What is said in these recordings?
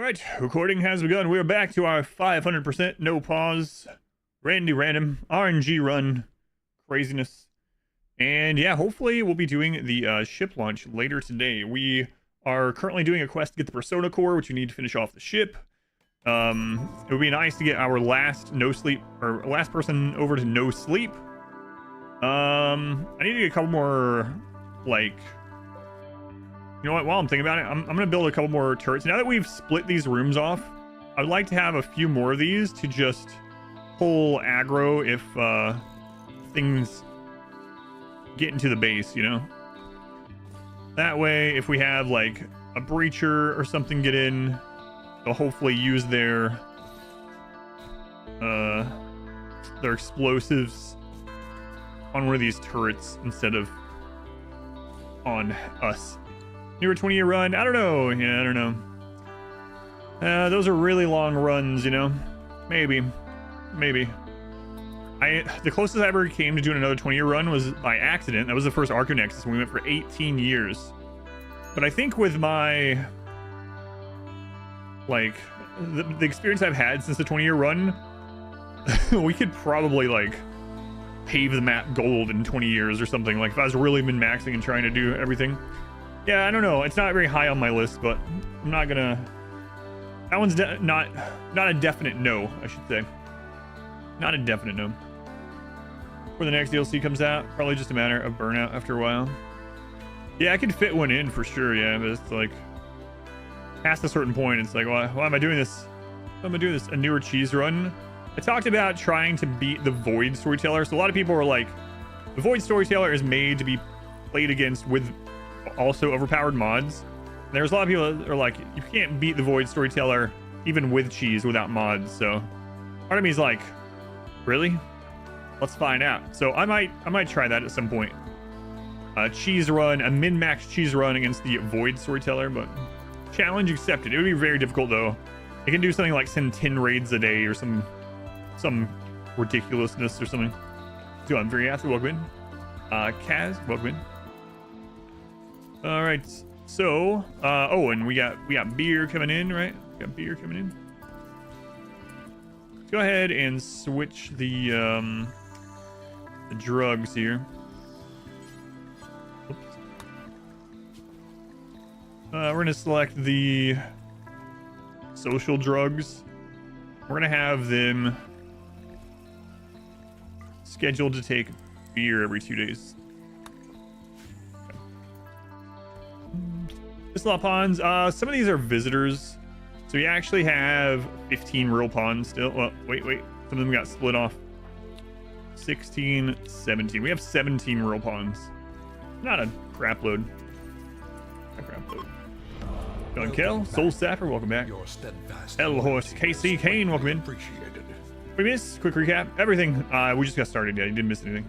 All right, recording has begun. We are back to our 500% no pause, random RNG run craziness. And yeah, hopefully we'll be doing the ship launch later today. We are currently doing a quest to get the Persona Core, which we need to finish off the ship. It would be nice to get our last no sleep, or last person over to no sleep. I need to get a couple more, like, you know what, while I'm thinking about it, I'm gonna build a couple more turrets. Now that we've split these rooms off, I would like to have a few more of these to just pull aggro if things get into the base, you know? That way, if we have like a breacher or something get in, they'll hopefully use their explosives on one of these turrets instead of on us. Newer 20-year run? I don't know. Yeah, I don't know. Those are really long runs, you know? Maybe. The closest I ever came to doing another 20-year run was by accident. That was the first Arco Nexus, and we went for 18 years. But I think with my, like, the experience I've had since the 20-year run, we could probably, like, pave the map gold in 20 years or something. Like, if I was really been maxing and trying to do everything. Yeah, I don't know. It's not very high on my list, but I'm not gonna... That one's not a definite no, I should say. Not a definite no. Before the next DLC comes out, probably just a matter of burnout after a while. Yeah, I could fit one in for sure, yeah, but it's like... Past a certain point, it's like, why am I doing this? Why am I doing this? A newer cheese run? I talked about trying to beat the Void Storyteller. So a lot of people are like, the Void Storyteller is made to be played against with also overpowered mods. And there's a lot of people that are like, you can't beat the Void Storyteller even with cheese without mods. So part of me is like, really? Let's find out. So I might try that at some point. A cheese run, a min-max cheese run against the Void Storyteller, but challenge accepted. It would be very difficult though. I can do something like send 10 raids a day or some ridiculousness or something. So I'm very happy. Welcome in. Kaz, welcome in. All right, so oh, and we got beer coming in, right? We got beer coming in. Let's go ahead and switch the drugs here. Oops. We're gonna select the social drugs. We're gonna have them scheduled to take beer every 2 days. Slot pawns. Some of these are visitors, so we actually have 15 real pawns still. Well, wait, some of them got split off. 16, 17. We have 17 real pawns. Not a crap load. John Kell, Soul Sapper, welcome back. El Horse, KC Kane, welcome in. Appreciated. We missed, quick recap, everything. We just got started. Yeah, you didn't miss anything.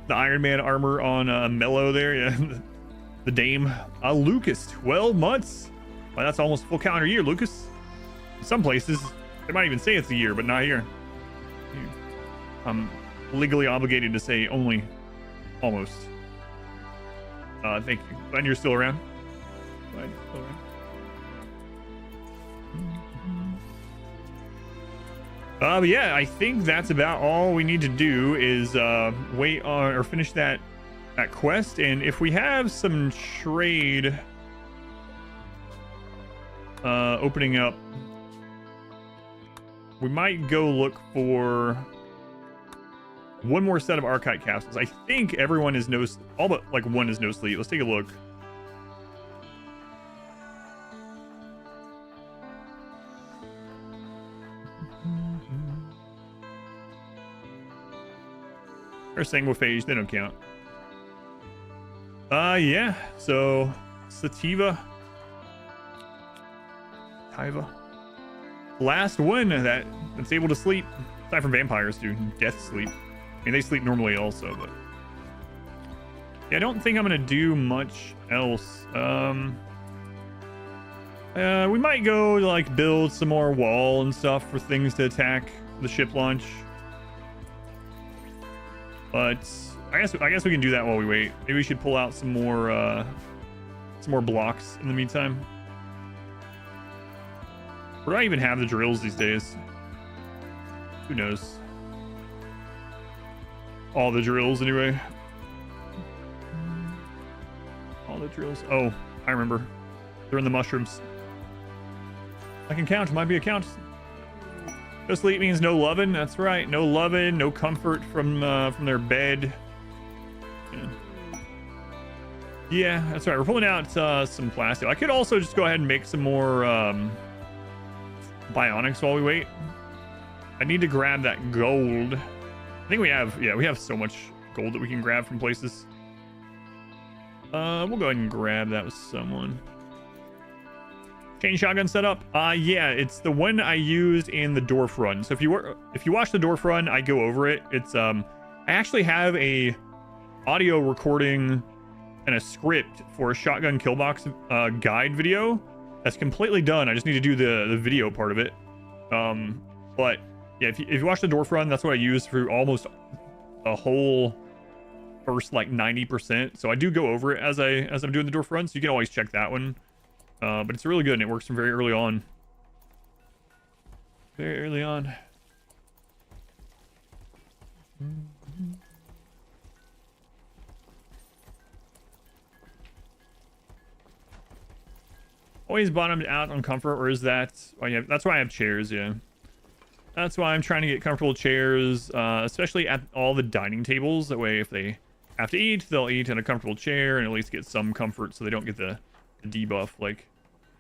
The Iron Man armor on Mellow there, yeah. The Dame. Lucas, 12 months. Well, that's almost a full calendar year, Lucas. In some places, they might even say it's a year, but not here. I'm legally obligated to say only almost. Thank you. Glad you're still around. Glad you're still around. But yeah, I think that's about all we need to do is wait on or finish that quest, and if we have some trade opening up, we might go look for one more set of Archite capsules. I think everyone is all but like one is no sleep. Let's take a look. Or Sanguiphage, they don't count. Yeah, so Sativa. Last one that's able to sleep. Aside from vampires do death sleep. I mean, they sleep normally also, but yeah, I don't think I'm gonna do much else. We might go like build some more wall and stuff for things to attack the ship launch. But I guess we can do that while we wait. Maybe we should pull out some more blocks in the meantime. Or do I even have the drills these days? Who knows? All the drills, anyway. All the drills. Oh, I remember. They're in the mushrooms. I can count. Might be a count. No sleep means no loving. That's right. No loving. No comfort from their bed. Yeah, that's right. We're pulling out some plastic. I could also just go ahead and make some more bionics while we wait. I need to grab that gold. I think we have, yeah, we have so much gold that we can grab from places. We'll go ahead and grab that with someone. Chain shotgun setup. Yeah, it's the one I used in the Dwarf run. So if you watch the Dwarf run, I go over it. It's I actually have a audio recording and a script for a shotgun kill box guide video that's completely done. I just need to do the video part of it. But yeah, if you watch the Dwarf run, that's what I use for almost a whole first like 90%. So I do go over it as I'm doing the Dwarf run, so you can always check that one. But it's really good and it works from very early on. Very early on. Always bottomed out on comfort, or is that... Oh yeah, that's why I have chairs, yeah. That's why I'm trying to get comfortable chairs, especially at all the dining tables. That way if they have to eat, they'll eat in a comfortable chair and at least get some comfort so they don't get the debuff. Like,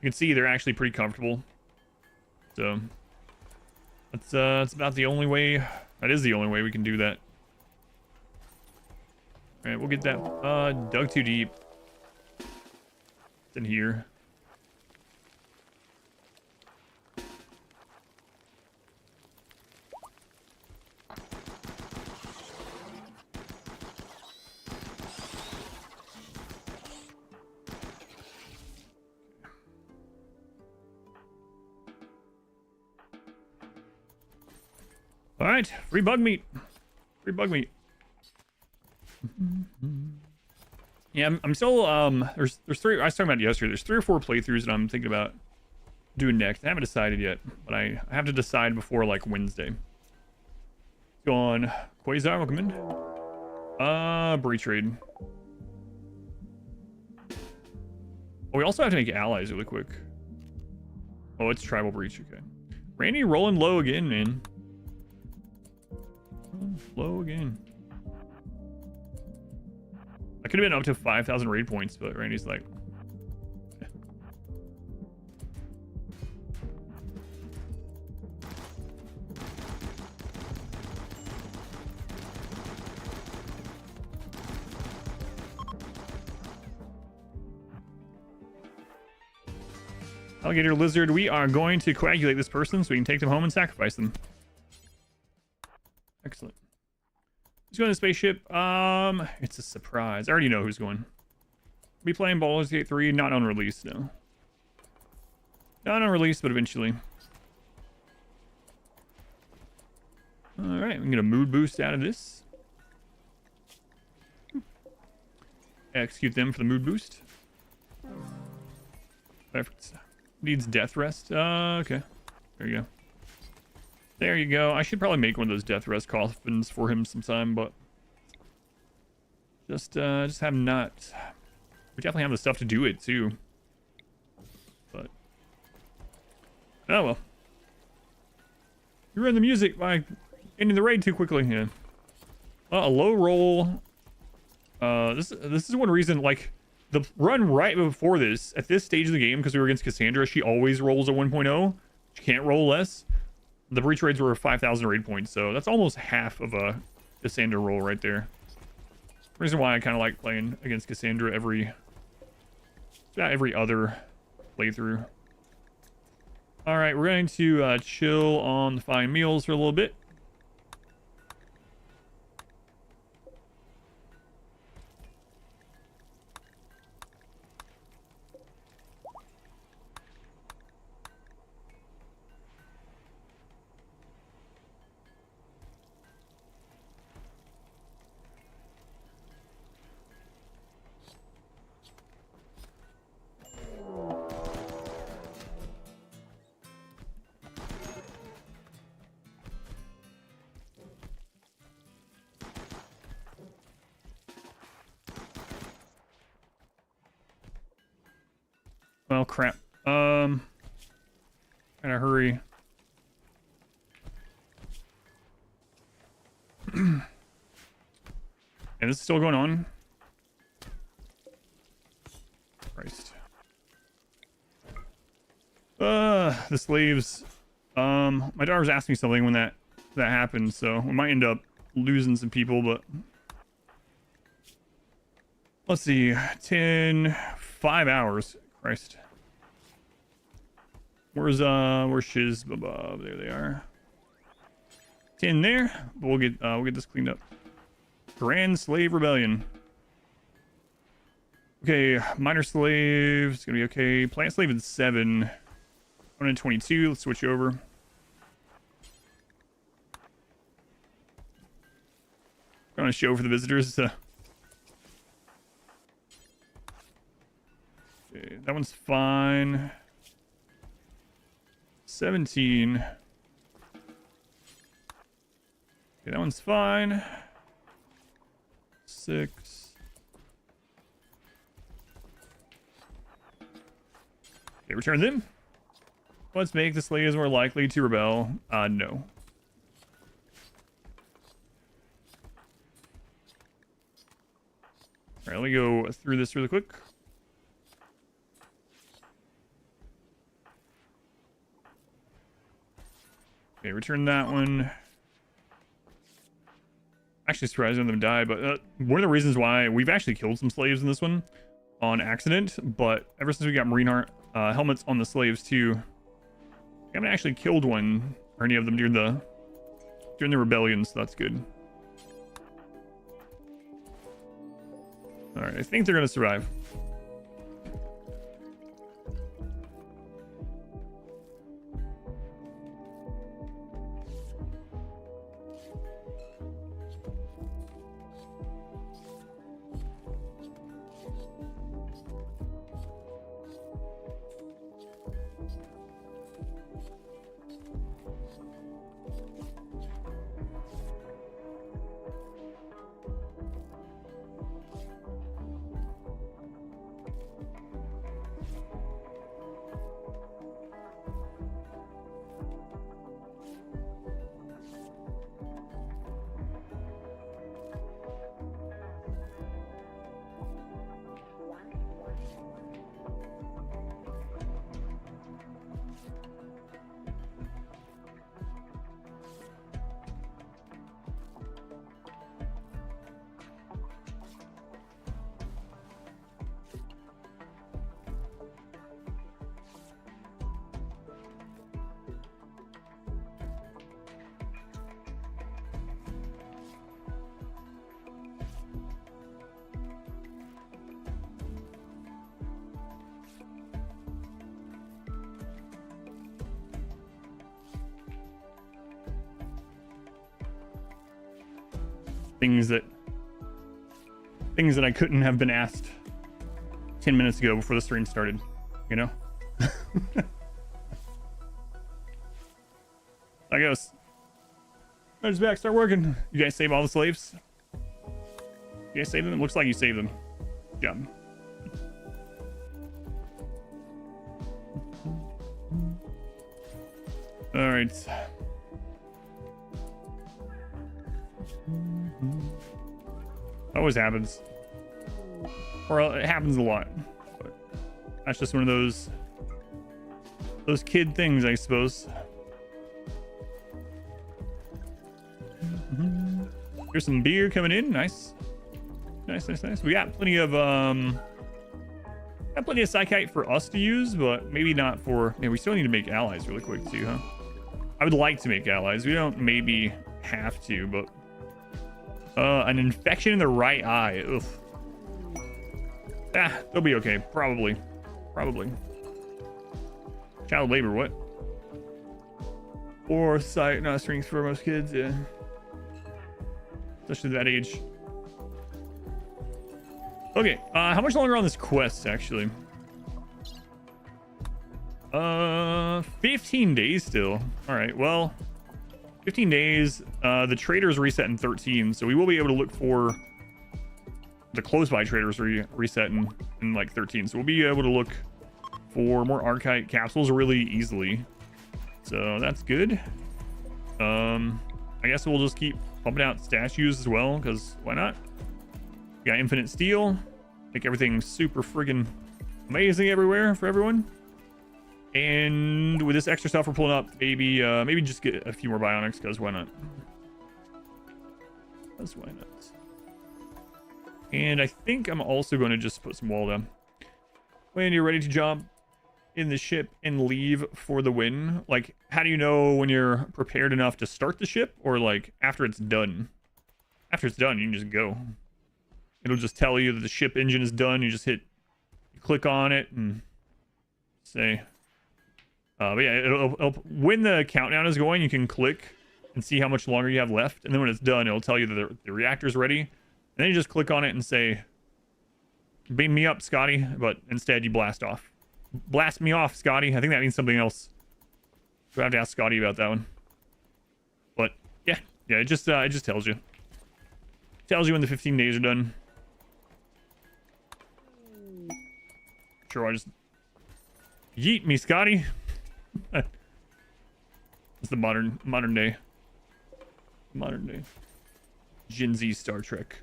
you can see they're actually pretty comfortable. So, that's about the only way... That is the only way we can do that. Alright, we'll get that, dug too deep. It's in here. All right, free bug meat. Free bug meat. Yeah, I'm still there's three. I was talking about it yesterday. There's 3 or 4 playthroughs that I'm thinking about doing next. I haven't decided yet, but I have to decide before like Wednesday. Go on, Quasar, welcome in. Breach raid. Oh, we also have to make allies really quick. Oh, it's tribal breach. Okay, Randy rolling low again, man. Low again. I could have been up to 5,000 raid points, but Randy's like... Eh. Alligator lizard, we are going to coagulate this person so we can take them home and sacrifice them. Excellent. Who's going to the spaceship? It's a surprise. I already know who's going. Be playing Baldur's Gate 3, not on release, no. Not on release, but eventually. Alright, we can get a mood boost out of this. Execute them for the mood boost. Perfect. Needs death rest. Okay. There you go. There you go. I should probably make one of those death rest coffins for him sometime, but just have not. We definitely have the stuff to do it too. But oh well. You ruined the music by ending the raid too quickly. Yeah. A low roll. This is one reason. Like the run right before this, at this stage of the game, because we were against Cassandra, she always rolls a 1.0. She can't roll less. The breach raids were 5,000 raid points, so that's almost half of a Cassandra roll right there. Reason why I kind of like playing against Cassandra every other playthrough. All right, we're going to chill on the fine meals for a little bit. Well, crap. Gotta hurry. And this is still going on. Christ. The slaves. My daughter was asking me something when that happened, so we might end up losing some people, but let's see. 5 hours. Christ. Where's Shiz? There they are. 10 there. But we'll get this cleaned up. Grand Slave Rebellion. Okay, minor slaves gonna be okay. Plant slave in 7. 122. Let's switch over. I'm gonna show for the visitors. Okay, that one's fine. 17. Okay, that one's fine. 6. Okay, return them. Let's make the slaves more likely to rebel. No. All right, let me go through this really quick. Okay, return that one. Actually surprised none of them died, but one of the reasons why we've actually killed some slaves in this one on accident, but ever since we got marine helmets on the slaves too, we haven't actually killed one or any of them during the rebellion, so that's good. All right, I think they're gonna survive. Things that I couldn't have been asked 10 minutes ago before the stream started, you know? I guess. I just back, start working. You guys save all the slaves? You guys save them? It looks like you saved them. Good job. All right. Always happens, or it happens a lot, but that's just one of those kid things, I suppose. Here's some beer coming in. Nice. We got plenty of psychite for us to use, but maybe not for. Man, we still need to make allies really quick too, huh? I would like to make allies. We don't maybe have to, but an infection in the right eye. Ugh. They'll be okay. Probably. Child labor, what? Or sight, not strength for most kids, yeah. Especially that age. Okay, how much longer on this quest, actually? 15 days still. All right, well, 15 days. The traders reset in 13, so we will be able to look for the close by traders reset in like 13. So we'll be able to look for more archite capsules really easily. So that's good. I guess we'll just keep pumping out statues as well, because why not? We got infinite steel. Make everything super friggin' amazing everywhere for everyone. And with this extra stuff we're pulling up, maybe just get a few more bionics, because why not? That's why not. And I think I'm also going to just put some wall down. When you're ready to jump in the ship and leave for the win, like, how do you know when you're prepared enough to start the ship, or like after it's done? After it's done, you can just go. It'll just tell you that the ship engine is done. You just you click on it and say, but yeah, it'll when the countdown is going, you can click and see how much longer you have left. And then when it's done, it'll tell you that the reactor's ready. And then you just click on it and say, beam me up, Scotty. But instead you blast off. Blast me off, Scotty. I think that means something else. So I have to ask Scotty about that one. But yeah, it just tells you. Tells you when the 15 days are done. Sure, I just yeet me, Scotty. That's the modern day Gen Z Star Trek.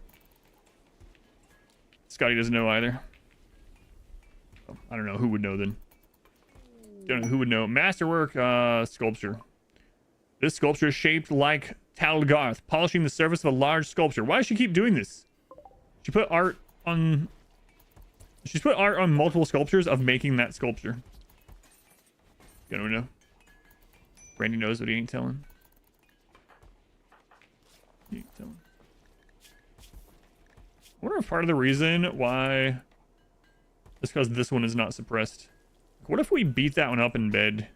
Scotty doesn't know either. Oh, I don't know who would know then. Don't know who would know. Masterwork sculpture. This sculpture is shaped like Talgarth, polishing the surface of a large sculpture. Why does she keep doing this? She's put art on multiple sculptures of making that sculpture. You don't know. Randy knows what he ain't telling. He ain't telling. I wonder if part of the reason why is because this one is not suppressed. What if we beat that one up in bed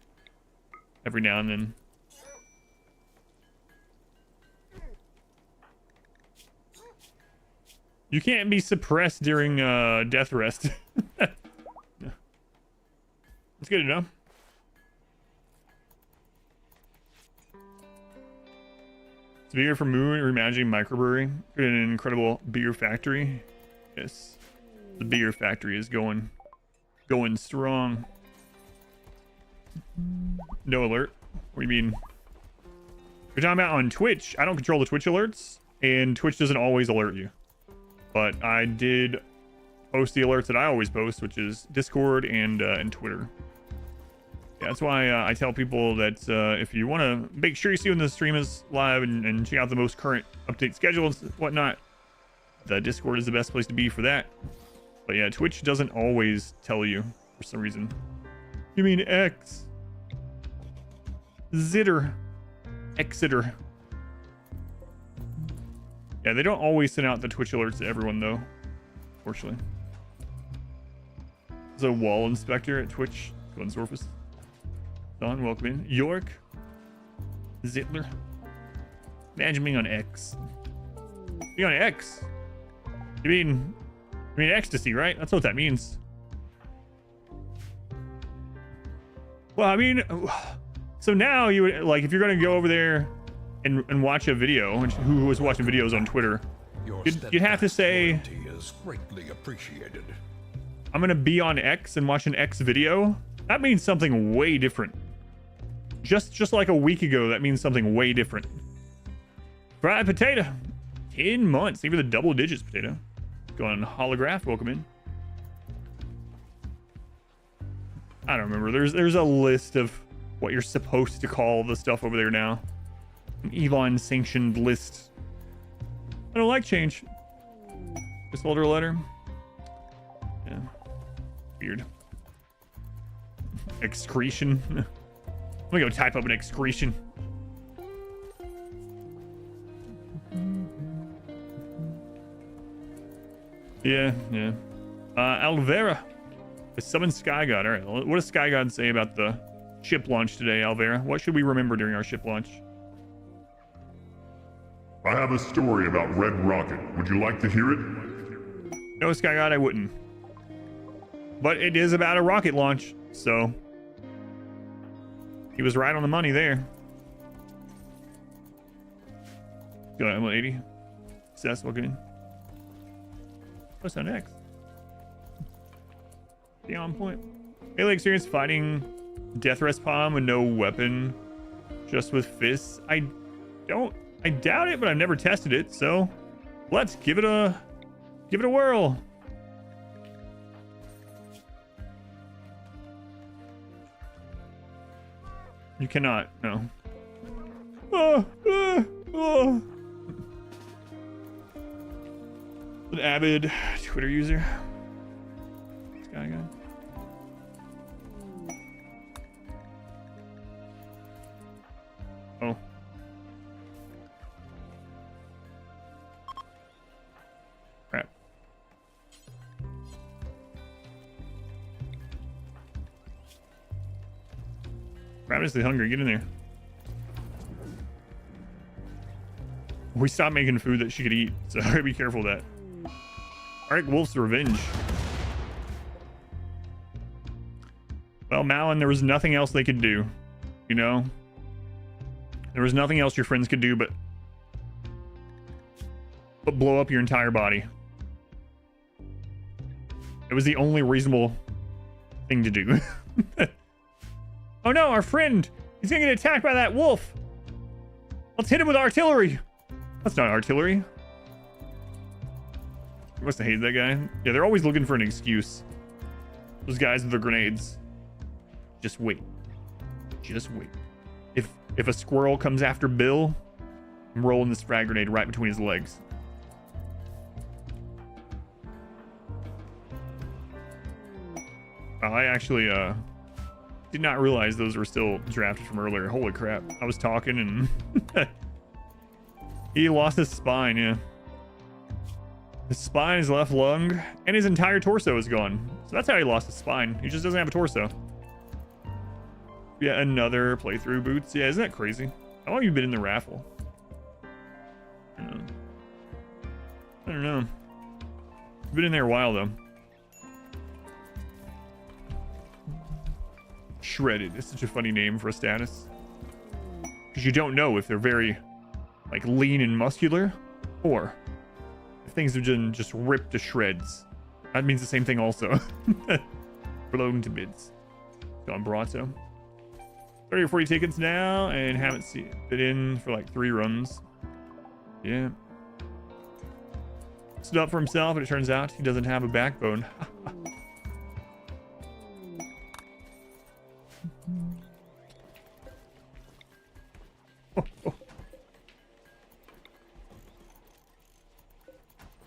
every now and then? You can't be suppressed during death rest. That's good to know. It's beer from Moon reimagining microbrewery. Created an incredible beer factory. Yes, the beer factory is going strong. No alert. What do you mean? You're talking about on Twitch. I don't control the Twitch alerts, and Twitch doesn't always alert you. But I did post the alerts that I always post, which is Discord and Twitter. Yeah, that's why I tell people that if you want to make sure you see when the stream is live and check out the most current update schedule and whatnot, the Discord is the best place to be for that. But yeah, Twitch doesn't always tell you for some reason. You mean X? Zitter. Exeter. Yeah, they don't always send out the Twitch alerts to everyone, though. Fortunately. There's a wall inspector at Twitch. Go on Surface. Don, welcome in. York. Zitler. Imagine being on X. Being on X? You mean ecstasy, right? That's what that means. Well, I mean, so now you would, like, if you're going to go over there and watch a video, who was watching videos on Twitter, you'd have to say, is greatly appreciated. I'm going to be on X and watch an X video. That means something way different. Just like a week ago, that means something way different. Fried potato. 10 months. Even the double digits potato. Go on holograph. Welcome in. I don't remember. There's a list of what you're supposed to call the stuff over there now. An Elon sanctioned list. I don't like change. Just hold her a letter. Yeah. Weird. Excretion. I'm gonna go type up an excretion. Yeah. Alvera. The summoned Sky God. All right. What does Sky God say about the ship launch today, Alvera? What should we remember during our ship launch? I have a story about Red Rocket. Would you like to hear it? No, Sky God, I wouldn't. But it is about a rocket launch, so he was right on the money there. Go ahead, 80. Seth's looking in. What's on next? Be on point. Melee experience fighting Death Respawn with no weapon, just with fists. I doubt it, but I've never tested it, so let's give it a whirl. You cannot, no. An avid Twitter user. This guy. Oh. Crap. Ravenously hungry, get in there. We stopped making food that she could eat, so I gotta be careful of that. Alright, Wolf's Revenge. Well, Malin, there was nothing else they could do. You know? There was nothing else your friends could do but blow up your entire body. It was the only reasonable thing to do. Oh no, our friend! He's gonna get attacked by that wolf! Let's hit him with artillery! That's not artillery. You must have hated that guy. Yeah, they're always looking for an excuse. Those guys with the grenades. Just wait. Just wait. If a squirrel comes after Bill, I'm rolling this frag grenade right between his legs. I actually did not realize those were still drafted from earlier. Holy crap. I was talking and he lost his spine, yeah. His spine, his left lung, and his entire torso is gone. So that's how he lost his spine. He just doesn't have a torso. Yeah, another playthrough, Boots. Yeah, isn't that crazy? How long have you been in the raffle? I don't know. You've been in there a while, though. Shredded is such a funny name for a status. Because you don't know if they're very, like, lean and muscular, or if things have been just ripped to shreds. That means the same thing also. Blown to bits. Gone Bronto. 30 or 40 tickets now, and haven't fit in for like 3 runs. Yeah. Stood up for himself, but it turns out he doesn't have a backbone.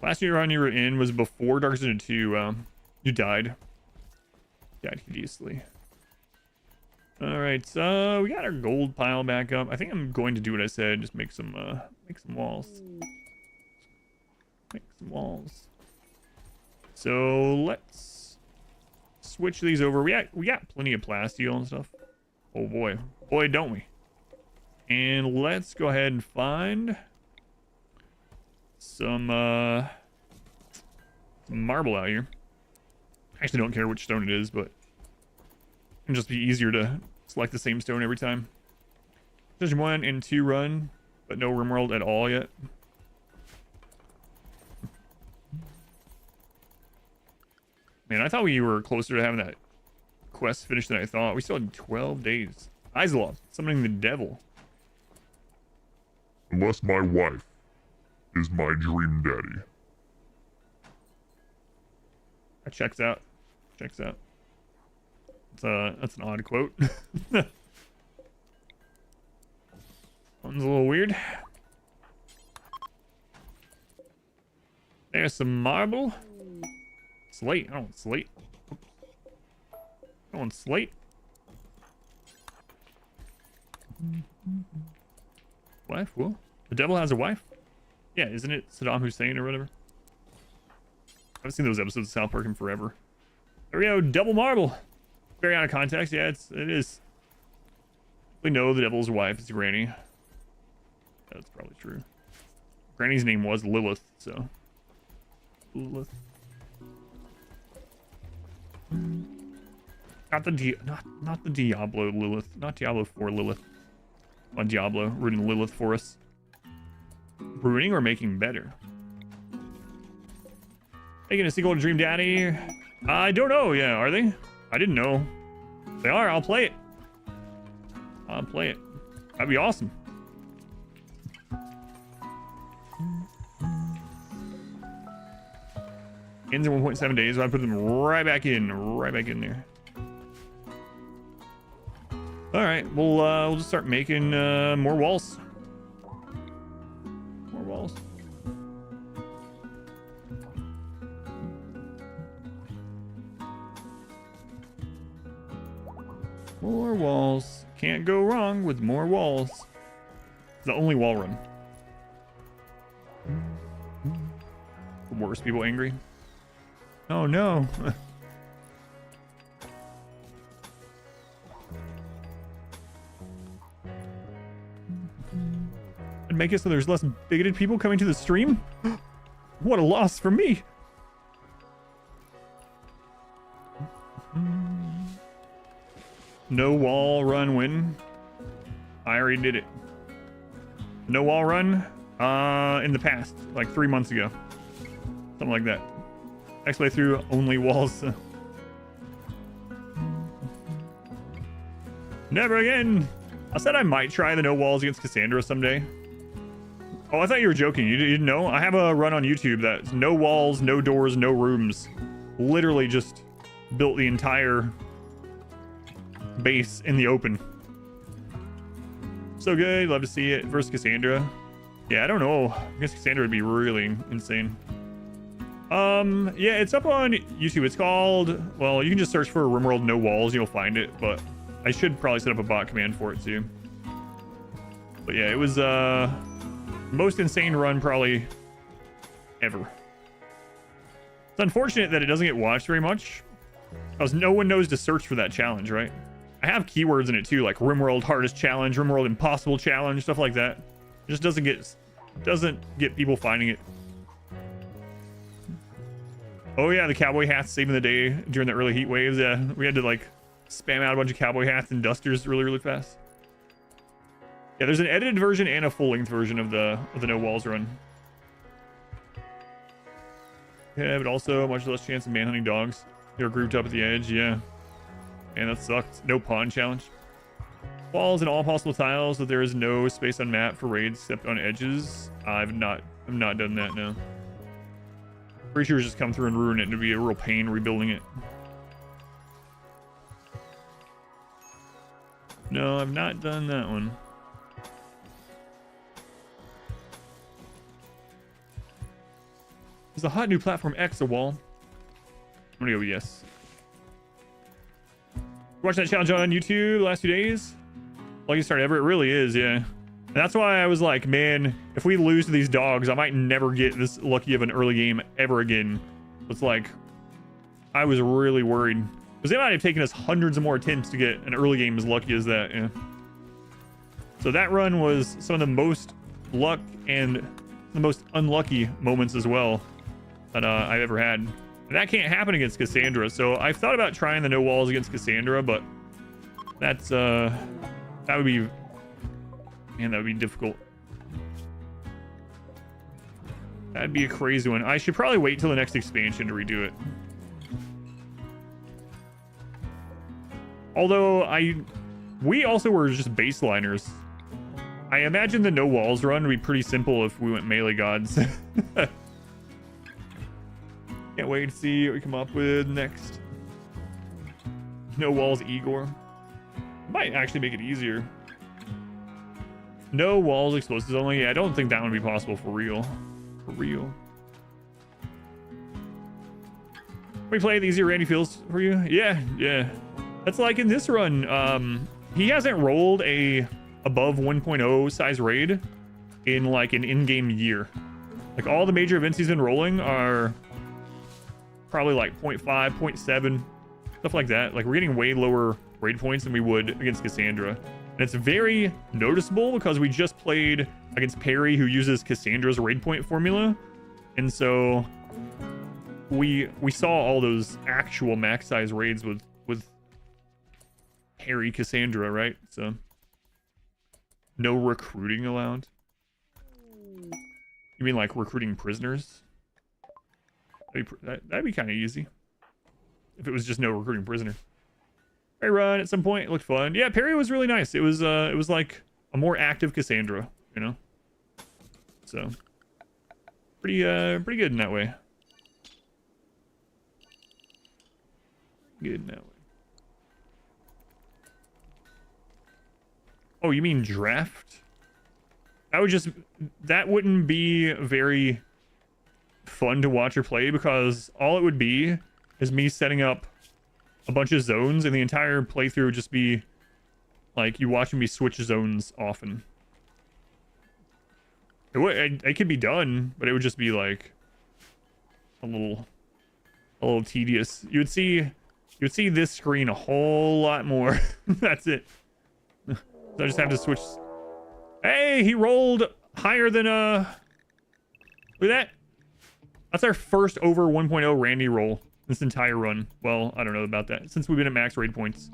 Last year run you were in was before Dark Zone 2. You died. Died hideously. Alright, so we got our gold pile back up. I think I'm going to do what I said, just make some walls. Make some walls. So let's switch these over. We got plenty of plasteel and stuff. Oh boy. Boy, don't we. And let's go ahead and find some marble out here. I actually don't care which stone it is, but it can just be easier to select the same stone every time. There's 1 and 2 run, but no RimWorld at all yet. Man, I thought we were closer to having that quest finished than I thought. We still had 12 days. Isolov, summoning the devil. Unless my wife is my dream daddy. That checks out. Checks out. That's an odd quote. One's a little weird. There's some marble. Slate. I don't want slate. I want slate. Wife? Well, the devil has a wife? Yeah, isn't it Saddam Hussein or whatever? I haven't seen those episodes of South Park in forever. There we go, double marble. Very out of context. Yeah, it is. We know the devil's wife is Granny. That's probably true. Granny's name was Lilith, so Lilith. Not the Diablo Lilith. Not Diablo 4 Lilith. On Diablo, ruining Lilith for us. Ruining or making better? Making a sequel to Dream Daddy? I don't know. Yeah, are they? I didn't know. If they are, I'll play it. I'll play it. That'd be awesome. Ends in 1.7 days. So I put them right back in there. All right, we'll just start making more walls. More walls. More walls. Can't go wrong with more walls. It's the only wall run. The worst people angry. Oh no. And make it so there's less bigoted people coming to the stream? What a loss for me. No wall run win. I already did it. No wall run in the past, like 3 months ago. Something like that. Next way through, only walls. Never again. I said I might try the no walls against Cassandra someday. Oh, I thought you were joking. You didn't know? I have a run on YouTube that's no walls, no doors, no rooms. Literally just built the entire base in the open. So good. Love to see it versus Cassandra. Yeah, I don't know. I guess Cassandra would be really insane. Yeah, it's up on YouTube. It's called, well, you can just search for RimWorld No Walls. You'll find it, but I should probably set up a bot command for it too. But yeah, it was most insane run probably ever. It's unfortunate that it doesn't get watched very much because no one knows to search for that challenge, right? I have keywords in it too, like RimWorld Hardest Challenge, RimWorld Impossible Challenge, stuff like that. It just doesn't get people finding it. Oh yeah, the cowboy hats saving the day during the early heat waves. Yeah, we had to like spam out a bunch of cowboy hats and dusters really fast. Yeah, there's an edited version and a full-length version of the no walls run. Yeah, but also much less chance of manhunting dogs. They're grouped up at the edge. Yeah, and that sucked. No pawn challenge. Walls and all possible tiles, so there is no space on map for raids except on edges. I've not done that. No. Creatures just come through and ruin it, and it'd be a real pain rebuilding it. No, I've not done that one. Is the hot new platform X a wall? I'm gonna go with yes. Watching that challenge on YouTube the last few days. Lucky start ever. It really is, yeah. And that's why I was like, man, if we lose to these dogs, I might never get this lucky of an early game ever again. It's like, I was really worried. Because they might have taken us hundreds of more attempts to get an early game as lucky as that, yeah. So that run was some of the most luck and the most unlucky moments as well that I've ever had. And that can't happen against Cassandra. So I've thought about trying the no walls against Cassandra, but that's, that would be... Man, that would be difficult. That'd be a crazy one. I should probably wait till the next expansion to redo it. Although we also were just baseliners. I imagine the no walls run would be pretty simple if we went melee gods. Can't wait to see what we come up with next. No walls Igor. Might actually make it easier. No walls, explosives only. Yeah, I don't think that would be possible for real. For real. We play the easier Randy feels for you? Yeah. That's like in this run. He hasn't rolled a above 1.0 size raid in like an in-game year. Like all the major events he's been rolling are probably like 0.5, 0.7, stuff like that. Like we're getting way lower raid points than we would against Cassandra. And it's very noticeable because we just played against Perry, who uses Cassandra's raid point formula. And so we saw all those actual max size raids with Perry Cassandra, right? So no recruiting allowed. You mean like recruiting prisoners? That'd be kind of easy if it was just no recruiting prisoner. Parry run at some point. It looked fun. Yeah, parry was really nice. It was like a more active Cassandra, you know. So pretty good in that way. Good in that way. Oh, you mean draft? That wouldn't be very fun to watch or play, because all it would be is me setting up a bunch of zones, and the entire playthrough would just be like you watching me switch zones often. It could be done, but it would just be like a little tedious. You would see this screen a whole lot more. That's it. So I just have to switch. Hey, he rolled higher than look at that. That's our first over 1.0 Randy roll this entire run. Well, I don't know about that, since we've been at max raid points.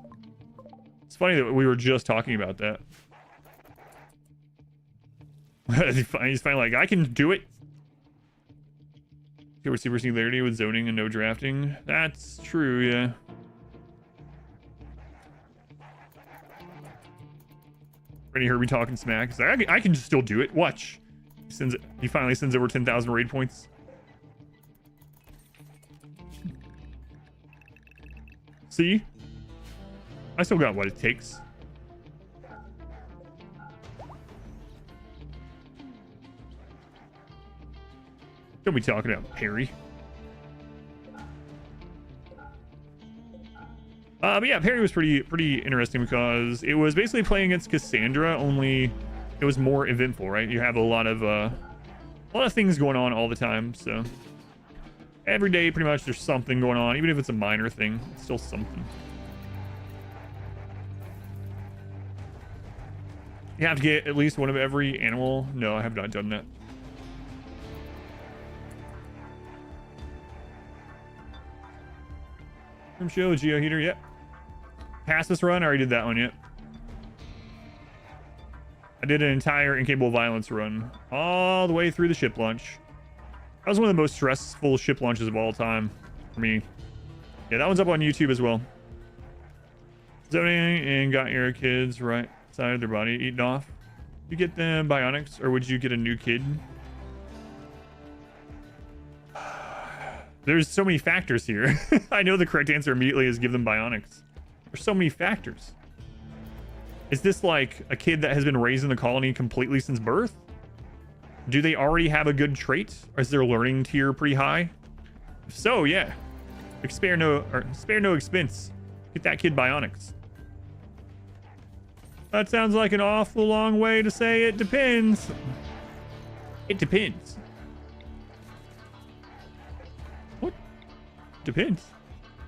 It's funny that we were just talking about that. He's finally like, I can do it. Okay, we're super singularity with zoning and no drafting. That's true, yeah. Randy heard me talking smack. He's like, I can still do it. Watch. He finally sends over 10,000 raid points. See? I still got what it takes. Don't be talking about parry. But yeah, parry was pretty interesting, because it was basically playing against Cassandra, only it was more eventful, right? You have a lot of things going on all the time, so every day pretty much there's something going on, even if it's a minor thing, it's still something. You have to get at least one of every animal. No, I have not done that. From show Geo Heater, yep. Past this run, I already did that one, yep. I did an entire Incapable Violence run all the way through the ship launch. That was one of the most stressful ship launches of all time for me. Yeah, that one's up on YouTube as well. Zoning and got your kids right side of their body eaten off. You get them bionics, or would you get a new kid? There's so many factors here. I know the correct answer immediately is give them bionics. There's so many factors. Is this like a kid that has been raised in the colony completely since birth? Do they already have a good trait? Or is their learning tier pretty high? If so, yeah. Spare no expense. Get that kid bionics. That sounds like an awful long way to say it depends. It depends. What? Depends.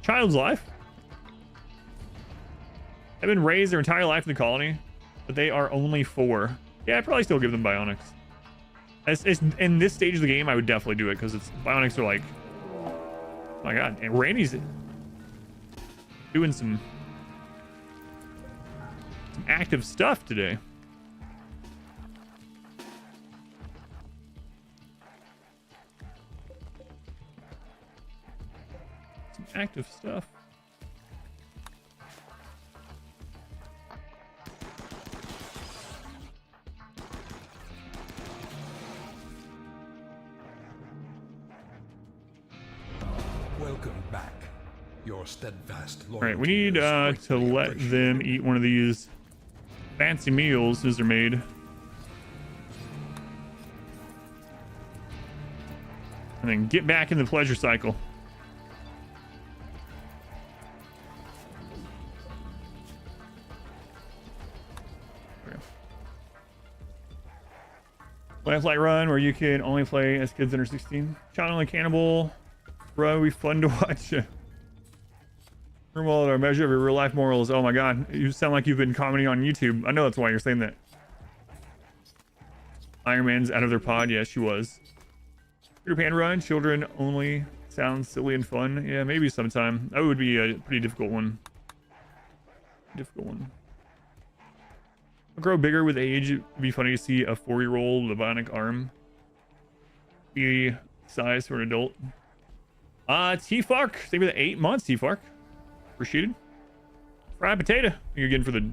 Child's life. They've been raised their entire life in the colony, but they are only 4. Yeah, I'd probably still give them bionics. It's in this stage of the game, I would definitely do it, because it's bionics are like, oh my god, and Randy's doing some active stuff today. Some active stuff. Welcome back. Your steadfast All right, we need to let them eat one of these fancy meals as they're made. And then get back in the pleasure cycle. Lamplight Run, where you can only play as kids under 16. Child only cannibal. Run, be fun to watch. RimWorld, our measure of your real life morals. Oh my god, you sound like you've been commenting on YouTube. I know that's why you're saying that. Iron Man's out of their pod. Yeah, she was. Peter Pan Run, children only. Sounds silly and fun. Yeah, maybe sometime. That would be a pretty difficult one. I'll grow bigger with age. It'd be funny to see a 4-year-old with a bionic arm. Be size for an adult. T-Fark. Thank you for the 8 months, T-Fark. Appreciated. Fried potato. You're getting for the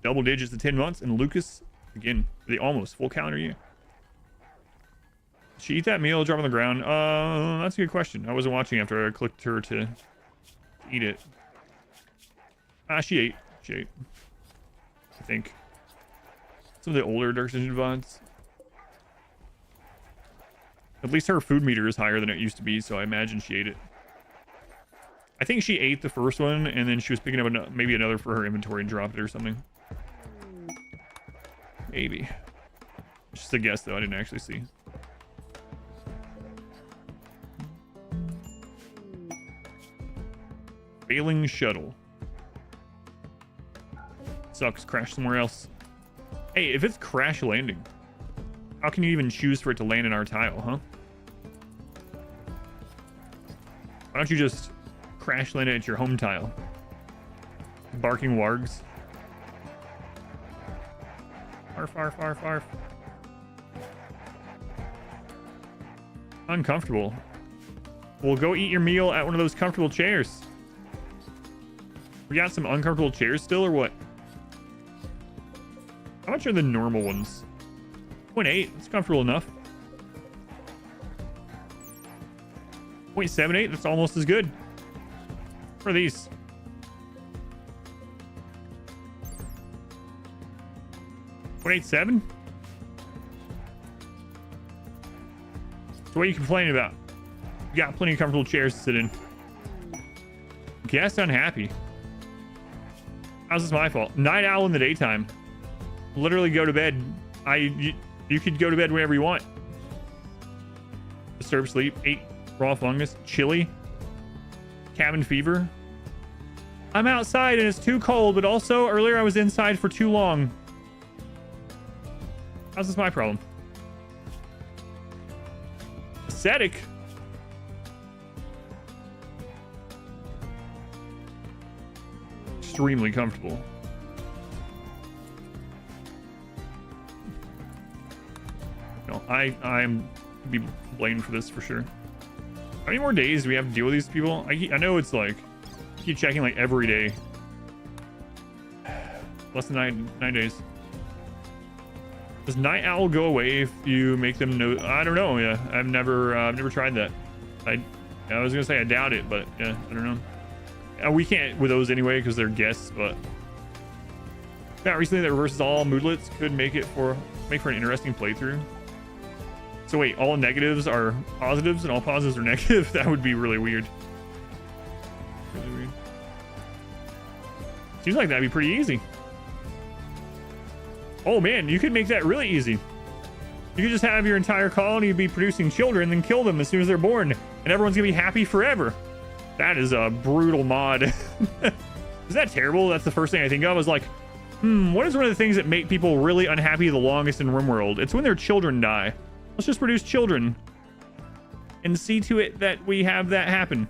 double digits of 10 months. And Lucas, again, for the almost full calendar year. She eat that meal, drop on the ground? That's a good question. I wasn't watching after I clicked her to eat it. She ate. She ate. I think. Some of the older Dark Dungeon VODs. At least her food meter is higher than it used to be, so I imagine she ate it. I think she ate the first one, and then she was picking up maybe another for her inventory and dropped it or something. Maybe. It's just a guess, though. I didn't actually see. Failing shuttle. Sucks. Crash somewhere else. Hey, if it's crash landing, how can you even choose for it to land in our tile, huh? Why don't you just crash land it at your home tile? Barking wargs. Arf, arf, arf, arf. Uncomfortable. Well, go eat your meal at one of those comfortable chairs. We got some uncomfortable chairs still, or what? How much are the normal ones? 0.8. It's comfortable enough. 0.78. That's almost as good. What are these? $0.87. So what are you complaining about? You got plenty of comfortable chairs to sit in. Guest unhappy. How's this my fault? Night owl in the daytime. Literally go to bed. You could go to bed whenever you want. Disturbed sleep. 8 raw fungus. Chilly. Cabin fever. I'm outside and it's too cold, but also earlier I was inside for too long. How's this my problem? Aesthetic. Extremely comfortable. No, I'm be blamed for this for sure. How many more days do we have to deal with these people? I know it's like keep checking like every day. Less than nine days. Does night owl go away if you make them know? I don't know. Yeah, I've never tried that. I was gonna say I doubt it, but yeah, I don't know. We can't with those anyway because they're guests. But found recently that reverses all moodlets could make for an interesting playthrough. So wait, all negatives are positives and all positives are negative? That would be really weird. Really weird. Seems like that'd be pretty easy. Oh man, you could make that really easy. You could just have your entire colony be producing children, then kill them as soon as they're born, and everyone's gonna be happy forever. That is a brutal mod. Is that terrible? That's the first thing I think of. Is like, what is one of the things that make people really unhappy the longest in RimWorld? It's when their children die. Let's just produce children and see to it that we have that happen.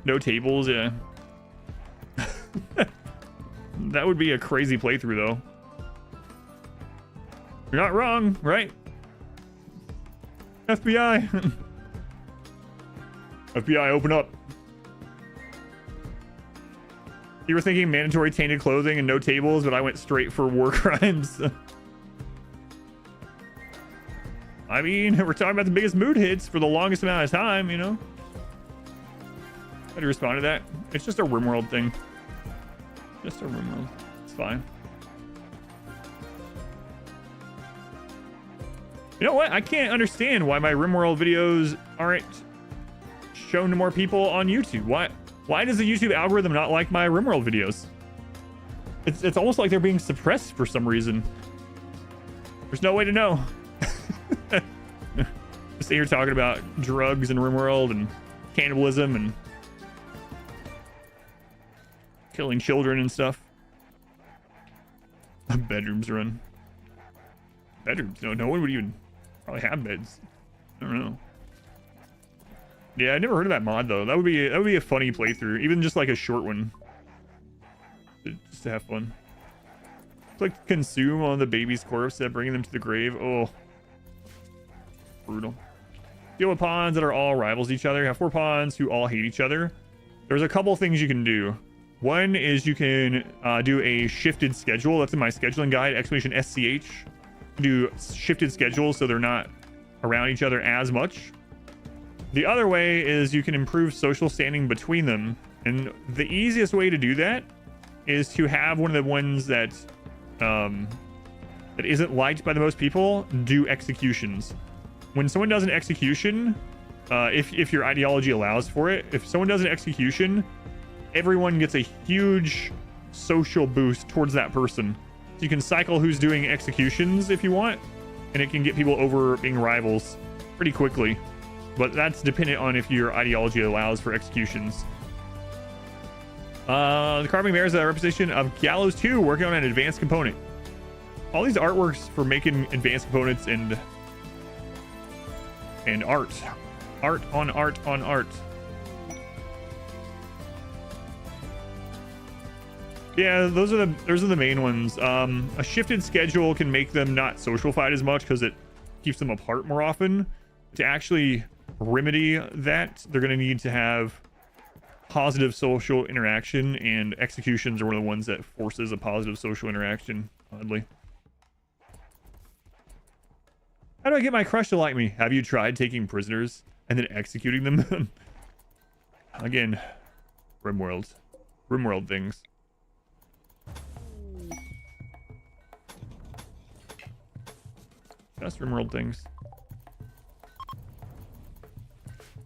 No tables, yeah. That would be a crazy playthrough, though. You're not wrong, right? FBI. FBI, open up. You were thinking mandatory tainted clothing and no tables, but I went straight for war crimes. I mean, we're talking about the biggest mood hits for the longest amount of time, you know? How do you respond to that? It's just a RimWorld thing. Just a RimWorld. It's fine. You know what? I can't understand why my RimWorld videos aren't shown to more people on YouTube. Why does the YouTube algorithm not like my RimWorld videos? It's almost like they're being suppressed for some reason. There's no way to know. Just here talking about drugs and RimWorld and cannibalism and killing children and stuff. Bedrooms run. Bedrooms? No one would even probably have beds. I don't know. Yeah, I never heard of that mod though. That would be a funny playthrough, even just like a short one, just to have fun. Click consume on the baby's corpse, bringing them to the grave. Oh, brutal. Deal with pawns that are all rivals each other. Have 4 pawns who all hate each other. There's a couple things you can do. One is you can do a shifted schedule. That's in my scheduling guide, !SCH. Do shifted schedules so they're not around each other as much. The other way is you can improve social standing between them. And the easiest way to do that is to have one of the ones that that isn't liked by the most people do executions. When someone does an execution, if your ideology allows for it, if someone does an execution, everyone gets a huge social boost towards that person. So you can cycle who's doing executions if you want, and it can get people over being rivals pretty quickly. But that's dependent on if your ideology allows for executions. The carving bears a representation of Gallows 2 working on an advanced component. All these artworks for making advanced components and art. Art on art on art. Yeah, those are the main ones. A shifted schedule can make them not social fight as much because it keeps them apart more often. To actually remedy that, they're going to need to have positive social interaction, and executions are one of the ones that forces a positive social interaction, oddly. How do I get my crush to like me? Have you tried taking prisoners and then executing them? Again, RimWorld things. Just RimWorld things.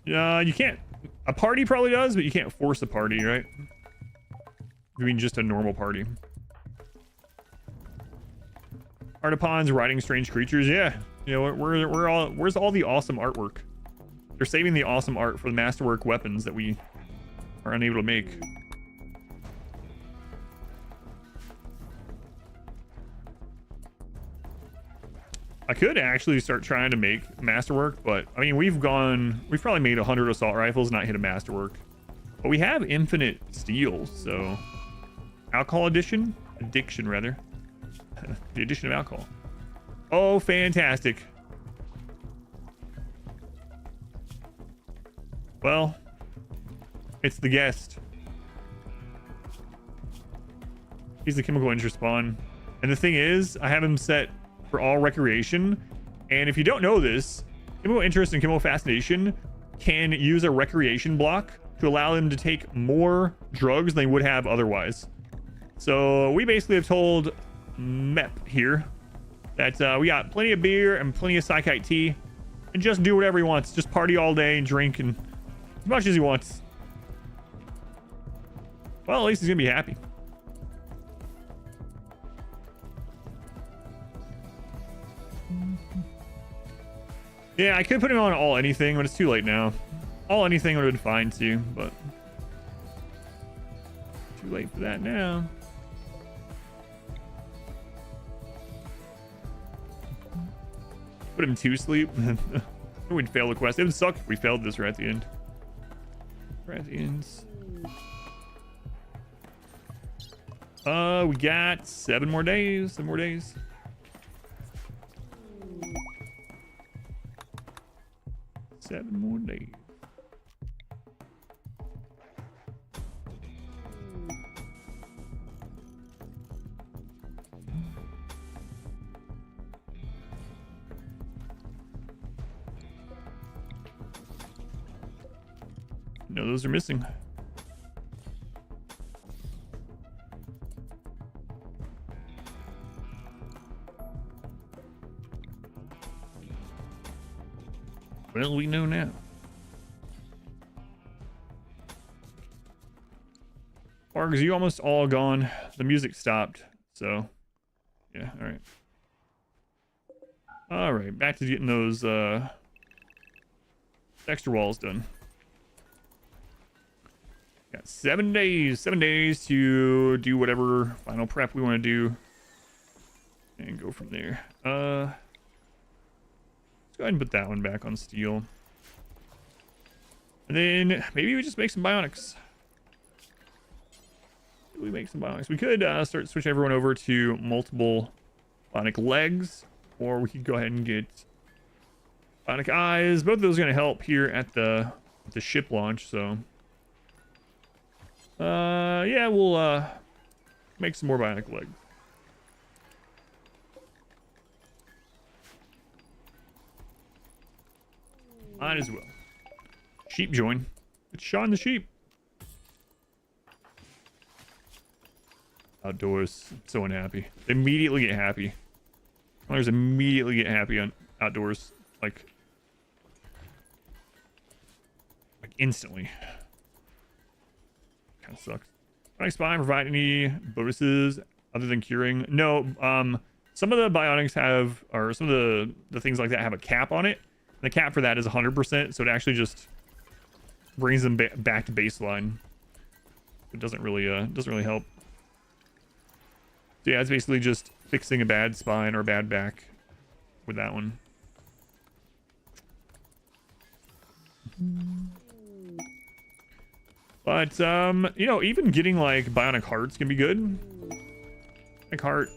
Yeah, you can't. A party probably does, but you can't force a party, right? I mean, just a normal party. Artipons riding strange creatures. Yeah, you know, where's all the awesome artwork? They're saving the awesome art for the masterwork weapons that we are unable to make. I could actually start trying to make masterwork, but I mean, we've probably made 100 assault rifles, not hit a masterwork, but we have infinite steel. So alcohol addiction rather. The addition of alcohol. Oh, fantastic. Well, it's the guest. He's the chemical interest spawn. And the thing is, I have him set for all recreation. And if you don't know this, chemical interest and chemical fascination can use a recreation block to allow them to take more drugs than they would have otherwise. So we basically have told MEP here that we got plenty of beer and plenty of psychite tea, and just do whatever he wants. Just party all day and drink and as much as he wants. Well, at least he's gonna be happy. Yeah, I could put him on all anything, but it's too late now. All anything would have been fine too, but too late for that now. Put him to sleep. We'd fail the quest. It would suck if we failed this right at the end. Right at the end. We got 7 more days. 7 more days. Seven more days. No, those are missing. Well, we know now. Args, you almost all gone. The music stopped, so yeah, all right. All right, back to getting those extra walls done. Got 7 days. 7 days to do whatever final prep we want to do and go from there. Let's go ahead and put that one back on steel. And then maybe we just make some bionics. We make some bionics. We could start switching everyone over to multiple bionic legs, or we could go ahead and get bionic eyes. Both of those are going to help here at the ship launch, so Yeah, we'll make some more bionic legs. Might as well. Sheep join. It's Sean the sheep. Outdoors. I'm so unhappy. Immediately get happy. Others immediately get happy on outdoors. Like instantly. Kind of sucks. Bionic spine provide any bonuses other than curing? No. Some of the bionics have, or some of the things like that have a cap on it. The cap for that is 100%, so it actually just brings them back to baseline. It doesn't really help. So yeah, it's basically just fixing a bad spine or a bad back with that one. But you know, even getting like bionic hearts can be good. Like heart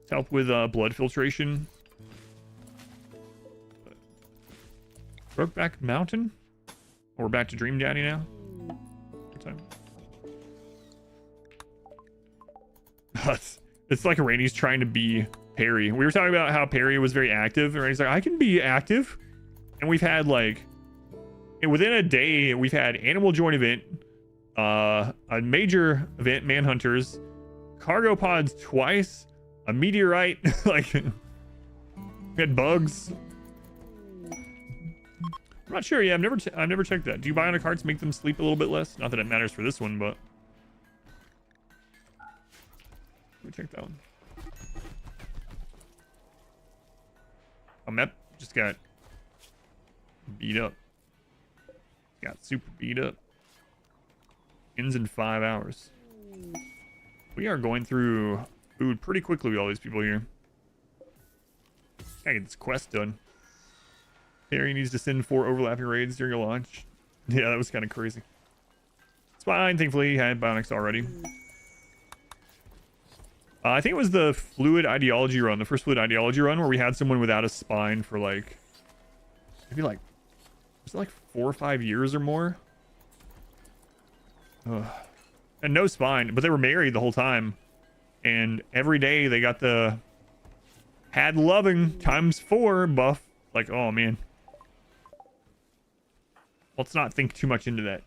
to help with blood filtration. Brokeback Mountain? Or we're back to Dream Daddy now? What time? It's like Randy's trying to be Perry. We were talking about how Perry was very active, and Randy's like, I can be active. And we've had like, within a day, we've had Animal Joint event, a major event, Manhunters, cargo pods twice, a meteorite, like, we had bugs. I'm not sure. Yeah, I've never checked that. Do bionic hearts make them sleep a little bit less? Not that it matters for this one, but let me check that one. A map just got beat up. Got super beat up. Ends in 5 hours. We are going through food pretty quickly with all these people here. Gotta get this quest done. Harry needs to send 4 overlapping raids during a launch. Yeah, that was kind of crazy. It's fine. Thankfully, he had bionics already. I think it was the fluid ideology run, the first fluid ideology run, where we had someone without a spine for like, maybe like, was it like 4 or 5 years or more? Ugh. And no spine, but they were married the whole time. And every day they got the had loving ×4 buff. Like, oh man. Let's not think too much into that.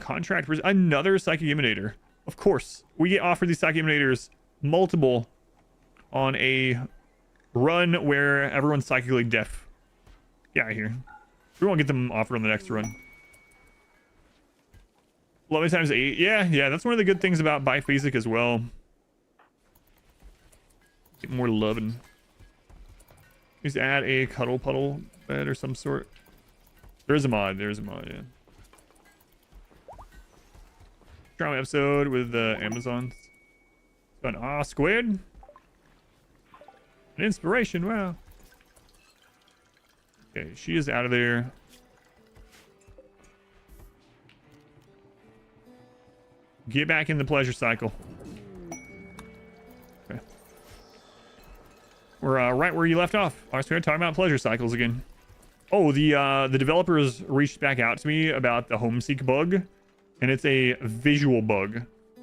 Contract for another psychic imitator. Of course, we get offered these psychic imitators multiple on a run where everyone's psychically deaf. Get out of here. We won't get them offered on the next run. 11 times 8. Yeah, that's one of the good things about biphasic as well. Get more loving. Just add a cuddle puddle bed or some sort. There's a mod, yeah. Drama episode with the Amazons. Fun. Squid. An inspiration, wow. Okay, she is out of there. Get back in the pleasure cycle. Okay. We're right where you left off. I was going to talk about pleasure cycles again. Oh, the developers reached back out to me about the homeseek bug, and it's a visual bug.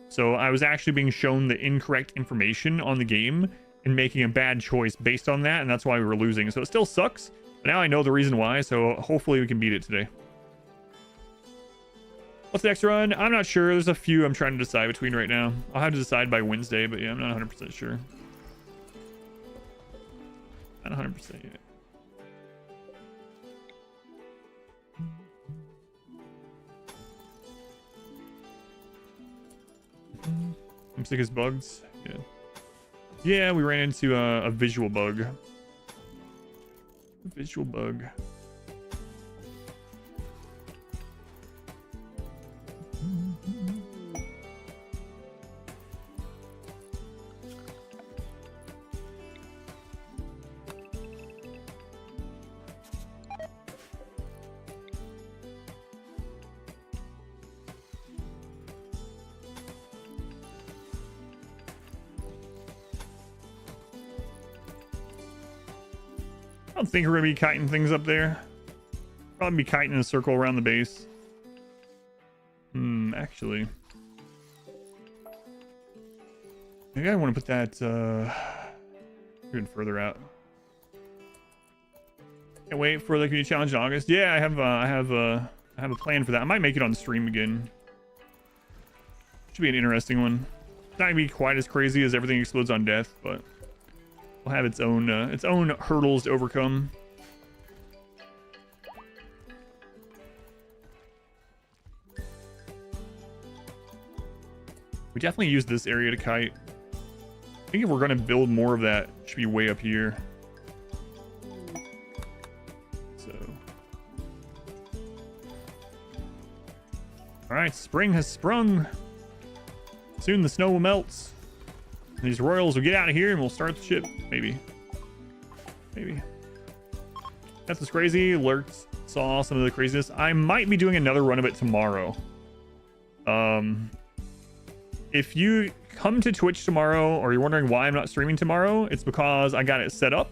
So I was actually being shown the incorrect information on the game and making a bad choice based on that, and that's why we were losing. So it still sucks, but now I know the reason why, so hopefully we can beat it today. What's the next run? I'm not sure. There's a few I'm trying to decide between right now. I'll have to decide by Wednesday, but yeah, I'm not 100% sure. Not 100% yet. I'm sick as bugs. Yeah, we ran into a visual bug. Visual bug. I don't think we're gonna be kiting things up there. Probably be kiting in a circle around the base. Actually. Maybe I want to put that even further out. Can't wait for the community challenge in August. Yeah, I have a plan for that. I might make it on stream again. Should be an interesting one. It's not gonna be quite as crazy as Everything Explodes on Death, but will have its own hurdles to overcome. We definitely use this area to kite. I think if we're gonna build more of that, it should be way up here. So, all right, spring has sprung. Soon the snow will melt. These royals will get out of here and we'll start the ship. Maybe. That's what's crazy. Lurked saw some of the craziness. I might be doing another run of it tomorrow. If you come to Twitch tomorrow or you're wondering why I'm not streaming tomorrow, it's because I got it set up.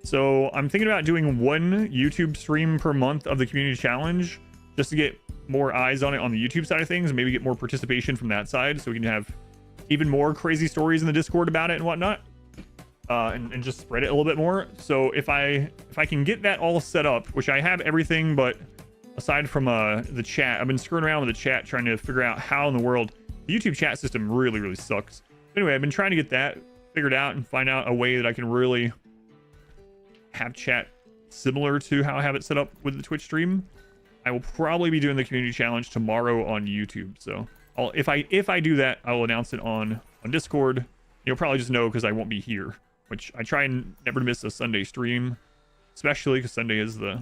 So I'm thinking about doing one YouTube stream per month of the community challenge just to get more eyes on it on the YouTube side of things and maybe get more participation from that side so we can have even more crazy stories in the Discord about it and whatnot, and just spread it a little bit more. So if I can get that all set up, which I have everything but aside from the chat, I've been screwing around with the chat trying to figure out how in the world the YouTube chat system really sucks. Anyway, I've been trying to get that figured out and find out a way that I can really have chat similar to how I have it set up with the Twitch stream. I will probably be doing the community challenge tomorrow on YouTube. So if I do that, I will announce it on Discord. You'll probably just know because I won't be here, which I try and never miss a Sunday stream, especially because Sunday is the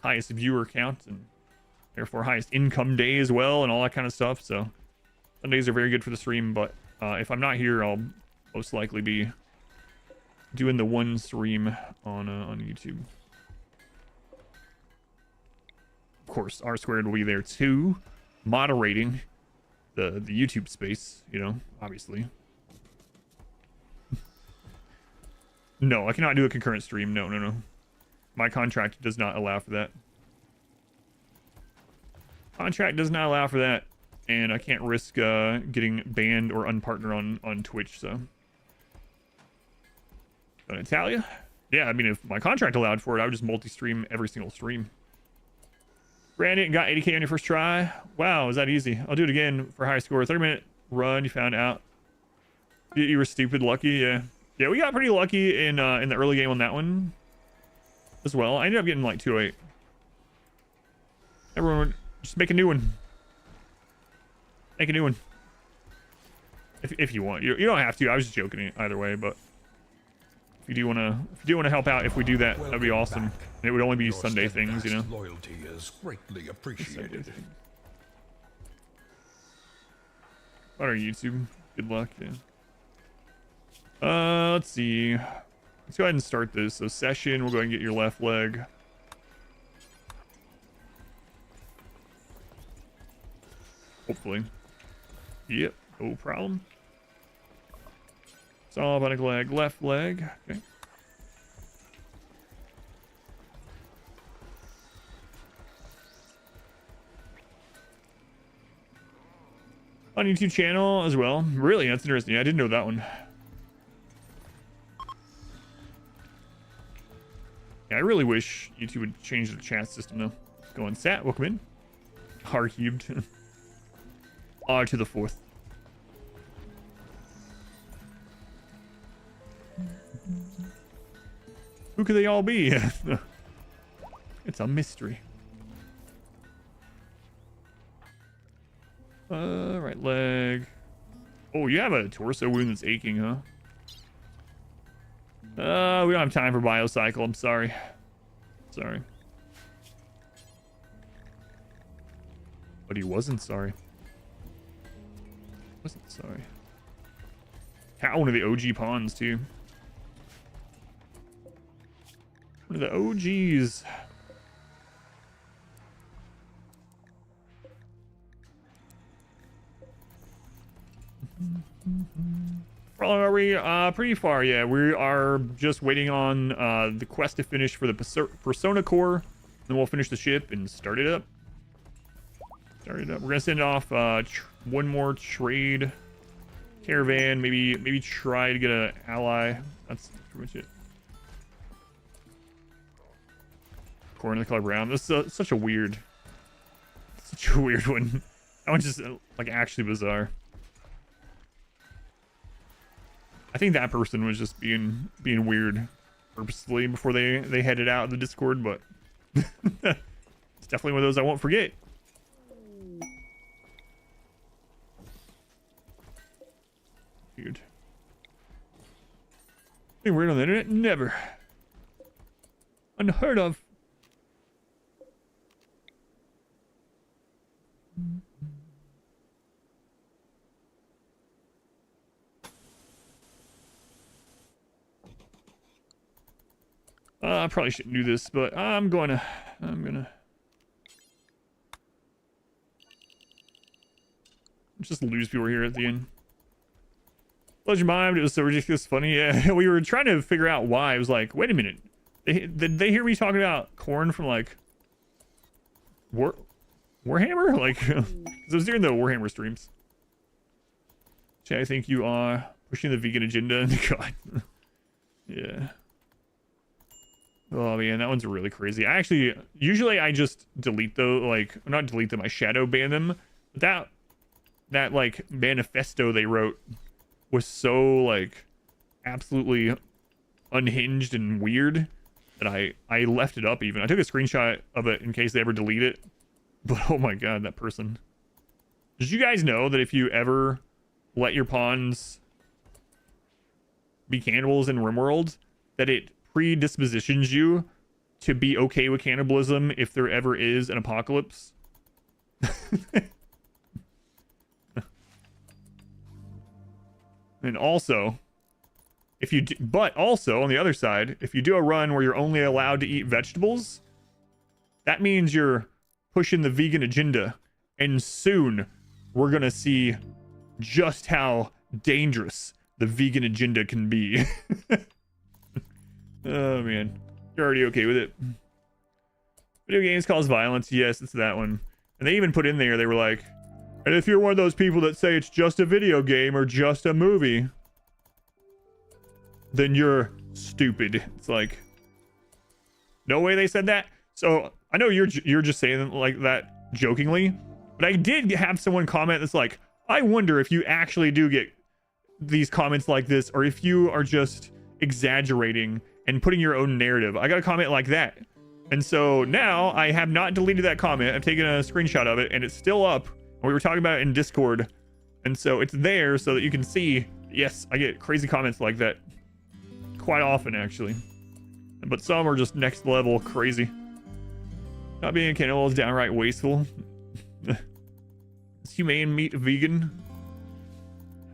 highest viewer count and therefore highest income day as well and all that kind of stuff. So Sundays are very good for the stream, but if I'm not here, I'll most likely be doing the one stream on YouTube. Of course, R Squared will be there too, moderating the YouTube space, you know, obviously. No, I cannot do a concurrent stream. No. My contract does not allow for that. Contract does not allow for that. And I can't risk getting banned or unpartner on Twitch, so. But Italia? Yeah, I mean, if my contract allowed for it, I would just multi-stream every single stream. Granted, got 80k on your first try. Wow, is that easy? I'll do it again for high score. 30-minute run, you found out. You were stupid lucky, yeah. Yeah, we got pretty lucky in the early game on that one as well. I ended up getting like 208. Everyone, just make a new one. Make a new one. If you want. You don't have to. I was just joking either way, but if you do want to help out, if we do that, that'd be awesome. And it would only be Sunday things, you know. Loyalty is greatly appreciated. What are YouTube? Good luck. Yeah. Let's see. Let's go ahead and start this. So session, we'll go ahead and get your left leg. Hopefully. Yep, no problem. Bionic leg, left leg. Okay. On YouTube channel as well. Really, that's interesting. I didn't know that one. Yeah, I really wish YouTube would change the chat system though. Go on, Sat, welcome in. R cubed. R to the 4th. Who could they all be? It's a mystery. Right leg. Oh, you have a torso wound that's aching, huh? We don't have time for biocycle. I'm sorry. But he wasn't sorry. One of the OG pawns too. One of the OGs. Are we pretty far? Yeah, we are just waiting on the quest to finish for the Persona core. Then we'll finish the ship and start it up. We're gonna send off one more trade caravan. Maybe try to get an ally. That's pretty much it. Corn the color brown. This is such a weird one. That one's just like actually bizarre. I think that person was just being weird purposely before they headed out of the Discord, but it's definitely one of those I won't forget. Weird. Being weird on the internet? Never. Unheard of. I probably shouldn't do this, but I'm gonna just lose people here at the end. Legend Mind, it was so ridiculous funny. Yeah, we were trying to figure out why. I was like, wait a minute. Did they hear me talking about corn from like Warhammer? Like, I was during the Warhammer streams. Chad, I think you are pushing the vegan agenda. God. Yeah. Oh man, that one's really crazy. Usually I just delete those, like, not delete them, I shadow ban them. But that like manifesto they wrote was so like absolutely unhinged and weird that I left it up even. I took a screenshot of it in case they ever delete it. But oh my god, that person. Did you guys know that if you ever let your pawns be cannibals in RimWorld, that it predispositions you to be okay with cannibalism if there ever is an apocalypse? And also, but also on the other side, if you do a run where you're only allowed to eat vegetables, that means you're pushing the vegan agenda, and soon we're gonna see just how dangerous the vegan agenda can be. Oh man, you're already okay with it. Video games cause violence. Yes, it's that one. And they even put in there, they were like, and if you're one of those people that say it's just a video game or just a movie, then you're stupid. It's like, no way they said that. So I know you're just saying like that jokingly, but I did have someone comment that's like, I wonder if you actually do get these comments like this, or if you are just exaggerating and putting your own narrative. I got a comment like that. And so now I have not deleted that comment. I've taken a screenshot of it and it's still up. We were talking about it in Discord. And so it's there so that you can see, yes, I get crazy comments like that quite often actually. But some are just next level crazy. Not being a cannibal is downright wasteful. Is humane meat vegan?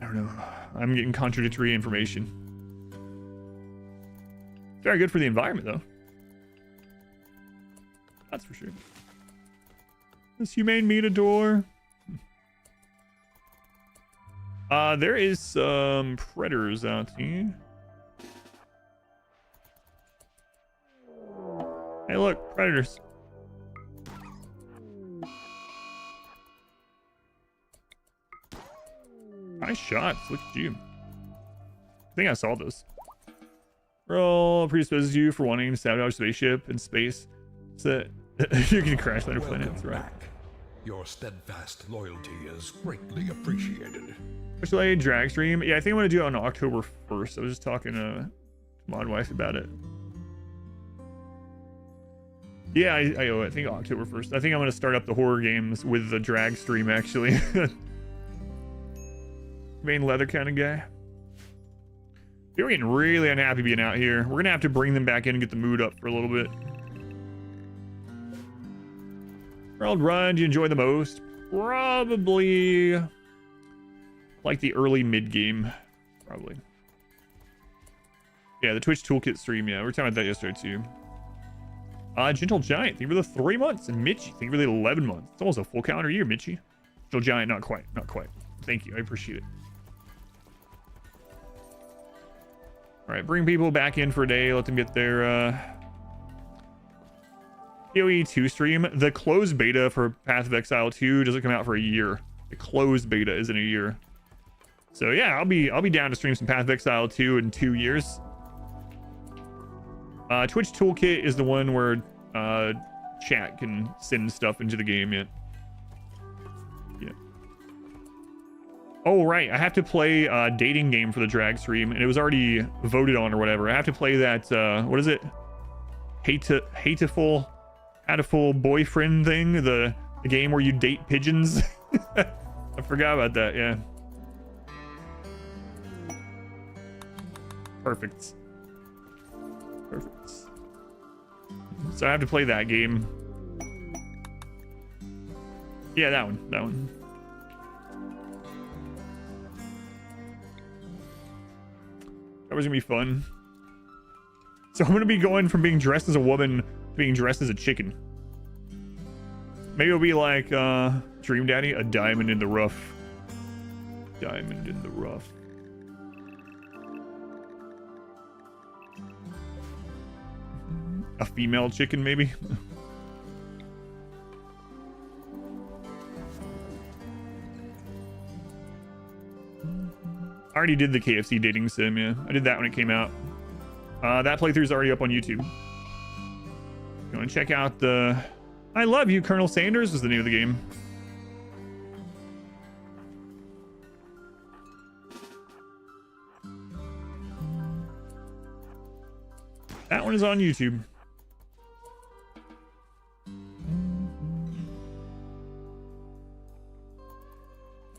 I don't know. I'm getting contradictory information. Very good for the environment though. That's for sure. Does humane meat a door? There is some predators out here. Hey look, predators. Nice shots, look at you. I think I saw this. Roll predisposes you for wanting to sabotage spaceship in space. So you can crash later planets, right? Back. Your steadfast loyalty is greatly appreciated. Special aid drag stream. Yeah, I think I'm gonna do it on October 1st. I was just talking to my wife about it. Yeah, I think October 1st. I think I'm gonna start up the horror games with the drag stream actually. Main leather kind of guy. People are getting really unhappy being out here. We're gonna have to bring them back in and get the mood up for a little bit. RimWorld Run, do you enjoy the most? Probably like the early mid game. Probably. Yeah, the Twitch Toolkit stream. Yeah, we were talking about that yesterday too. Gentle Giant, thank you for the 3 months. And Mitchie, thank you for the 11 months. It's almost a full calendar year, Mitchie. Gentle Giant, not quite. Not quite. Thank you. I appreciate it. All right, bring people back in for a day. Let them get their PoE 2 stream. The closed beta for Path of Exile 2 doesn't come out for a year. The closed beta isn't a year. So yeah, I'll be down to stream some Path of Exile 2 in 2 years. Twitch Toolkit is the one where chat can send stuff into the game. Yeah. Oh right, I have to play a dating game for the drag stream, and it was already voted on or whatever. I have to play that what is it? Hateful boyfriend thing, the game where you date pigeons. I forgot about that. Yeah. Perfect. So I have to play that game. Yeah, that one. That was gonna be fun. So I'm gonna be going from being dressed as a woman to being dressed as a chicken. Maybe it'll be like Dream Daddy, a diamond in the rough. Diamond in the rough. A female chicken, maybe? I already did the KFC dating sim, yeah. I did that when it came out. That playthrough's already up on YouTube. You want to check out the... I Love You, Colonel Sanders was the name of the game. That one is on YouTube.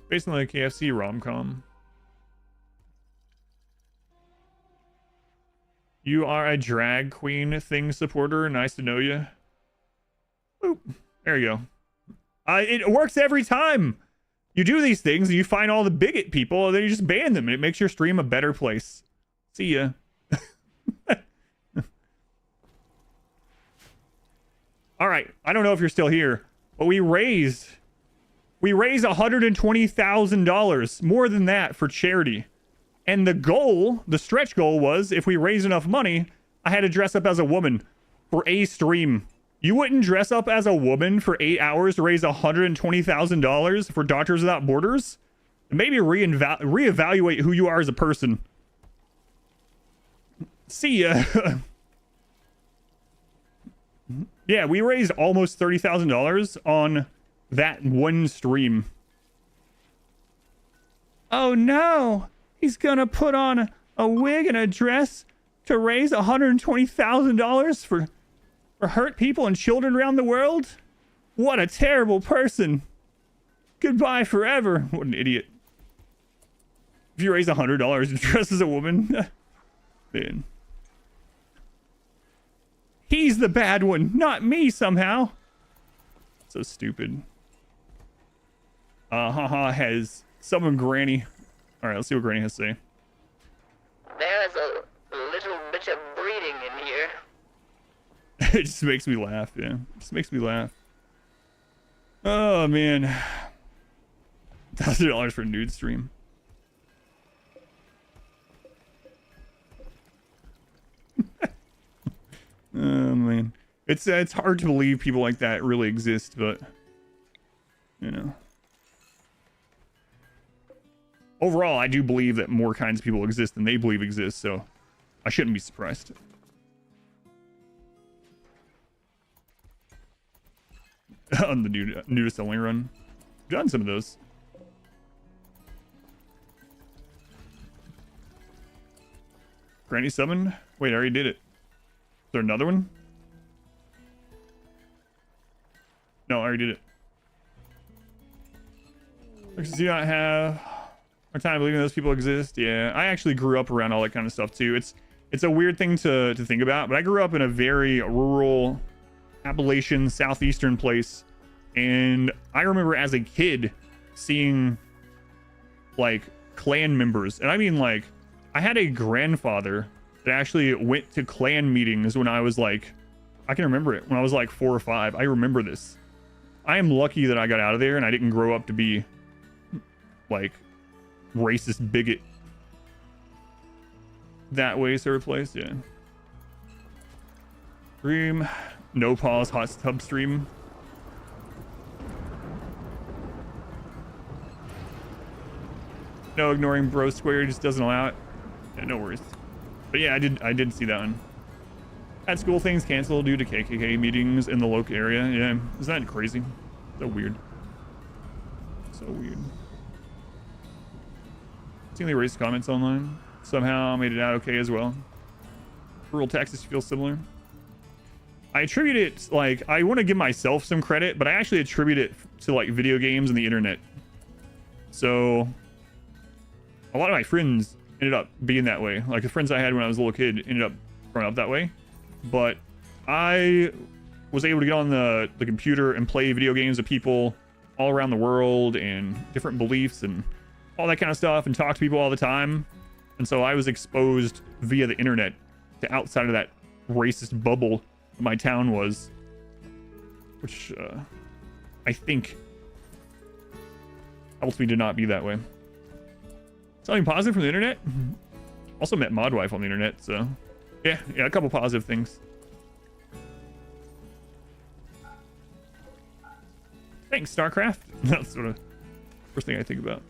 Based on the KFC rom-com. You are a drag queen thing supporter. Nice to know you. Boop. There you go. It works every time. You do these things and you find all the bigot people and then you just ban them and it makes your stream a better place. See ya. All right. I don't know if you're still here, but we raised $120,000, more than that, for charity. And the goal, the stretch goal was, if we raise enough money, I had to dress up as a woman for a stream. You wouldn't dress up as a woman for 8 hours to raise $120,000 for Doctors Without Borders? Maybe reevaluate who you are as a person. See ya. Yeah, we raised almost $30,000 on that one stream. Oh no! He's gonna put on a wig and a dress to raise $120,000 for hurt people and children around the world? What a terrible person. Goodbye forever. What an idiot. If you raise $100 and dress as a woman, man. He's the bad one, not me somehow. So stupid. Has summon Granny. Alright, let's see what Granny has to say. There's a little bit of breeding in here. It just makes me laugh, yeah. It just makes me laugh. Oh, man. $1,000 for a nude stream. Oh, man. It's hard to believe people like that really exist, but... You know. Overall, I do believe that more kinds of people exist than they believe exist, so I shouldn't be surprised. On the nudist only run. I've done some of those. Granny summon? Wait, I already did it. Is there another one? No, I already did it. Because do not have a time believing those people exist. Yeah, I actually grew up around all that kind of stuff too. It's a weird thing to think about, but I grew up in a very rural Appalachian southeastern place, and I remember as a kid seeing like clan members, and I mean like I had a grandfather that actually went to clan meetings when I was like, I can remember it when I was like 4 or 5. I remember this. I am lucky that I got out of there and I didn't grow up to be like racist bigot that way sort of place. Yeah. Dream no pause hot tub stream. No ignoring bro square, just doesn't allow it. Yeah, no worries. But yeah, I did see that one. At school things canceled due to KKK meetings in the local area. Yeah, isn't that crazy? So weird. So weird. Seen the erased comments online. Somehow made it out okay as well. Rural Texas feels similar. I attribute it, like, I want to give myself some credit, but I actually attribute it to like video games and the internet. So a lot of my friends ended up being that way. Like the friends I had when I was a little kid ended up growing up that way. But I was able to get on the computer and play video games with people all around the world and different beliefs and all that kind of stuff and talk to people all the time. And so I was exposed via the internet to outside of that racist bubble my town was, which I think helps me to not be that way. Something positive from the internet. Also met Modwife on the internet, so yeah, a couple positive things. Thanks, StarCraft. That's sort of first thing I think about.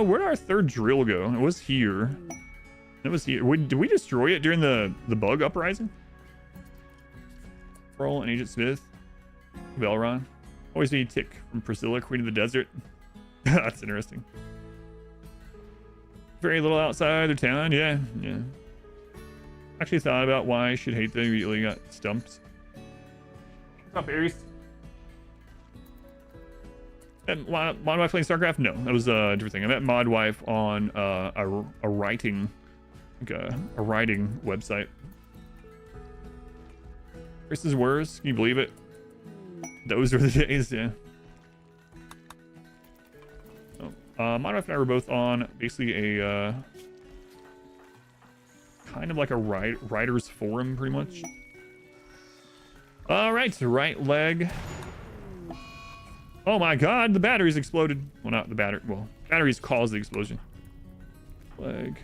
Where'd our third drill go? It was here. It was here. Did we destroy it during the bug uprising? Pearl and Agent Smith. Velron. Always need tick from Priscilla, Queen of the Desert. That's interesting. Very little outside the town. Yeah. Actually thought about why I should hate them. Immediately got stumped. What's up, Aries? And Modwife playing StarCraft? No, that was a different thing. I met Modwife on a writing, like a writing website. Chris is worse. Can you believe it? Those were the days, yeah. Modwife and I were both on basically a kind of like a writer's forum, pretty much. All right, right leg. Oh my god, the batteries exploded. Well, not the battery. Well, batteries caused the explosion. Leg.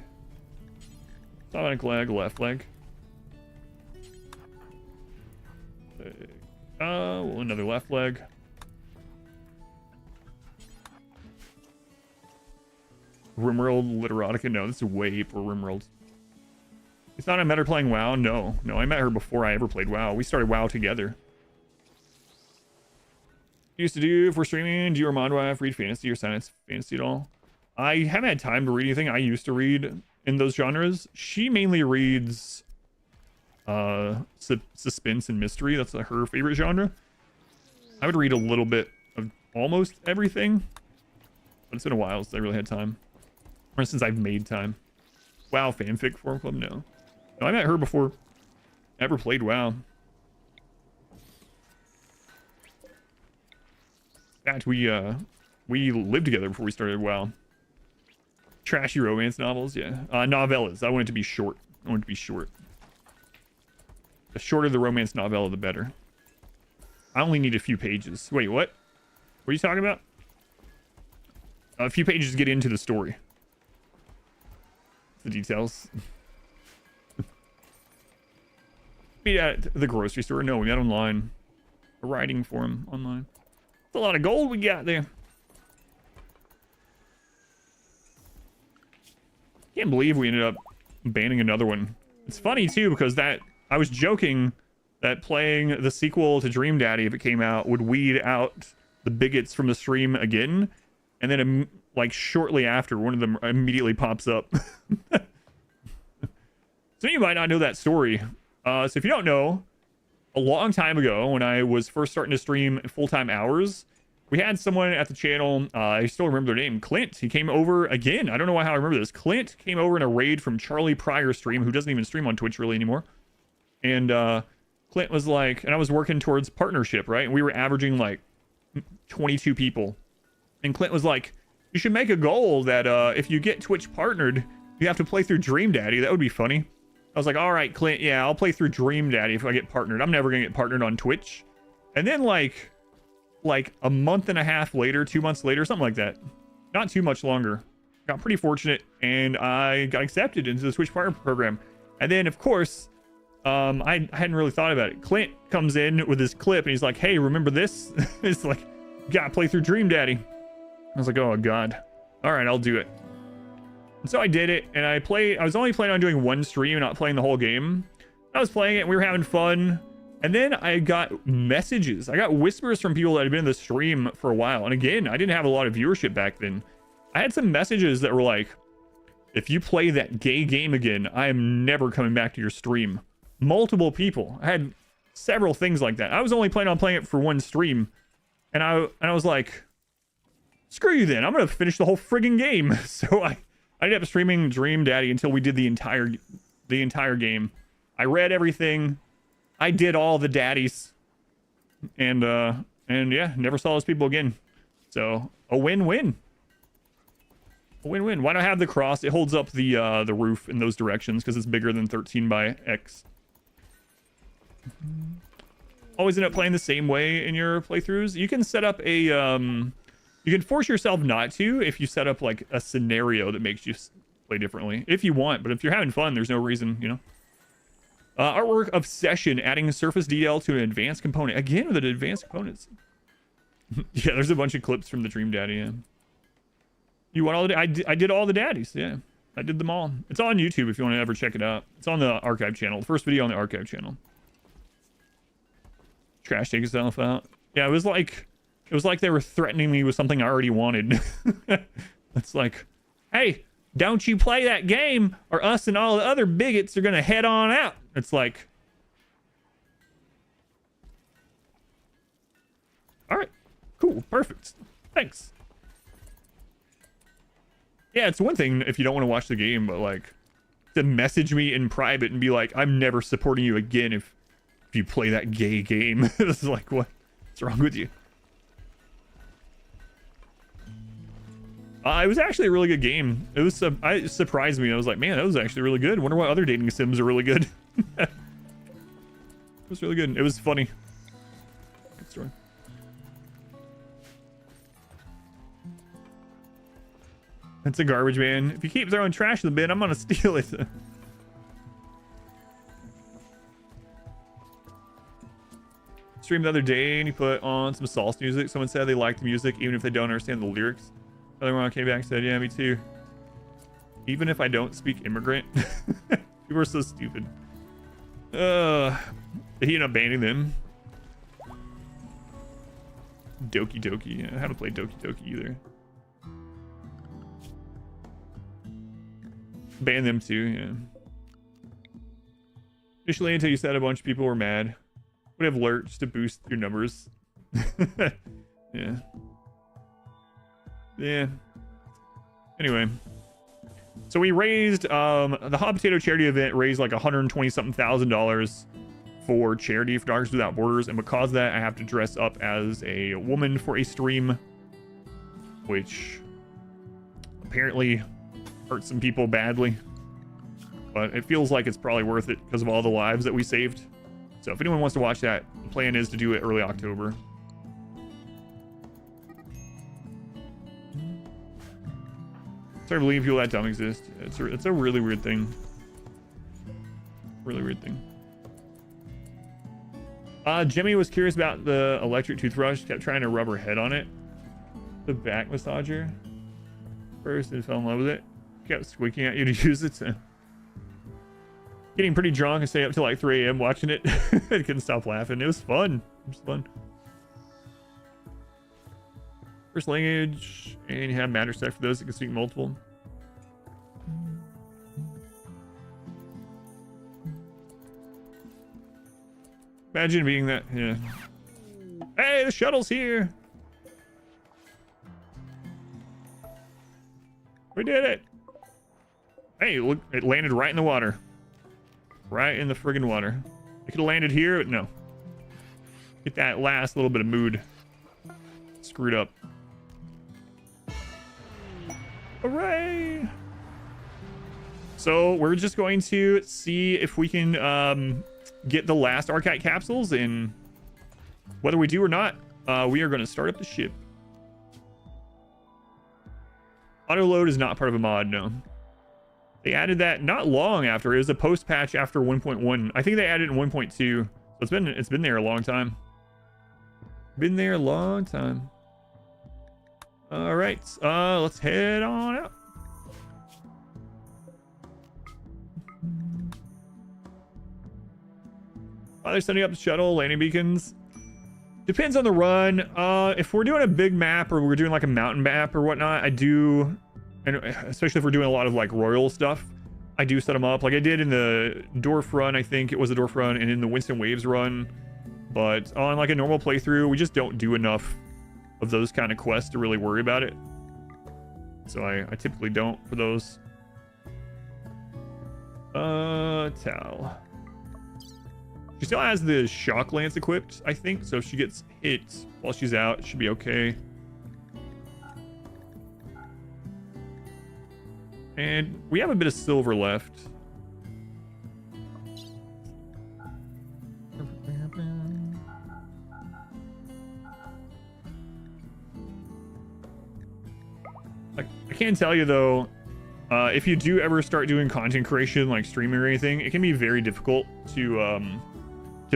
Sonic leg, left leg. Well, another left leg. RimWorld Literotica. No, this is way for RimWorld. It's not I met her playing WoW. No, I met her before I ever played WoW. We started WoW together. Used to do for streaming, do your Modwife read fantasy or science fantasy at all? I haven't had time to read anything. I used to read in those genres. She mainly reads suspense and mystery. That's her favorite genre. I would read a little bit of almost everything, but it's been a while since I really had time, or since I've made time. WoW fanfic forum club? No, I met her before I ever played WoW. In fact, we lived together before we started WoW. Trashy romance novels, yeah. Novellas. I want it to be short. The shorter the romance novella, the better. I only need a few pages. Wait, what? What are you talking about? A few pages to get into the story. The details. Meet at the grocery store. No, we met online. A writing forum online. That's a lot of gold we got there. Can't believe we ended up banning another one. It's funny too, because that I was joking that playing the sequel to Dream Daddy, if it came out, would weed out the bigots from the stream again, and then like shortly after, one of them immediately pops up. So you might not know that story. So if you don't know, a long time ago when I was first starting to stream full-time hours, we had someone at the channel, I still remember their name, Clint. He came over again. I don't know how I remember this. Clint came over in a raid from Charlie Pryor's stream, who doesn't even stream on Twitch really anymore. And Clint was like, and I was working towards partnership, right? And we were averaging like 22 people. And Clint was like, you should make a goal that if you get Twitch partnered, you have to play through Dream Daddy. That would be funny. I was like, all right, Clint, yeah, I'll play through Dream Daddy if I get partnered. I'm never gonna get partnered on Twitch. And then like a month and a half later, 2 months later, something like that, not too much longer, got pretty fortunate and I got accepted into the Twitch partner program. And then of course I hadn't really thought about it. Clint comes in with his clip and he's like, hey, remember this? It's like, gotta play through Dream Daddy. I was like, oh god. All right, I'll do it. And so I did it, and I was only planning on doing one stream, not playing the whole game. I was playing it, and we were having fun. And then I got messages. I got whispers from people that had been in the stream for a while. And again, I didn't have a lot of viewership back then. I had some messages that were like, if you play that gay game again, I am never coming back to your stream. Multiple people. I had several things like that. I was only planning on playing it for one stream. And I was like, screw you then. I'm going to finish the whole friggin' game. So I ended up streaming Dream Daddy until we did the entire game. I read everything. I did all the daddies. And yeah, never saw those people again. So a win-win. A win-win. Why not have the cross? It holds up the roof in those directions because it's bigger than 13 by X. Always end up playing the same way in your playthroughs. You can set up a you can force yourself not to if you set up like a scenario that makes you play differently if you want, but if you're having fun, there's no reason, you know. Artwork obsession, adding surface detail to an advanced component. Again with the advanced components. Yeah, there's a bunch of clips from the Dream Daddy. Yeah. You want all the? I did all the daddies. Yeah, I did them all. It's on YouTube if you want to ever check it out. It's on the archive channel. The first video on the archive channel. Trash take itself out. Yeah, it was like they were threatening me with something I already wanted. It's like, hey, don't you play that game or us and all the other bigots are gonna head on out. It's like, all right, cool, perfect, thanks. Yeah, it's one thing if you don't want to watch the game, but like to message me in private and be like, I'm never supporting you again if you play that gay game. It's like, what's wrong with you? It was actually a really good game. It was it surprised me. I was like, man, that was actually really good. Wonder what other dating sims are really good. It was really good. It was funny. Good story. That's a garbage man. If you keep throwing trash in the bin, I'm gonna steal it. Streamed the other day and he put on some sauce music. Someone said they liked the music even if they don't understand the lyrics. Another one came back and said, yeah, me too. Even if I don't speak immigrant. People are so stupid. He ended up banning them. Doki Doki. I haven't played Doki Doki either. Ban them too, yeah. Initially, until you said a bunch of people were mad. Would have lurked just to boost your numbers. Yeah. Yeah. Anyway. So we raised, the Hot Potato charity event raised like $120-something thousand for charity for Doctors Without Borders. And because of that, I have to dress up as a woman for a stream. Which apparently hurt some people badly, but it feels like it's probably worth it because of all the lives that we saved. So if anyone wants to watch that, the plan is to do it early October. Sorry to believe people that don't exist. It's a really weird thing. Really weird thing. Jimmy was curious about the electric toothbrush. Kept trying to rub her head on it. The back massager. First and fell in love with it. Kept squeaking at you to use it. Getting pretty drunk and stay up till like 3 a.m. watching it. I couldn't stop laughing. It was fun. It was fun. First language, and you have matter set for those that can speak multiple. Imagine being that. Yeah. Hey, the shuttle's here. We did it. Hey, look, it landed right in the water. Right in the friggin' water. It could have landed here, but no. Get that last little bit of mood screwed up. Hooray! So we're just going to see if we can get the last Archite capsules, and whether we do or not, we are going to start up the ship. Auto load is not part of a mod, no. They added that not long after. It was a post patch after 1.1. I think they added it in 1.2. So it's been there a long time. Been there a long time. All right, let's head on out. They're setting up shuttle landing beacons. Depends on the run. If we're doing a big map or we're doing like a mountain map or whatnot, I do, and especially if we're doing a lot of like royal stuff, I do set them up like I did in the Dwarf run. I think it was the Dwarf run, and in the Winston Waves run. But on like a normal playthrough, we just don't do enough of those kind of quests to really worry about it. So I typically don't for those. Tal. She still has the shock lance equipped, I think. So if she gets hit while she's out, it should be okay. And we have a bit of silver left. I can't tell you though, if you do ever start doing content creation like streaming or anything, it can be very difficult to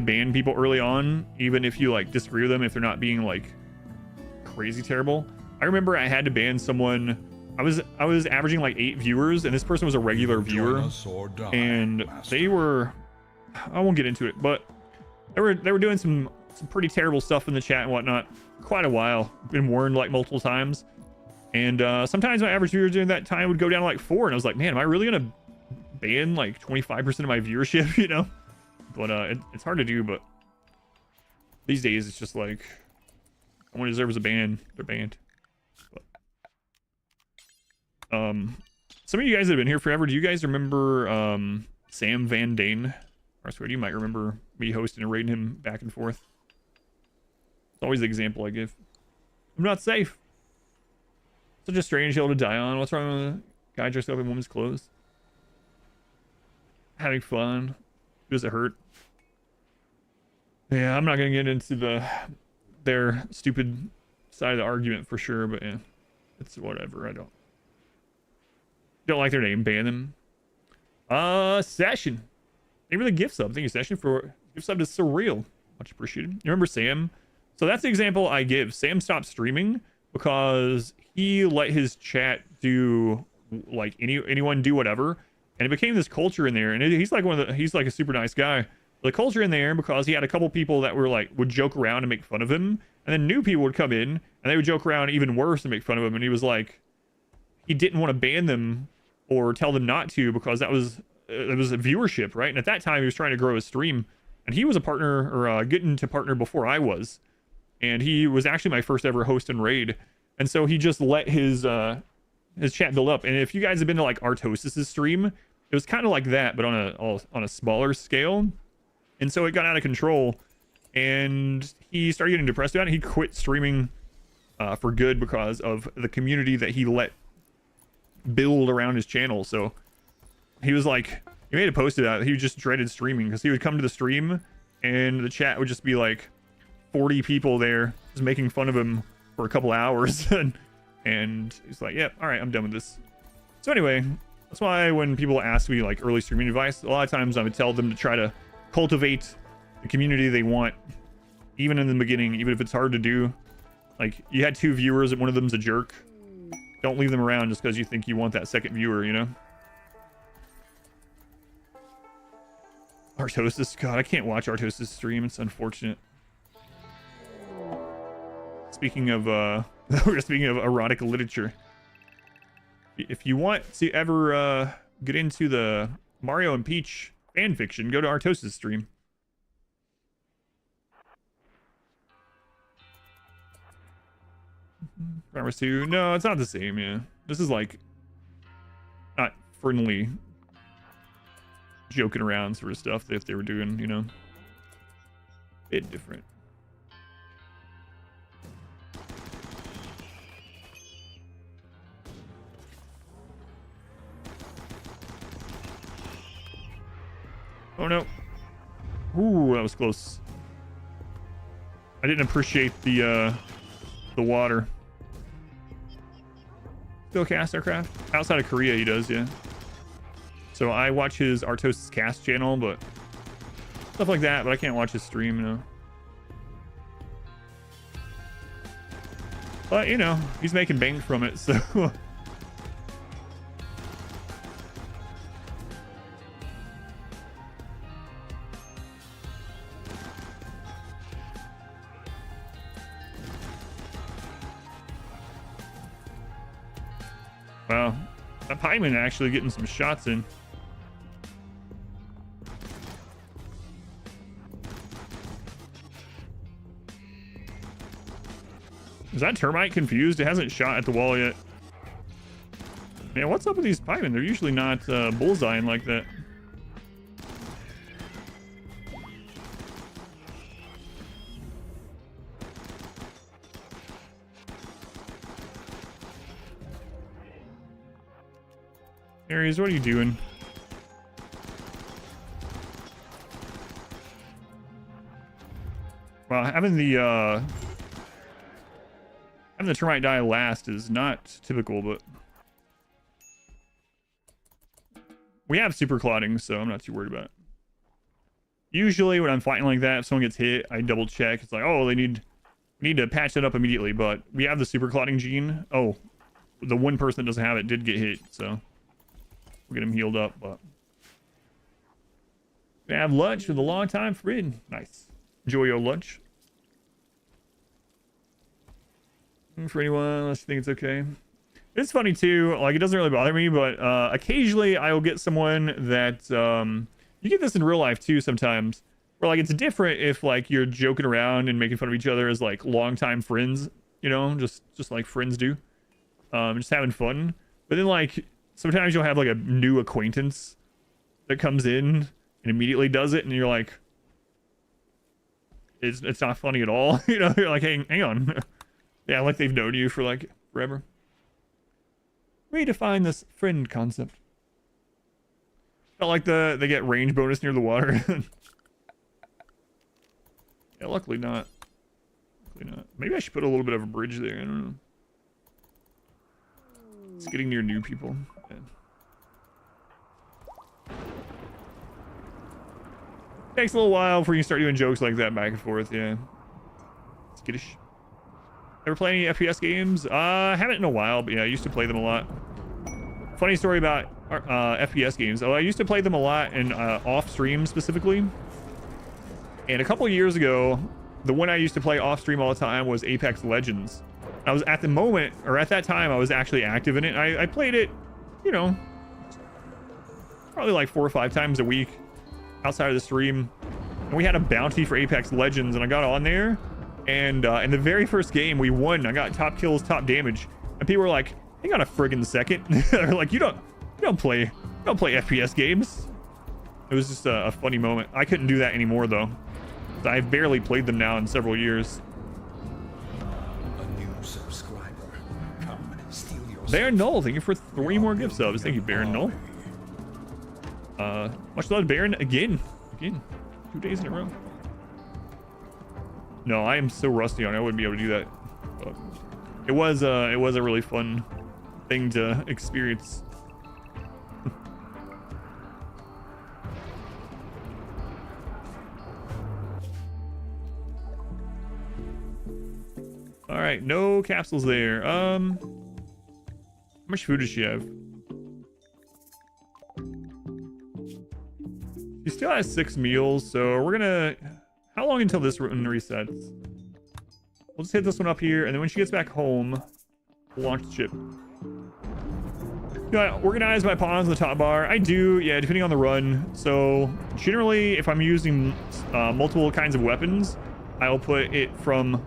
ban people early on, even if you like disagree with them, if they're not being like crazy terrible. I remember I had to ban someone. I was averaging like 8 viewers, and this person was a regular viewer, and they were, I won't get into it, but they were doing some pretty terrible stuff in the chat and whatnot. Quite a while. Been warned like multiple times. And sometimes my average viewers during that time would go down to like 4, and I was like, man, am I really gonna ban like 25% of my viewership, you know? But it's hard to do. But these days it's just like, someone deserves a ban, they're banned. But, some of you guys that have been here forever, do you guys remember Sam Van Dane? I swear you might remember me hosting and raiding him back and forth. It's always the example I give. I'm not safe. Such a strange hill to die on. What's wrong with a guy dressed up in woman's clothes? Having fun. Does it hurt? Yeah, I'm not gonna get into their stupid side of the argument for sure, but yeah, it's whatever. I don't like their name. Ban them. Session. Thank you for the gift sub. Thank you, Session, for gift sub to Surreal. Much appreciated. You remember Sam? So that's the example I give. Sam stopped streaming because he let his chat do like anyone do whatever, and it became this culture in there. And he's like he's like a super nice guy. The culture in there, because he had a couple people that were like would joke around and make fun of him, and then new people would come in and they would joke around even worse and make fun of him. And he was like, he didn't want to ban them or tell them not to, because it was a viewership, right? And at that time he was trying to grow his stream, and he was a partner, or getting to partner before I was, and he was actually my first ever host and raid. And so he just let his chat build up. And if you guys have been to like Artosis's stream, it was kind of like that, but on a smaller scale. And so it got out of control, and he started getting depressed about it. He quit streaming for good because of the community that he let build around his channel. So he was like, he made a post about it. He just dreaded streaming because he would come to the stream and the chat would just be like 40 people there just making fun of him for a couple hours. And he's like, yep, all right, I'm done with this. So anyway, that's why when people ask me like early streaming advice, a lot of times I would tell them to try to cultivate the community they want, even in the beginning, even if it's hard to do. Like, you had 2 viewers and one of them's a jerk, don't leave them around just because you think you want that second viewer, you know? Artosis, god, I can't watch Artosis stream, it's unfortunate. Speaking of we're speaking of erotic literature, if you want to ever get into the Mario and Peach fan fiction, go to Artosis stream. Farmers 2, no, it's not the same. Yeah, this is like not friendly joking around sort of stuff that if they were doing, you know, bit different. Oh no. Ooh, that was close. I didn't appreciate the water. Still cast aircraft? Outside of Korea he does, yeah. So I watch his Artos Cast channel, but stuff like that, but I can't watch his stream, you know. But, you know, he's making bank from it, so... Wow, that pieman actually getting some shots in. Is that termite confused? It hasn't shot at the wall yet. Man, what's up with these piemen? They're usually not bullseyeing like that. Aries, what are you doing? Well, having the termite die last is not typical, but we have super clotting, so I'm not too worried about it. Usually when I'm fighting like that, if someone gets hit, I double check. It's like, oh, we need to patch it up immediately, but we have the super clotting gene. Oh, the one person that doesn't have it did get hit, so we'll get him healed up. But we have lunch with a long time friend. Nice. Enjoy your lunch. For anyone unless you think it's okay. It's funny too, like it doesn't really bother me, but occasionally I will get someone that you get this in real life too sometimes, where like it's different if like you're joking around and making fun of each other as like longtime friends, you know, just like friends do, just having fun. But then like sometimes you'll have like a new acquaintance that comes in and immediately does it, and you're like, it's not funny at all. You know, you're like, hang on. Yeah, like they've known you for like forever. Redefine this friend concept. Felt like they get range bonus near the water. Yeah, luckily not. Luckily not. Maybe I should put a little bit of a bridge there. I don't know. It's getting near new people. Yeah. Takes a little while before you start doing jokes like that back and forth. Yeah. Skittish. Ever play any FPS games? Haven't in a while, but yeah, I used to play them a lot. Funny story about FPS games. Oh, I used to play them a lot in off stream specifically. And a couple years ago, the one I used to play off stream all the time was Apex Legends. I was at that time, I was actually active in it. I played it, you know, probably like 4 or 5 times a week outside of the stream. And we had a bounty for Apex Legends, and I got on there. And in the very first game we won. I got top kills, top damage, and people were like, hang on a friggin' second. They're like, you don't play FPS games. It was just a funny moment. I couldn't do that anymore though. I've barely played them now in several years. A new subscriber. Come, steal your Baron Null, thank you for 3 more gift subs. Thank you, Baron Null. Much love, Baron. Again 2 days in a row. No, I am so rusty on it. I wouldn't be able to do that. But it was a really fun thing to experience. All right, no capsules there. How much food does she have? She still has 6 meals, so we're gonna. How long until this one resets? We'll just hit this one up here, and then when she gets back home, we'll launch the ship. Do I organize my pawns in the top bar? I do, yeah, depending on the run. So generally, if I'm using multiple kinds of weapons, I'll put it from,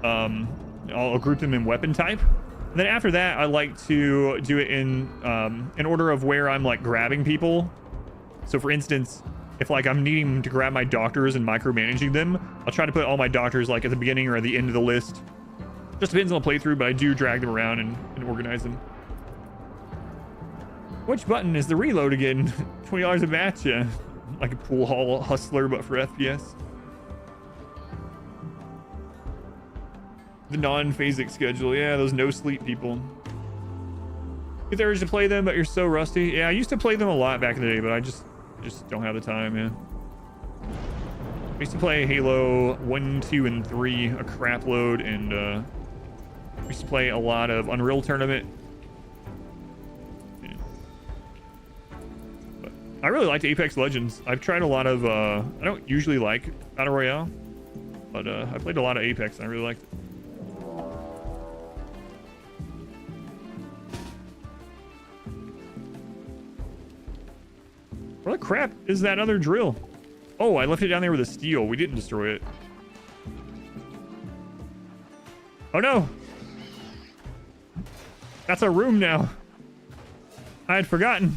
I'll group them in weapon type. And then after that, I like to do it in order of where I'm like grabbing people. So for instance, if like I'm needing to grab my doctors and micromanaging them, I'll try to put all my doctors like at the beginning or at the end of the list. Just depends on the playthrough, but I do drag them around and organize them. Which button is the reload again? $20 a match, yeah. Like a pool hall hustler, but for FPS. The non-phasic schedule, yeah, those no sleep people. Get the urge to play them, but you're so rusty. Yeah, I used to play them a lot back in the day, but I just don't have the time, man. I used to play Halo 1, 2, and 3 a crap load, and I used to play a lot of Unreal Tournament. Yeah. But I really liked Apex Legends. I've tried a lot of I don't usually like Battle Royale, but I played a lot of Apex and I really liked it. What the crap is that other drill? Oh, I left it down there with a steel. We didn't destroy it. Oh no! That's a room now. I had forgotten.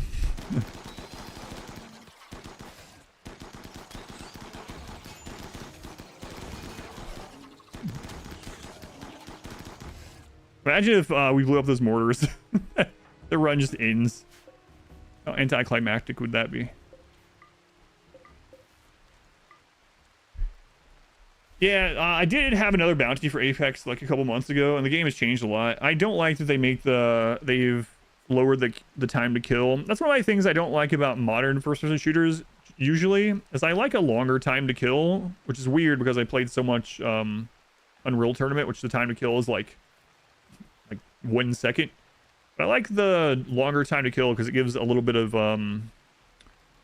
Imagine if we blew up those mortars. The run just ends. How anticlimactic would that be? Yeah, I did have another bounty for Apex like a couple months ago, and the game has changed a lot. I don't like that they've lowered the time to kill. That's one of my things I don't like about modern first-person shooters usually, is I like a longer time to kill, which is weird because I played so much Unreal Tournament, which the time to kill is like 1 second. But I like the longer time to kill because it gives a little bit of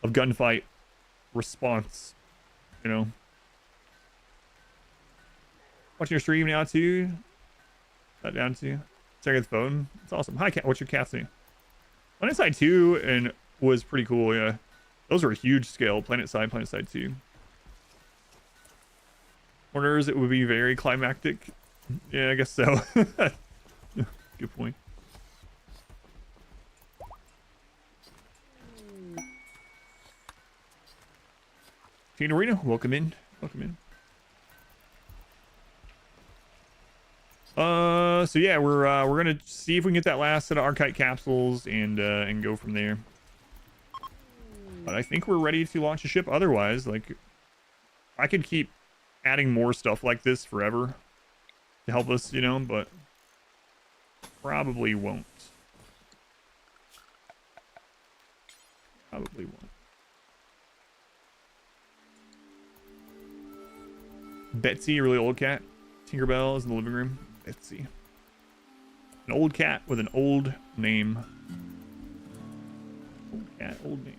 gunfight response, you know. Watching your stream now too. That down too. Checking the phone. It's awesome. Hi cat. What's your cat's name? Planet Side 2 and was pretty cool. Yeah, those were a huge scale. Planet Side 2. Corners, it would be very climactic. Yeah, I guess so. Good point. Teen Arena, welcome in. Welcome in. So yeah, we're gonna see if we can get that last set of Archite capsules and go from there. But I think we're ready to launch a ship. Otherwise, like, I could keep adding more stuff like this forever to help us, you know, but probably won't. Probably won't. Betsy, a really old cat. Tinkerbell is in the living room. Betsy. An old cat with an old name. Old cat, old name.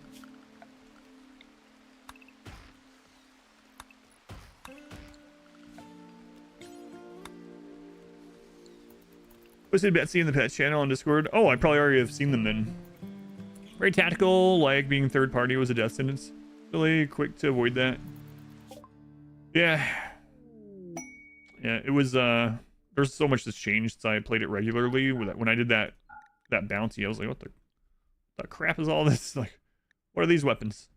Posted Betsy in the pet channel on Discord. Oh, I probably already have seen them then. Very tactical, like being third party was a death sentence. Really quick to avoid that. Yeah. Yeah, it was there's so much that's changed since I played it regularly. When I did that bounty, I was like, what the crap is all this? Like, what are these weapons?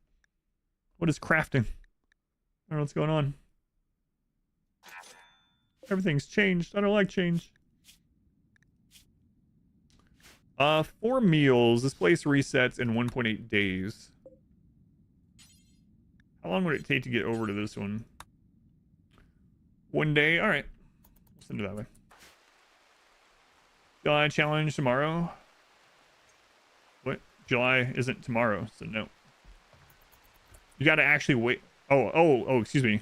What is crafting? I don't know what's going on. Everything's changed. I don't like change. 4 meals. This place resets in 1.8 days. How long would it take to get over to this one? 1 day? Alright. We'll send it that way. July challenge tomorrow. What? July isn't tomorrow, so no. You gotta actually wait. Oh, excuse me.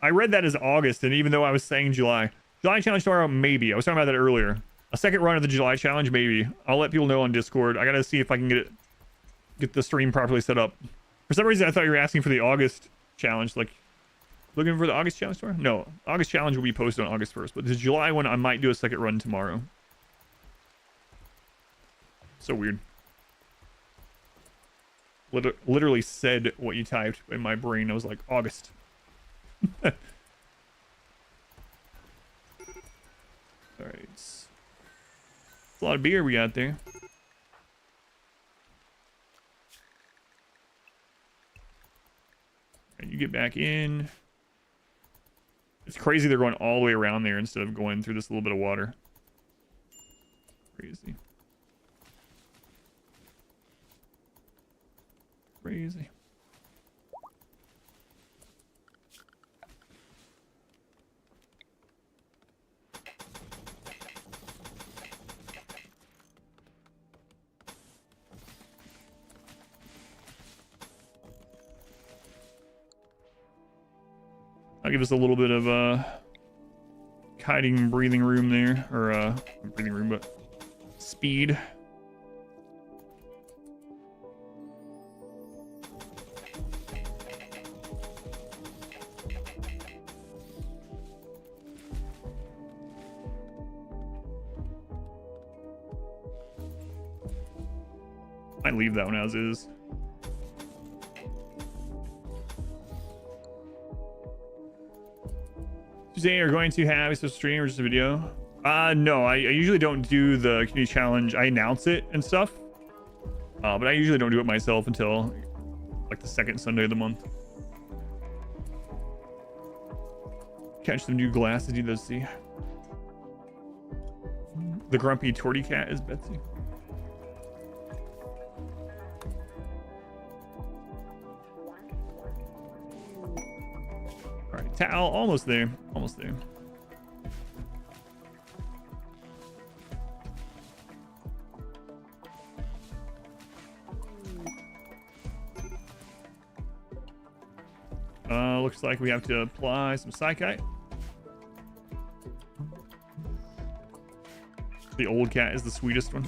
I read that as August, and even though I was saying July. July challenge tomorrow, maybe. I was talking about that earlier. A second run of the July challenge, maybe. I'll let people know on Discord. I gotta see if I can get the stream properly set up. For some reason, I thought you were asking for the August challenge. Like, looking for the August challenge tomorrow? No, August challenge will be posted on August 1st. But the July one, I might do a second run tomorrow. So weird. Literally said what you typed in my brain. I was like, August. Alright. It's a lot of beer we got there. And you get back in. It's crazy they're going all the way around there instead of going through this little bit of water. Crazy. Crazy. I'll give us a little bit of hiding breathing room there, or not breathing room, but speed. Might leave that one as is. Tuesday, are going to have a special stream or just a video? No, I usually don't do the community challenge. I announce it and stuff, but I usually don't do it myself until like the second Sunday of the month. Catch some new glasses you does see. The grumpy torty cat is Betsy. All right, towel, almost there, almost there. Looks like we have to apply some psychite. The old cat is the sweetest one.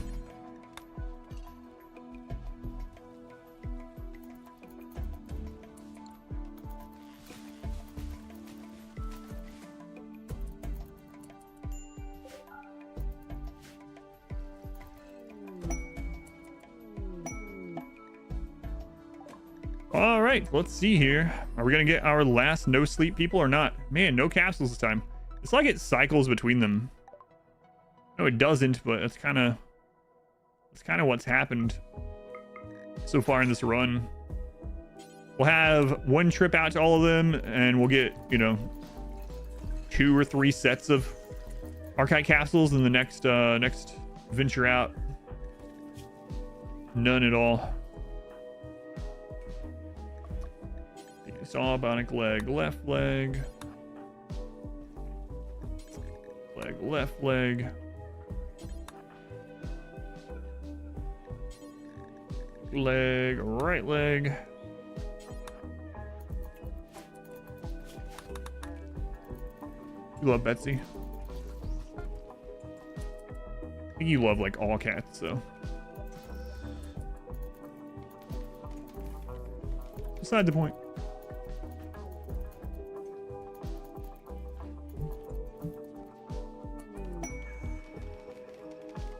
All right, let's see here. Are we gonna get our last no sleep people or not? Man, no capsules this time. It's like it cycles between them. No, it doesn't, but it's kind of what's happened so far in this run. We'll have one trip out to all of them, and we'll get, you know, 2 or 3 sets of archive capsules in the next next venture out. None at all. Saw bionic leg, left leg, left leg, leg, right leg. You love Betsy. I think you love like all cats, so. Beside the point.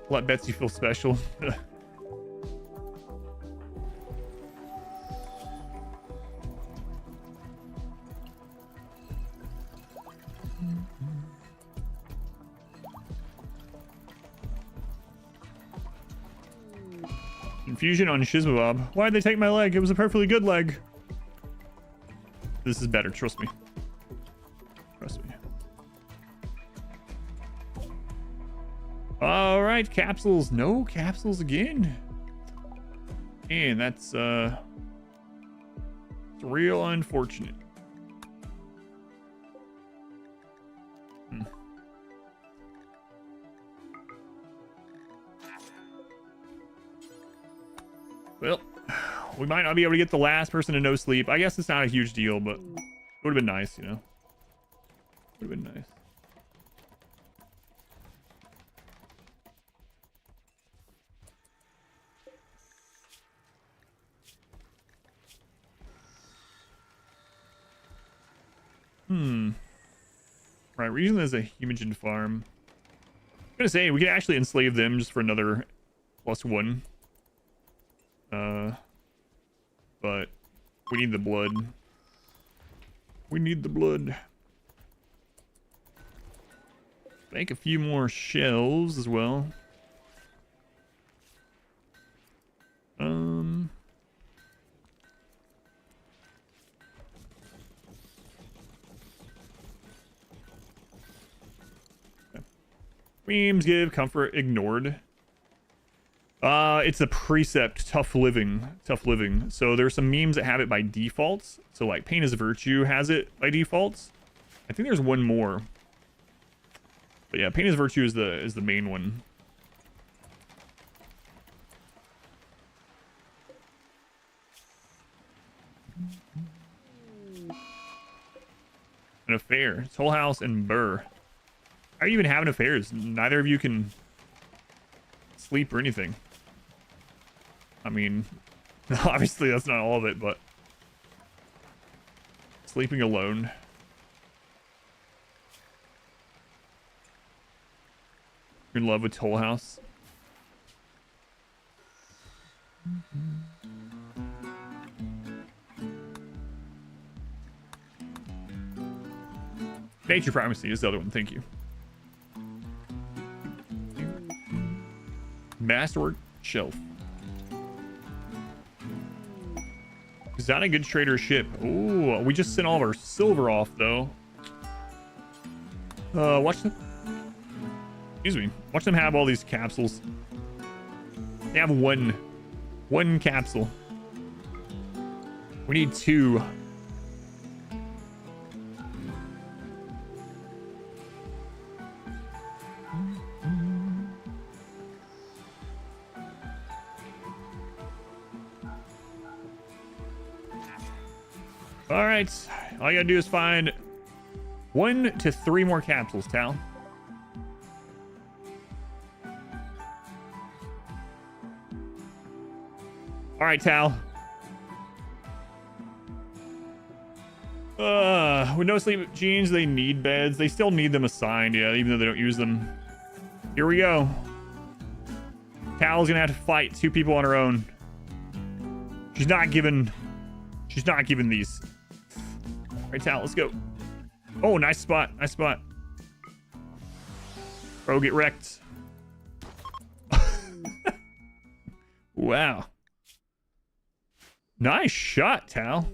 Let Betsy feel special. Confusion on Shizmabob. Why'd they take my leg? It was a perfectly good leg. This is better, trust me. Trust me. All right, capsules. No capsules again. And that's it's real unfortunate. Well, we might not be able to get the last person to no sleep. I guess it's not a huge deal, but it would have been nice, you know. Would have been nice. Right, we're using this as a Humogen farm. I'm gonna say we could actually enslave them just for another +1. But we need the blood. We need the blood. Make a few more shells as well. Memes give comfort ignored. It's a precept, tough living. So there's some memes that have it by default. So like Pain is Virtue has it by default. I think there's one more. But yeah, Pain is Virtue is the main one. I An affair. Toll House and Burr. How are you even having affairs? Neither of you can sleep or anything. I mean, obviously that's not all of it, but sleeping alone. You're in love with Toll House. Nature Primacy is the other one. Thank you. Masterwork Shelf. Exotic Goods Trader Ship. Ooh, we just sent all of our silver off, though. Watch them. Excuse me. Watch them have all these capsules. They have one capsule. We need 2. All right, all you gotta do is find 1 to 3 more capsules, Tal. All right, Tal. With no sleep genes, they need beds. They still need them assigned, yeah, even though they don't use them. Here we go. Tal's gonna have to fight 2 people on her own. She's not given these. All right, Tal, let's go. Oh, nice spot. Nice spot. Bro, get wrecked. Wow. Nice shot, Tal.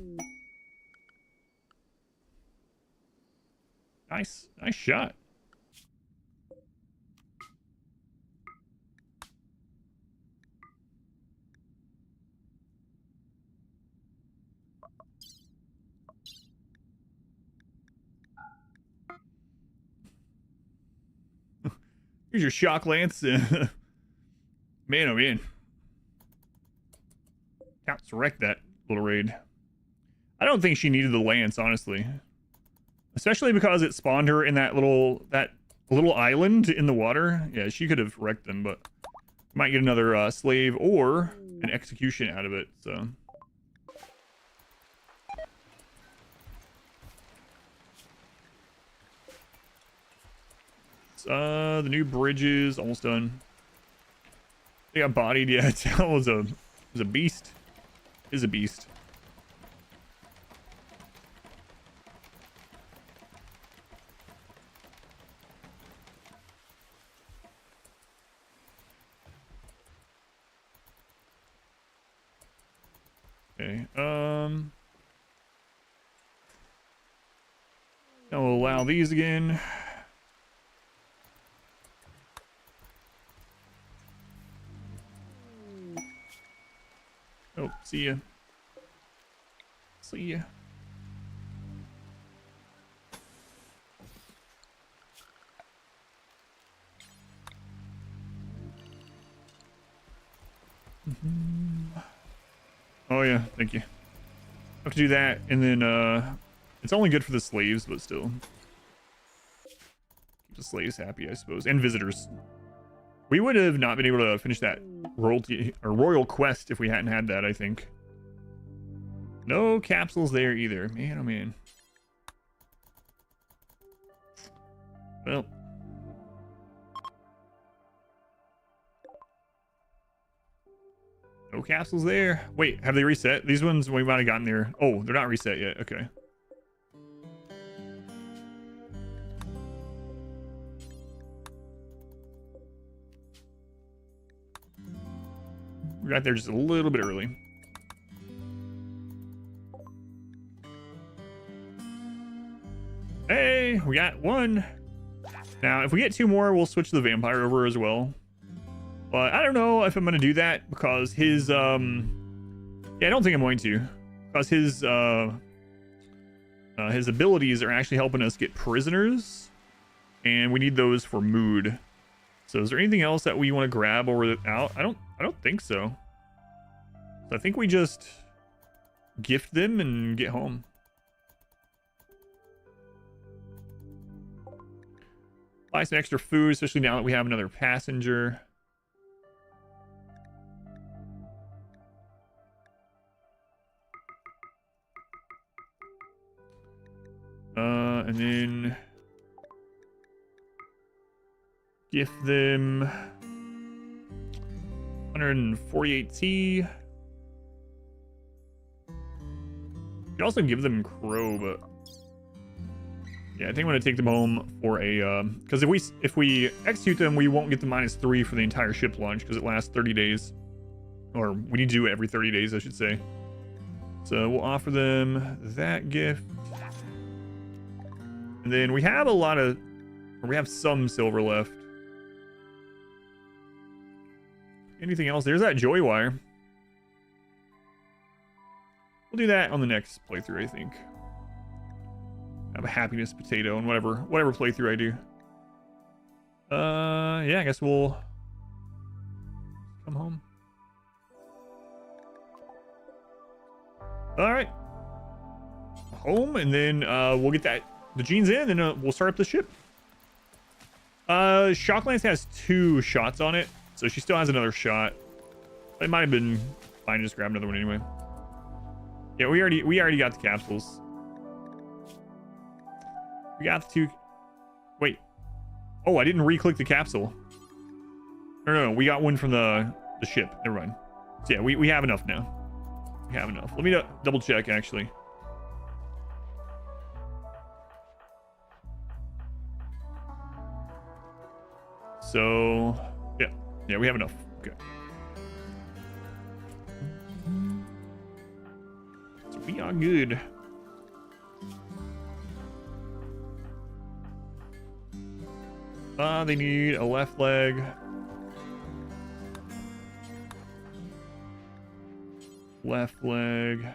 Nice shot. Here's your shock lance. Man, oh man. Counts wrecked that little raid. I don't think she needed the lance, honestly. Especially because it spawned her in that little island in the water. Yeah, she could have wrecked them, but might get another slave or an execution out of it, so. The new bridge is almost done. They got bodied. Yeah, Tal was a beast. Is a beast. Okay. Now we'll allow these again. Oh, see ya. See ya. Oh yeah, thank you. Have to do that, and then it's only good for the slaves, but still. Keep the slaves happy, I suppose, and visitors. We would have not been able to finish that royal quest if we hadn't had that, I think. No capsules there either. Man, oh man. Well. No capsules there. Wait, have they reset? These ones we might have gotten there. Oh, they're not reset yet. Okay. We got there just a little bit early. Hey, we got 1. Now, if we get 2 more, we'll switch the vampire over as well. But I don't know if I'm going to do that because his, yeah, I don't think I'm going to. Because his abilities are actually helping us get prisoners. And we need those for mood. So is there anything else that we want to grab over out? I don't think so. So I think we just gift them and get home. Buy some extra food, especially now that we have another passenger. And then gift them 148T. You could also give them Crow, but yeah, I think I'm gonna take them home for a because if we execute them, we won't get the -3 for the entire ship launch because it lasts 30 days, or we need to do it every 30 days, I should say. So we'll offer them that gift, and then we have we have some silver left. Anything else? There's that joy wire. We'll do that on the next playthrough, I think. Have a happiness potato and whatever playthrough I do. Yeah, I guess we'll come home. All right, home, and then we'll get the genes in, and we'll start up the ship. Shocklands has 2 shots on it, so she still has another shot. It might have been fine to just grab another one anyway. Yeah, we already got the capsules. We got the 2. Wait. Oh, I didn't re-click the capsule. No, we got one from the ship. Never mind. So yeah, we have enough now. We have enough. Let me double check actually. So yeah, we have enough. Okay. So we are good. They need a left leg. Left leg.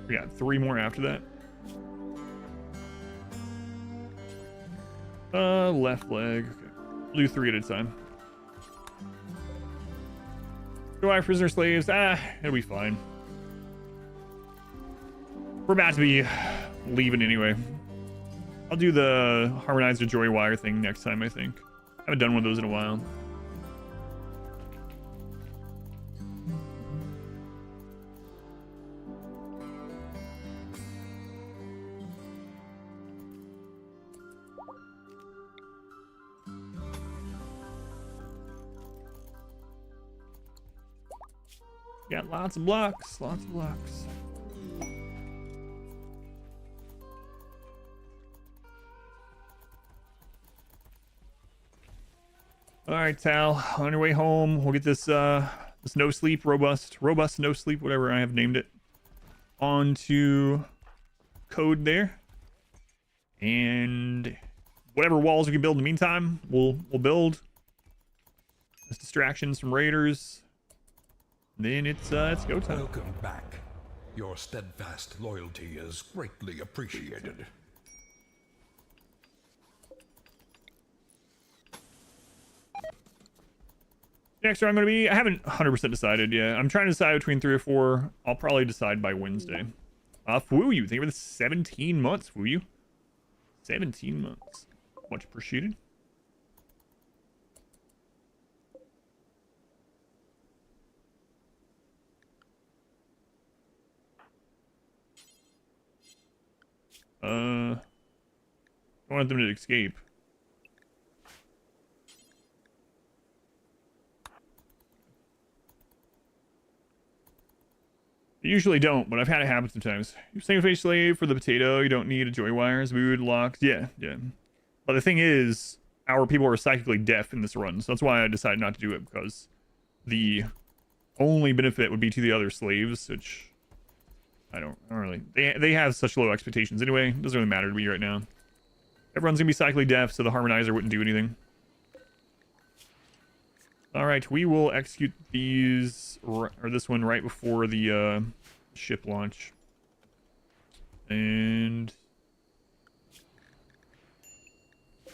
We got 3 more after that. Left leg. Okay. We'll do 3 at a time. Do I prisoner slaves? It'll be fine. We're about to be leaving anyway. I'll do the harmonized joy wire thing next time, I think. I haven't done one of those in a while. Got lots of blocks, lots of blocks. All right, Tal, on your way home, we'll get this this no sleep, robust no sleep, whatever I have named it, onto code there, and whatever walls we can build in the meantime, we'll build. As distractions from raiders. Then it's go time. Welcome back. Your steadfast loyalty is greatly appreciated. Next round I'm going to be, I haven't 100% decided yet. I'm trying to decide between 3 or 4. I'll probably decide by Wednesday. Fuyu, thank you for the 17 months, Fuyu. 17 months. Much appreciated. I want them to escape. I usually don't, but I've had it happen sometimes. You're single face slave for the potato. You don't need a joy wires, mood locks. Yeah. But the thing is, our people are psychically deaf in this run, so that's why I decided not to do it, because the only benefit would be to the other slaves, which I don't really. They have such low expectations anyway. It doesn't really matter to me right now. Everyone's gonna be psychically deaf, so the harmonizer wouldn't do anything. All right, we will execute these, or this one right before the ship launch. And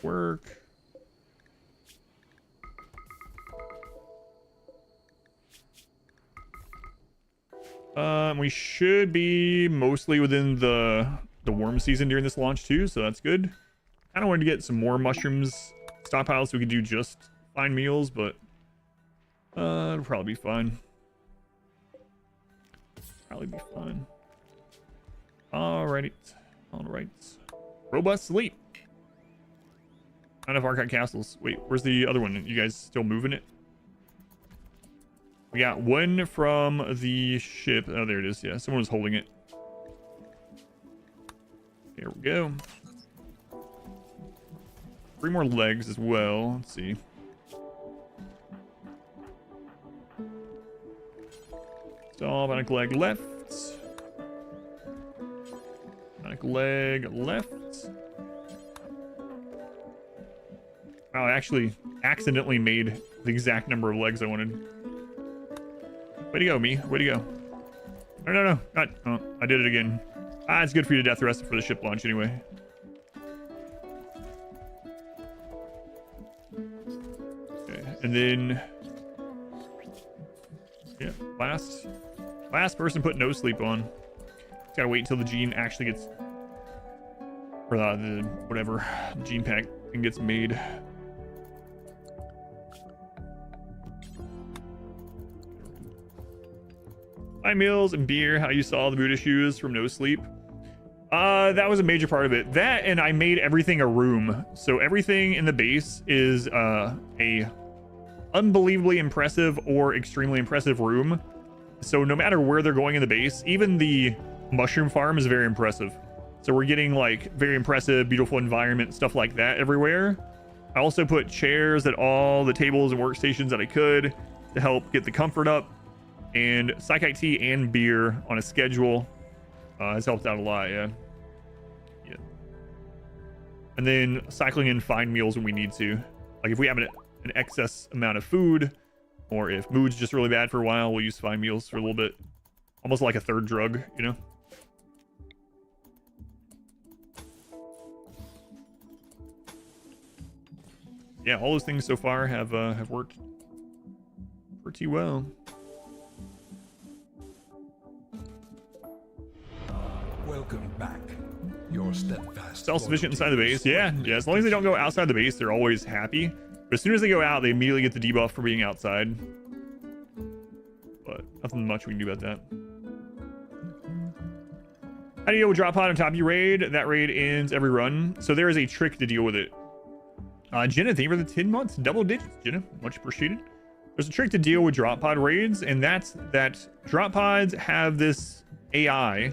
work. We should be mostly within the worm season during this launch too, so that's good. Kind of wanted to get some more mushrooms stockpiled so we could do just fine meals, but it'll probably be fine. Probably be fine. Alrighty. Alright. Robust sleep. Not enough archive castles. Wait, where's the other one? You guys still moving it? We got one from the ship. Oh, there it is. Yeah, someone was holding it. There we go. 3 more legs as well. Let's see. So, bionic leg left. Bionic leg left. Oh, I actually accidentally made the exact number of legs I wanted. Way to go, me. Way to go. No. Not. Oh, I did it again. Ah, it's good for you to death rest for the ship launch anyway. Okay, and then... yeah, last person put no sleep on. Just gotta wait until the gene actually gets... or the whatever gene pack thing gets made. Meals and beer, how you saw the mood issues from no sleep. That was a major part of it. That, and I made everything a room. So everything in the base is a unbelievably impressive or extremely impressive room. So no matter where they're going in the base, even the mushroom farm is very impressive. So we're getting like very impressive, beautiful environment, stuff like that everywhere. I also put chairs at all the tables and workstations that I could to help get the comfort up. And psychite tea and beer on a schedule has helped out a lot. Yeah. And then cycling in fine meals when we need to. Like if we have an excess amount of food, or if mood's just really bad for a while, we'll use fine meals for a little bit. Almost like a third drug, you know? Yeah, all those things so far have worked pretty well. Welcome back. Your steadfast Self-sufficient inside the base. Yeah, as long as they don't go outside the base, they're always happy. But as soon as they go out, they immediately get the debuff for being outside. But nothing much we can do about that. How do you deal with drop pod on top of your raid? That raid ends every run. So there is a trick to deal with it. Jenna, thank you for the 10 months. Double digits, Jenna. Much appreciated. There's a trick to deal with drop pod raids, and that's that drop pods have this AI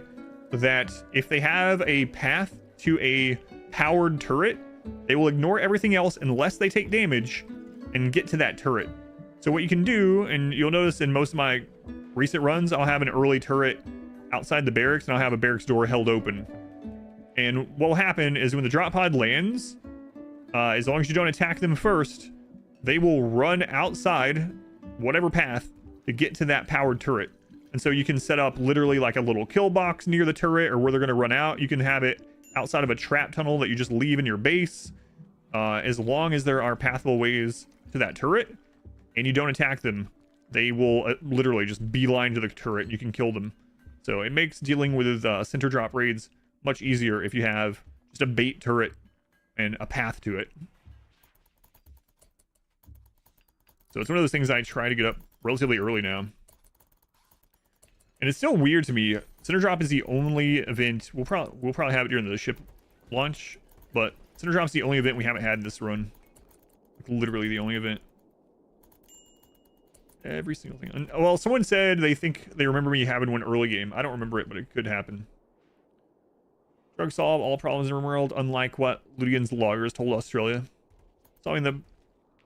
that if they have a path to a powered turret, they will ignore everything else unless they take damage and get to that turret. So what you can do, and you'll notice in most of my recent runs, I'll have an early turret outside the barracks and I'll have a barracks door held open. And what will happen is when the drop pod lands, as long as you don't attack them first, they will run outside whatever path to get to that powered turret. And so you can set up literally like a little kill box near the turret or where they're going to run out. You can have it outside of a trap tunnel that you just leave in your base. As long as there are pathable ways to that turret and you don't attack them, they will literally just beeline to the turret. You can kill them. So it makes dealing with center drop raids much easier if you have just a bait turret and a path to it. So it's one of those things I try to get up relatively early now. And it's still weird to me. Center drop is the only event we'll probably have it during the ship launch, but center drop's the only event we haven't had in this run. Like, literally the only event. Every single thing. And, well, someone said they think they remember me having one early game. I don't remember it, but it could happen. Drugs solve all problems in RimWorld, unlike what Ludian's loggers told Australia. Solving the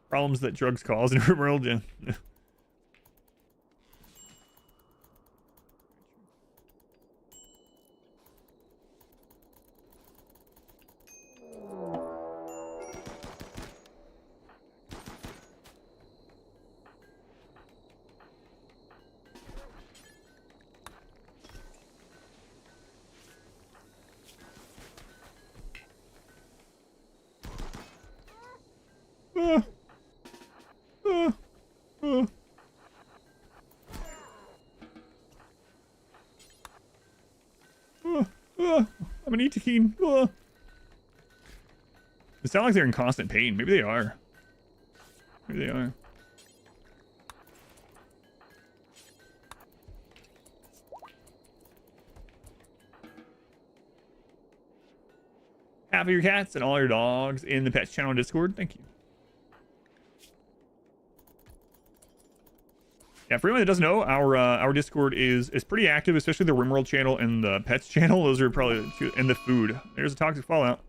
problems that drugs cause in RimWorld, yeah. an 18. Oh. It sounds like they're in constant pain. Maybe they are. Maybe they are. Half of your cats and all your dogs in the pets channel Discord. Thank you. Yeah, for anyone that doesn't know, our Discord is pretty active, especially the RimWorld channel and the pets channel. Those are probably the two, and the food. There's a toxic fallout.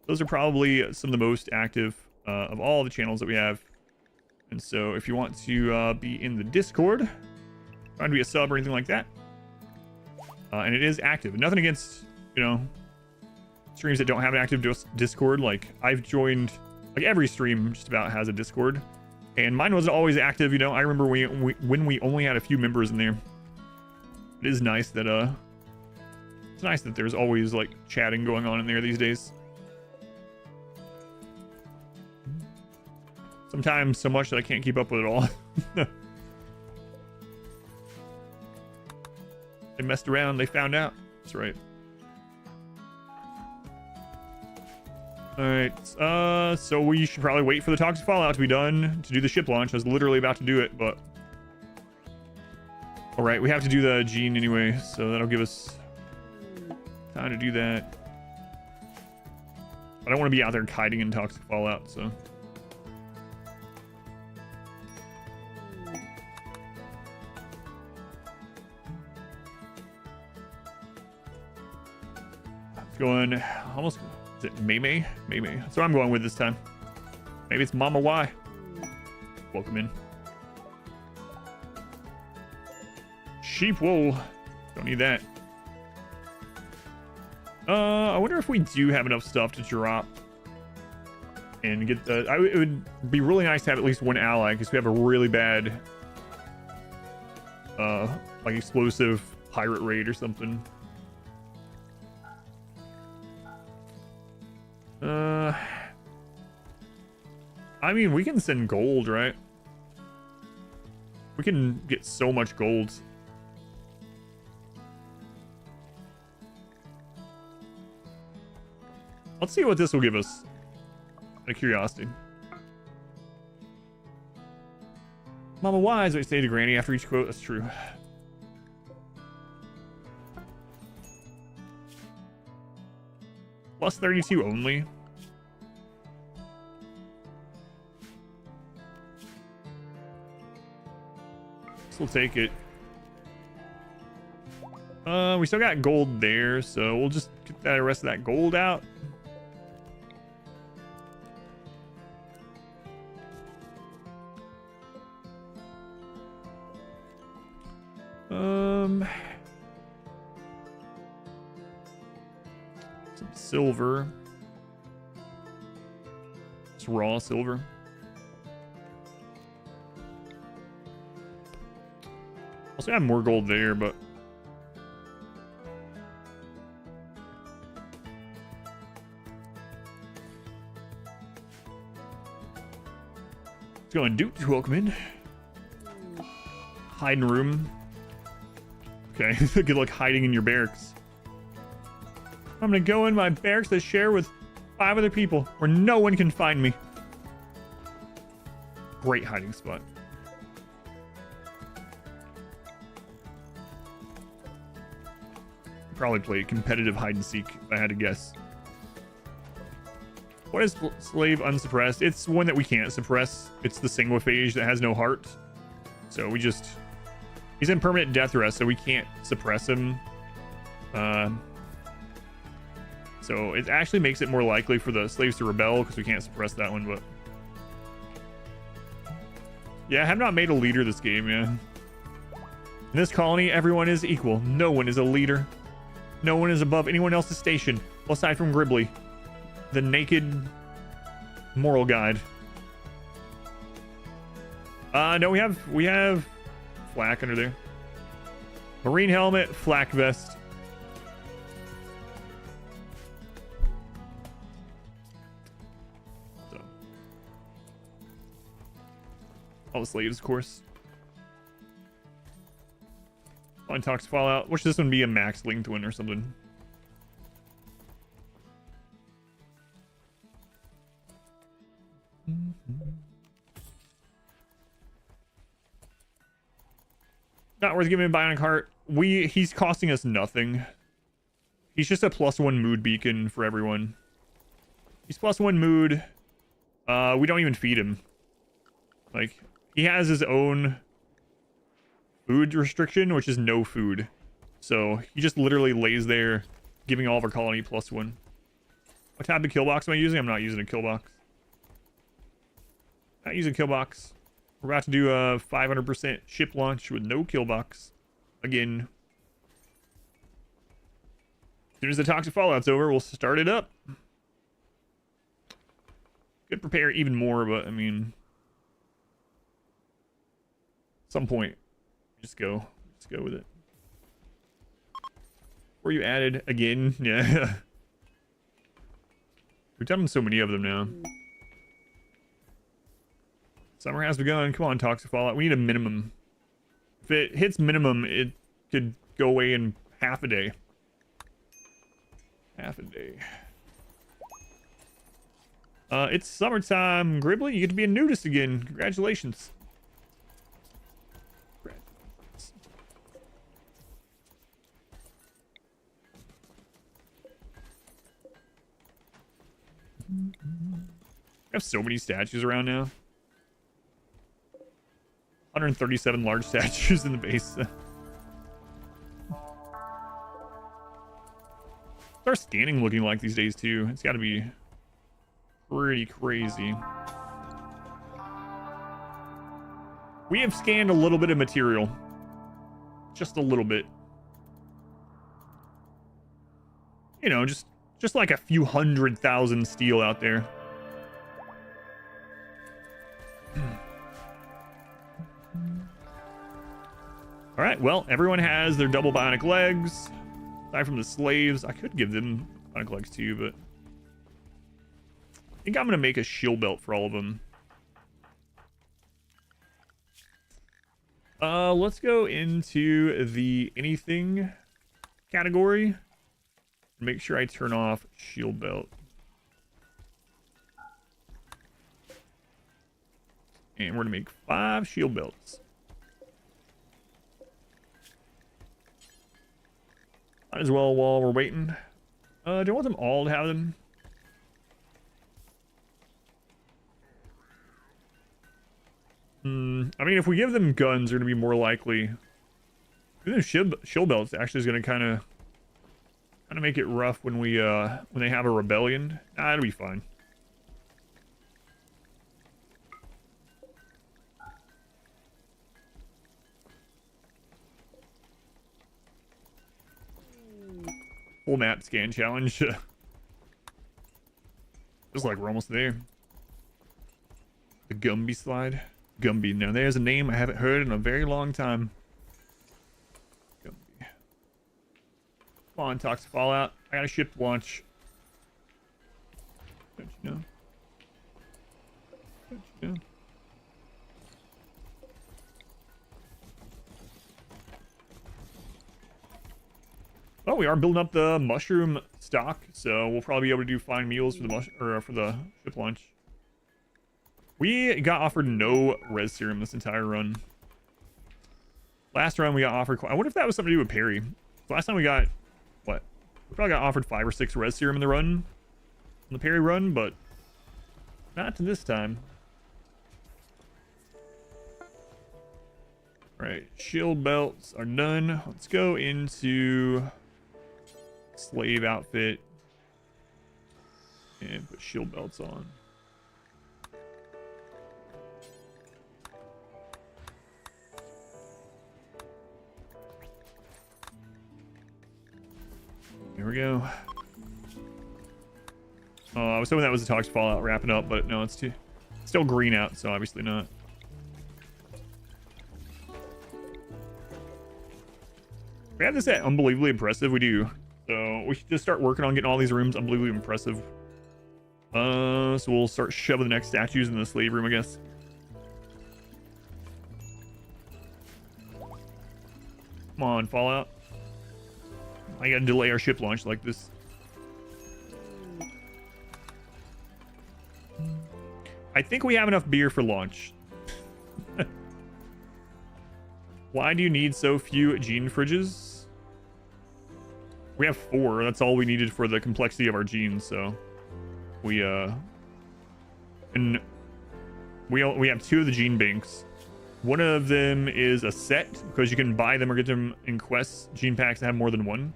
Those are probably some of the most active of all the channels that we have. And so if you want to be in the Discord, trying to be a sub or anything like that, and it is active. Nothing against, you know, streams that don't have an active Discord. Like, I've joined, like, every stream just about has a Discord, and mine wasn't always active. You know, I remember when we only had a few members in there. It is nice that it's nice that there's always like chatting going on in there these days. Sometimes so much that I can't keep up with it all. They messed around, they found out. That's right. Alright, so we should probably wait for the toxic fallout to be done to do the ship launch. I was literally about to do it, but... Alright, we have to do the gene anyway, so that'll give us time to do that. I don't want to be out there hiding in toxic fallout, so... It's going almost... Is it May? That's what I'm going with this time. Maybe it's Mama Y. Welcome in. Sheep wool. Don't need that. I wonder if we do have enough stuff to drop and get the... it would be really nice to have at least one ally, because we have a really bad like explosive pirate raid or something. I mean, we can send gold, right? We can get so much gold. Let's see what this will give us. Out of curiosity. Mama Y is what you say to Granny after each quote. That's true. Plus 32 only. We'll take it. We still got gold there, so we'll just get the rest of that gold out. Some silver. Just raw silver. Also have more gold there, but let's go and Duke. Welcome in. Hiding room. Okay, good luck hiding in your barracks. I'm gonna go in my barracks that share with 5 other people where no one can find me. Great hiding spot. Probably play competitive hide and seek if I had to guess. What is slave unsuppressed? It's one that we can't suppress. It's the single-phage that has no heart. So we just... He's in permanent death rest, so we can't suppress him. So it actually makes it more likely for the slaves to rebel because we can't suppress that one, but... Yeah, I have not made a leader this game, yeah. In this colony, everyone is equal. No one is a leader. No one is above anyone else's station, well, aside from Gribbly, the naked moral guide. No, we have flak under there. Marine helmet, flak vest. So, all the slaves, of course. Untox Fallout. Wish this one be a max linked one or something. Not worth giving a bionic heart. He's costing us nothing. He's just a +1 mood beacon for everyone. He's +1 mood. We don't even feed him. Like, he has his own food restriction, which is no food. So he just literally lays there, giving all of our colony +1. What type of kill box am I using? I'm not using a kill box. Not using kill box. We're about to do a 500% ship launch with no kill box. Again. As soon as the toxic fallout's over, we'll start it up. Could prepare even more, but I mean, at some point, just go with it. Were you added again? Yeah. We've done so many of them now. Summer has begun. Come on, toxic fallout. We need a minimum. If it hits minimum, it could go away in half a day. Half a day. It's summertime, Gribbly. You get to be a nudist again. Congratulations. I have so many statues around now. 137 large statues in the base. What's our scanning looking like these days too? It's got to be pretty crazy. We have scanned a little bit of material. Just a little bit. You know, just like a few 100,000 steel out there. All right, well, everyone has their double bionic legs. Aside from the slaves, I could give them bionic legs too, but I think I'm gonna make a shield belt for all of them. Let's go into the anything category. Make sure I turn off shield belt. And we're gonna make 5 shield belts. Might as well while we're waiting. Do I want them all to have them? I mean, if we give them guns, they're gonna be more likely. The shield belts actually is gonna kind of make it rough when they have a rebellion. Nah, it'll be fine. Full map scan challenge. Just like we're almost there. The Gumby slide. Gumby. Now there's a name I haven't heard in a very long time. Gumby. Come on, toxic fallout. I got a ship launch. Don't you know? Don't you know? Oh, we are building up the mushroom stock, so we'll probably be able to find meals for the for the ship launch. We got offered no res serum this entire run. Last run we got offered. I wonder if that was something to do with Perry. Last time we got what? We probably got offered 5 or 6 res serum in the run, in the Perry run, but not this time. All right, shield belts are done. Let's go into slave outfit and put shield belts on. Here we go. Oh, I was hoping that was the toxic fallout wrapping up, but no, it's still green out, so obviously not. We have this at unbelievably impressive. We do. So we should just start working on getting all these rooms unbelievably impressive. So we'll start shoving the next statues in the slave room, I guess. Come on, Fallout. I gotta delay our ship launch like this. I think we have enough beer for launch. Why do you need so few gene fridges? We have 4. That's all we needed for the complexity of our genes, so we have 2 of the gene banks. One of them is a set because you can buy them or get them in quests, gene packs that have more than one.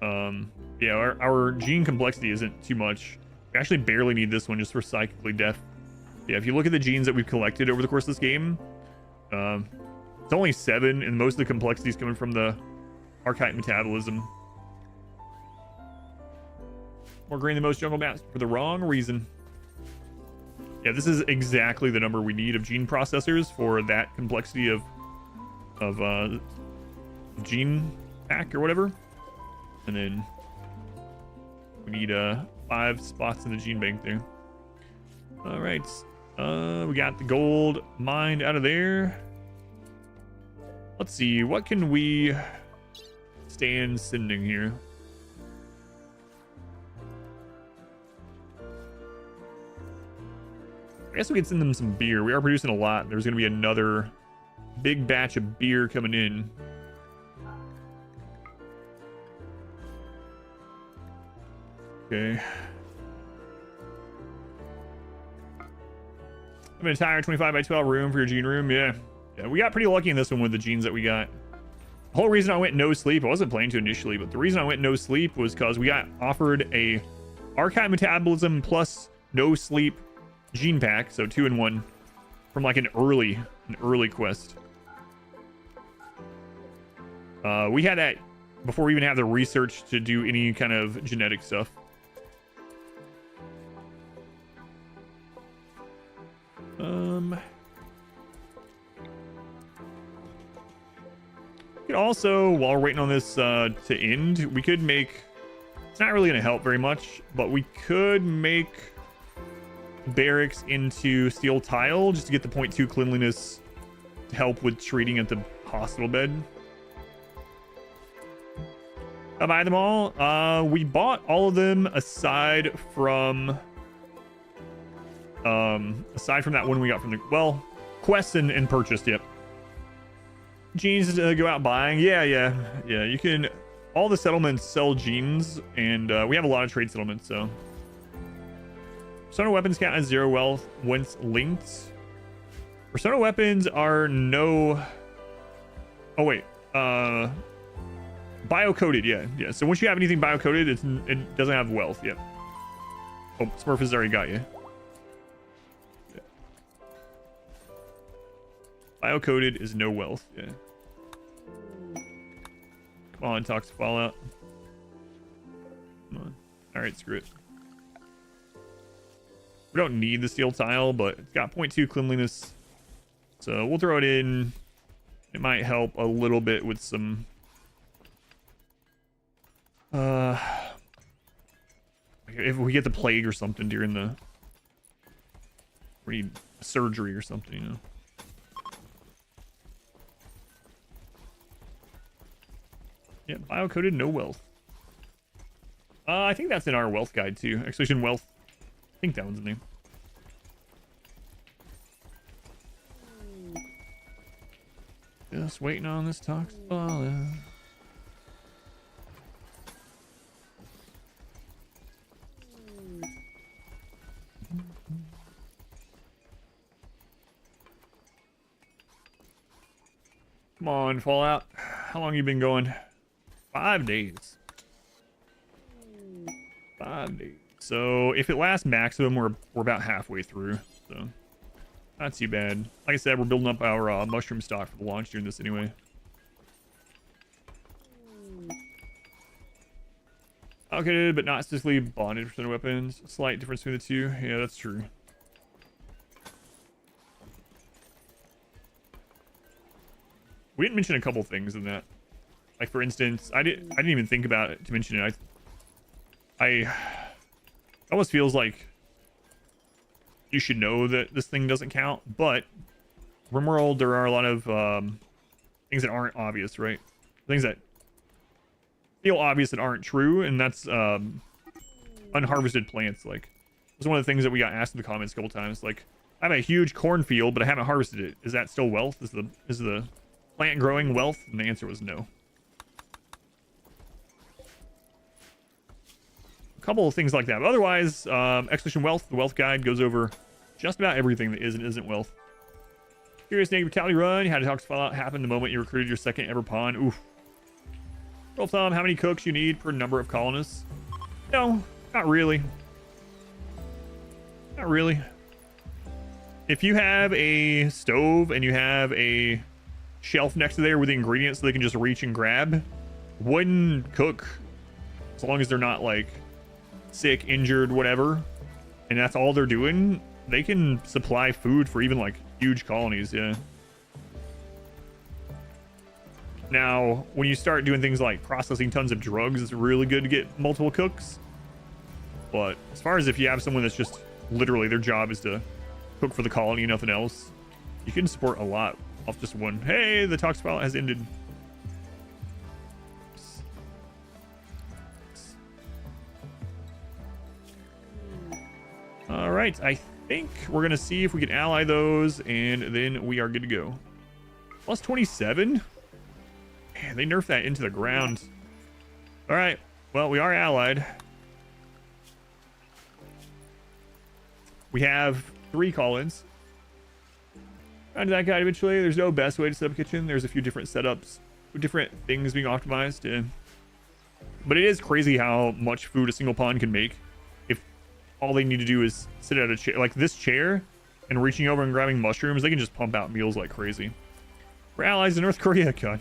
Yeah, our gene complexity isn't too much. We actually barely need this one just for psychically deaf. Yeah, if you look at the genes that we've collected over the course of this game, it's only 7, and most of the complexity is coming from the archetype metabolism. More green than most jungle maps for the wrong reason. Yeah, this is exactly the number we need of gene processors for that complexity of gene pack or whatever. And then we need 5 spots in the gene bank there. All right, we got the gold mined out of there. Let's see, what can we stand sending here? I guess we could send them some beer. We are producing a lot. There's going to be another big batch of beer coming in. Okay. An entire 25 by 12 room for your gene room. Yeah, we got pretty lucky in this one with the genes that we got. The whole reason I went no sleep, I wasn't planning to initially, but the reason I went no sleep was because we got offered a archive metabolism plus no sleep gene pack, so 2 in 1 from like an early quest. We had that before we even had the research to do any kind of genetic stuff. We could also, while we're waiting on this to end, we could make, it's not really going to help very much, but we could make barracks into steel tile just to get the 0.2 cleanliness to help with treating at the hospital bed. I buy them all. We bought all of them aside from that one we got from the, well, quests and purchased. Yep. Genes to go out buying. Yeah. You can, all the settlements sell genes, and we have a lot of trade settlements, so. Persona weapons count as 0 wealth once linked. Persona weapons are no, oh wait, bio-coded. Yeah. So once you have anything bio-coded, it doesn't have wealth yet. Oh, Smurf has already got you. Yeah. Bio-coded is no wealth. Yeah. Come on, Toxic Fallout. Come on. All right, screw it. We don't need the steel tile, but it's got 0.2 cleanliness, so we'll throw it in. It might help a little bit with some if we get the plague or something during the, we need surgery or something, you know. Yeah, bio-coded, no wealth. I think that's in our wealth guide too. Exhibition wealth. I think that one's in there. Just waiting on this toxic fallout. Come on, Fallout. How long you been going? 5 days. 5 days. So if it lasts maximum, we're about halfway through. So not too bad. Like I said, we're building up our mushroom stock for the launch during this anyway. Okay, but not specifically bonded for weapons. Slight difference between the two. Yeah, that's true. We didn't mention a couple things in that. Like for instance, I didn't even think about it to mention it. I almost feels like you should know that this thing doesn't count, but RimWorld, there are a lot of things that aren't obvious, right? Things that feel obvious that aren't true, and that's unharvested plants. Like was one of the things that we got asked in the comments a couple times. Like, I have a huge cornfield, but I haven't harvested it. Is that still wealth? Is the plant growing wealth? And the answer was no. A couple of things like that. But otherwise, Expedition Wealth, the wealth guide goes over just about everything that is and isn't wealth. Curious Naked Brutality Run. You had a toxic fallout happen the moment you recruited your second ever pawn. Oof. Rule of thumb, how many cooks you need per number of colonists? No, not really. Not really. If you have a stove and you have a shelf next to there with the ingredients so they can just reach and grab, one cook, as long as they're not like sick, injured, whatever, and that's all they're doing, they can supply food for even like huge colonies. Yeah. Now, when you start doing things like processing tons of drugs, it's really good to get multiple cooks. But as far as if you have someone that's just literally their job is to cook for the colony, nothing else, you can support a lot off just one. Hey, the toxic fallout has ended. All right, I think we're gonna see if we can ally those, and then we are good to go. Plus 27. Man, they nerfed that into the ground. All right, well, we are allied. We have 3 call-ins. Onto that guy eventually. There's no best way to set up a kitchen. There's a few different setups with different things being optimized. Yeah. But it is crazy how much food a single pawn can make if all they need to do is sit at a chair like this chair and reaching over and grabbing mushrooms. They can just pump out meals like crazy. We're allies in North Korea. God.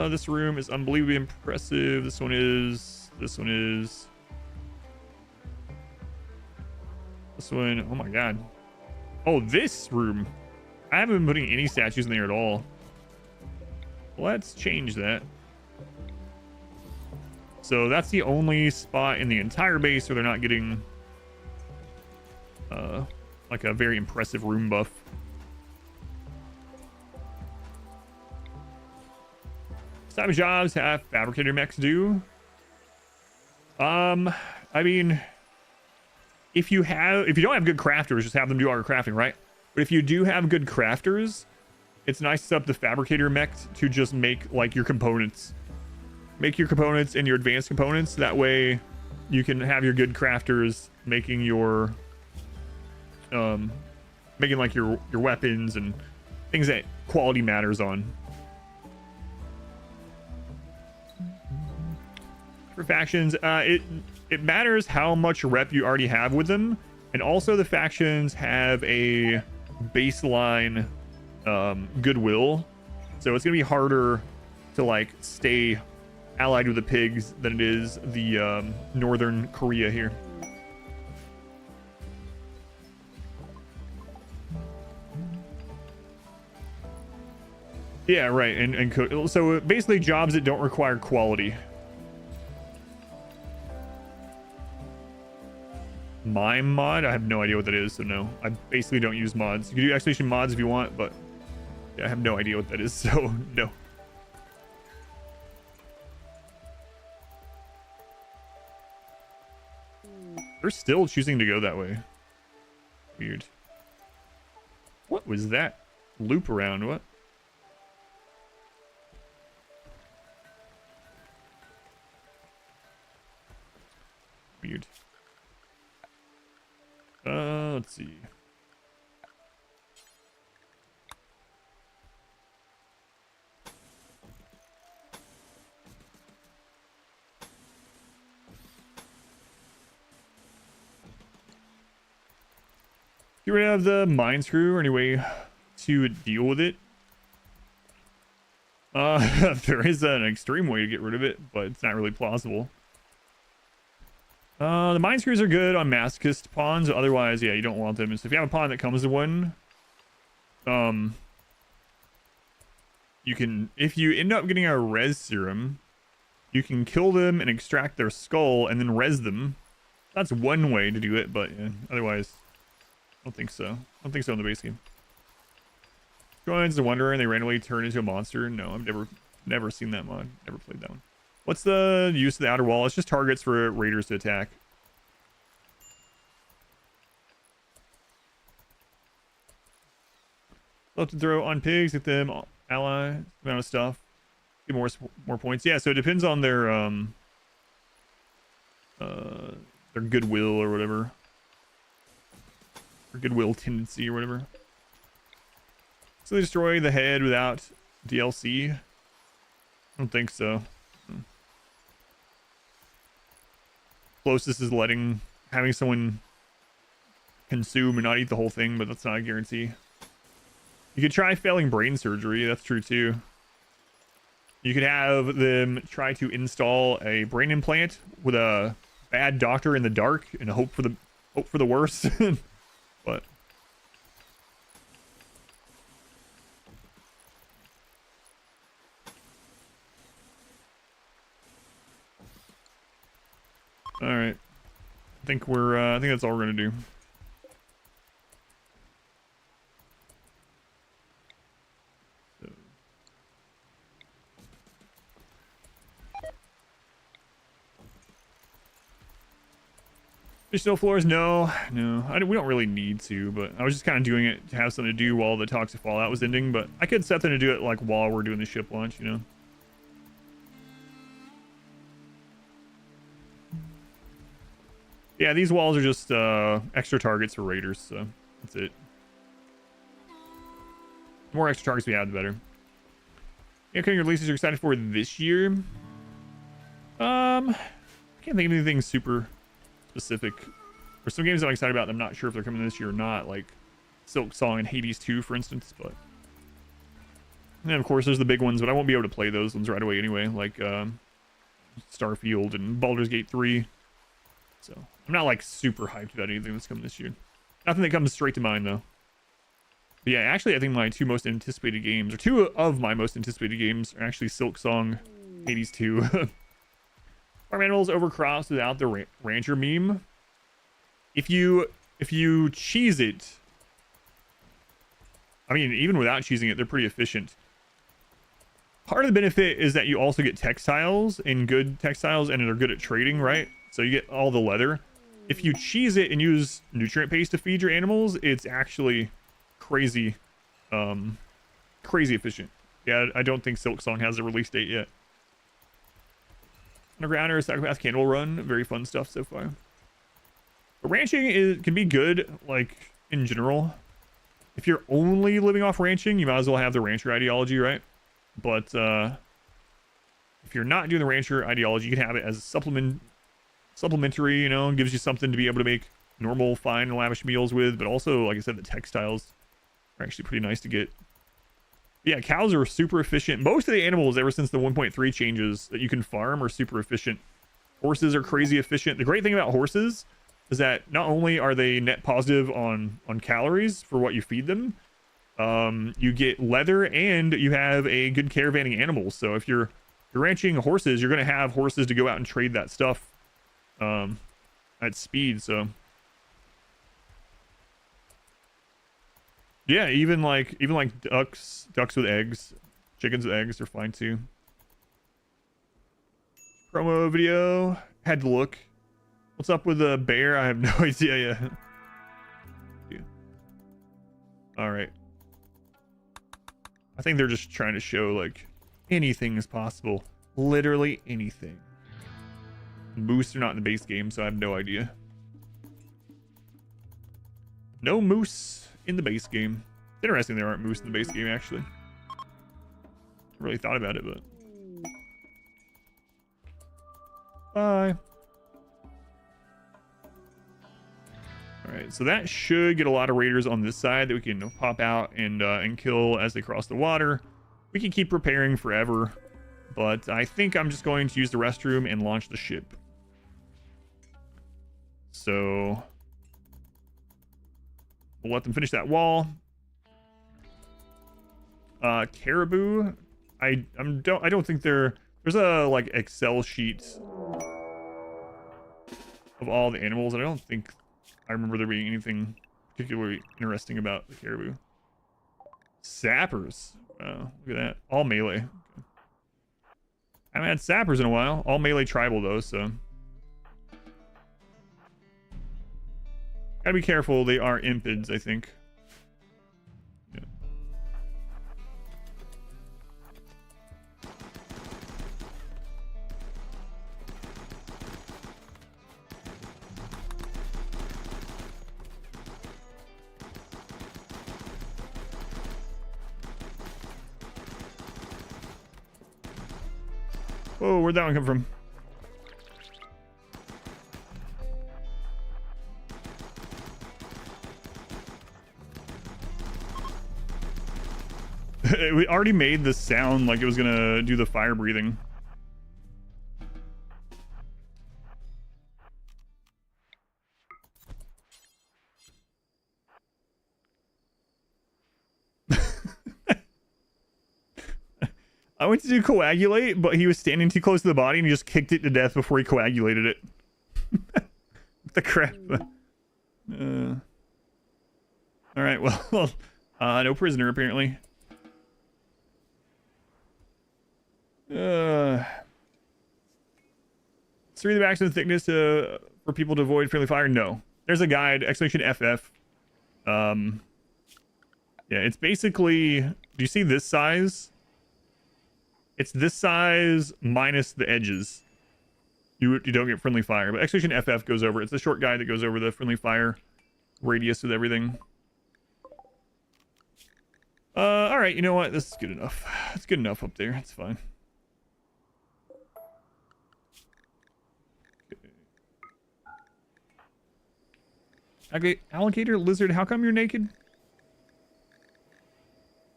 This room is unbelievably impressive. This one is. This one. Oh my god. Oh, this room. I haven't been putting any statues in there at all. Let's change that. So that's the only spot in the entire base where they're not getting like a very impressive room buff. What type of jobs have fabricator mechs do? I mean, if you don't have good crafters, just have them do all your crafting, right? But if you do have good crafters, it's nice to set up the fabricator mech to just make like your components. Make your components and your advanced components. That way you can have your good crafters making your making like your weapons and things that quality matters on. For factions, it matters how much rep you already have with them, and also the factions have a baseline goodwill, so it's gonna be harder to like stay allied with the pigs than it is the Northern Korea here. Yeah, right. And so basically jobs that don't require quality. Mime mod? I have no idea what that is, so no. I basically don't use mods. You can do expedition mods if you want, but yeah, I have no idea what that is, so no. They're still choosing to go that way. Weird. What was that loop around? What? Weird. Let's see. Get rid of the mine screw or any way to deal with it. There is an extreme way to get rid of it, but it's not really plausible. The mine screws are good on masochist pawns. Otherwise, yeah, you don't want them. And so if you have a pawn that comes with one, you can, if you end up getting a res serum, you can kill them and extract their skull and then res them. That's one way to do it, but yeah, otherwise, I don't think so. I don't think so in the base game. Joins the Wanderer and they randomly turn into a monster. No, I've never seen that mod. Never played that one. What's the use of the outer wall? It's just targets for raiders to attack. Love to throw on pigs, get them ally amount of stuff. Get more points. Yeah, so it depends on their goodwill or whatever. Or goodwill tendency or whatever. So they destroy the head without DLC? I don't think so. Closest is having someone consume and not eat the whole thing, but that's not a guarantee. You could try failing brain surgery. That's true too. You could have them try to install a brain implant with a bad doctor in the dark and hope for the worst. But all right, I think that's all we're gonna do. Snow floors? No. We don't really need to, but I was just kind of doing it to have something to do while the Toxic Fallout was ending, but I could set them to do it like while we're doing the ship launch, you know? Yeah, these walls are just extra targets for raiders, so that's it. The more extra targets we have, the better. Yeah, kind of releases you're excited for this year? I can't think of anything super specific. There's some games I'm excited about. I'm not sure if they're coming this year or not, like Silk Song and Hades 2, for instance. But and then of course there's the big ones, but I won't be able to play those ones right away anyway, like Starfield and Baldur's Gate 3. So I'm not like super hyped about anything that's coming this year. Nothing that comes straight to mind though. But yeah, actually I think my two most anticipated games, or two of my most anticipated games, are actually Silk Song, Hades 2. Farm animals overcrossed without the rancher meme. If you cheese it, I mean, even without cheesing it, they're pretty efficient. Part of the benefit is that you also get textiles, and good textiles, and they're good at trading, right? So you get all the leather. If you cheese it and use nutrient paste to feed your animals, it's actually crazy efficient. Yeah, I don't think Silk Song has a release date yet. Undergrounder, Psychopath Candle Run, very fun stuff so far. But ranching can be good, like in general. If you're only living off ranching, you might as well have the rancher ideology, right? But if you're not doing the rancher ideology, you can have it as a supplementary, you know, gives you something to be able to make normal, fine, and lavish meals with. But also, like I said, the textiles are actually pretty nice to get. Yeah, cows are super efficient. Most of the animals ever since the 1.3 changes that you can farm are super efficient. Horses are crazy efficient. The great thing about horses is that not only are they net positive on calories for what you feed them, you get leather and you have a good caravanning animals. So if you're ranching horses, you're going to have horses to go out and trade that stuff at speed. So yeah, even like ducks with eggs, chickens with eggs are fine too. Promo video, had to look. What's up with the bear? I have no idea yet. Yeah. All right. I think they're just trying to show like anything is possible, literally anything. Moose are not in the base game, so I have no idea. No moose in the base game. Interesting there aren't moose in the base game, actually. I really thought about it, but... Bye. Alright, so that should get a lot of raiders on this side that we can pop out and kill as they cross the water. We can keep preparing forever, but I think I'm just going to use the restroom and launch the ship. So... we'll let them finish that wall. Caribou. I don't think there's a like Excel sheet of all the animals, and I don't think I remember there being anything particularly interesting about the caribou. Sappers. Wow, look at that. All melee. I haven't had sappers in a while. All melee tribal though, so. Gotta be careful, they are impids, I think. Yeah. Whoa, where'd that one come from? We already made the sound like it was gonna do the fire breathing. I went to do coagulate, but he was standing too close to the body and he just kicked it to death before he coagulated it. What the crap? Alright, well, no prisoner apparently. It's 3 the maximum thickness for people to avoid friendly fire. No, there's a guide, !FF. Yeah, it's basically, do you see this size? It's this size minus the edges. You don't get friendly fire, but !FF goes over. It's the short guide that goes over the friendly fire radius with everything. All right, you know what? This is good enough. It's good enough up there. It's fine. Okay, alligator, lizard, how come you're naked?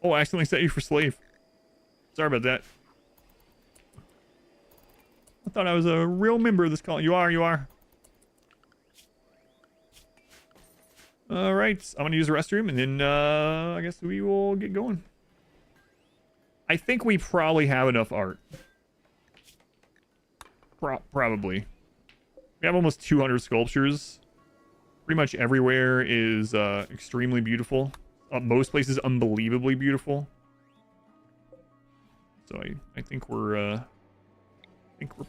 Oh, I accidentally set you for slave. Sorry about that. I thought I was a real member of this call. You are. Alright, I'm gonna use the restroom and then I guess we will get going. I think we probably have enough art. Probably. We have almost 200 sculptures. Pretty much everywhere is extremely beautiful. Most places unbelievably beautiful. So I think we're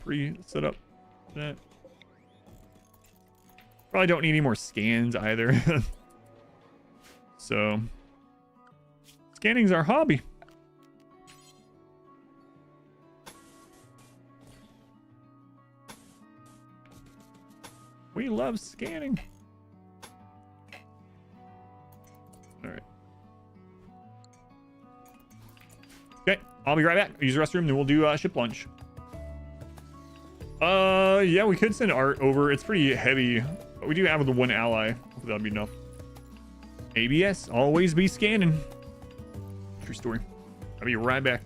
pretty set up for that. Probably don't need any more scans either. So scanning's our hobby. We love scanning. All right. Okay, I'll be right back. Use the restroom, then we'll do ship lunch. Yeah, we could send art over. It's pretty heavy, but we do have the one ally. Hopefully that'll be enough. ABS, always be scanning. True story. I'll be right back.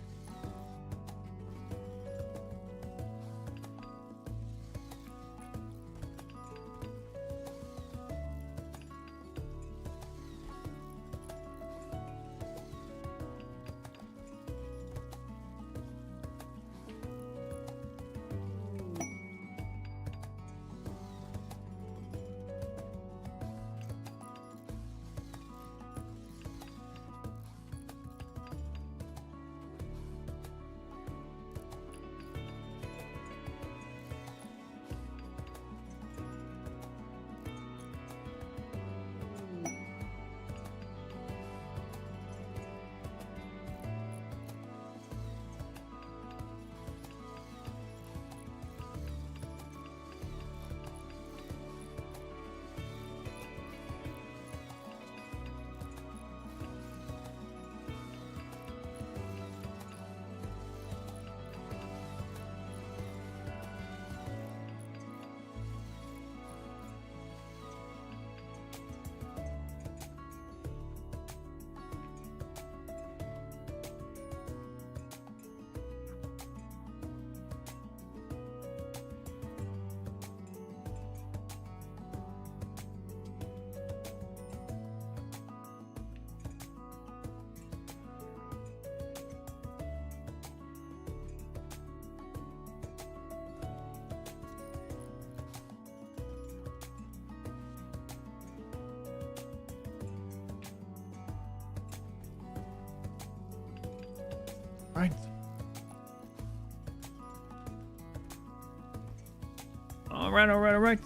All right.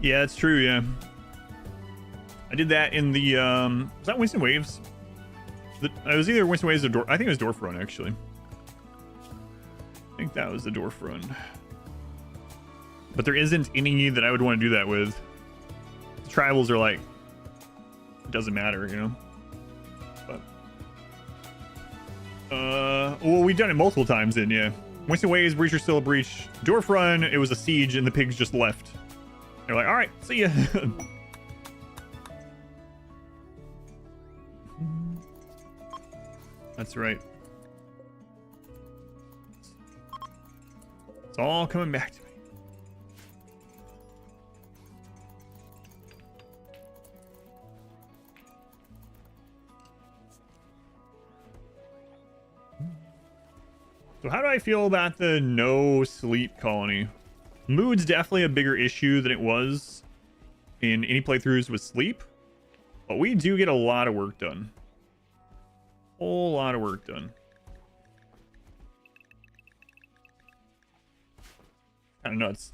Yeah, that's true, yeah. I did that in the, was that Winston Waves? It was either Winston Waves or I think it was Dwarf Run, actually. I think that was the Dwarf Run. But there isn't any that I would want to do that with. The tribals are like, it doesn't matter, you know? But, well, we've done it multiple times then, yeah. Winston Waves, Breacher still a breach. Dwarf Run, it was a siege and the pigs just left. They're like, all right, see ya. That's right. It's all coming back to me. So how do I feel about the no sleep colony? Mood's definitely a bigger issue than it was in any playthroughs with sleep, but we do get a lot of work done. Whole lot of work done. Kind of nuts.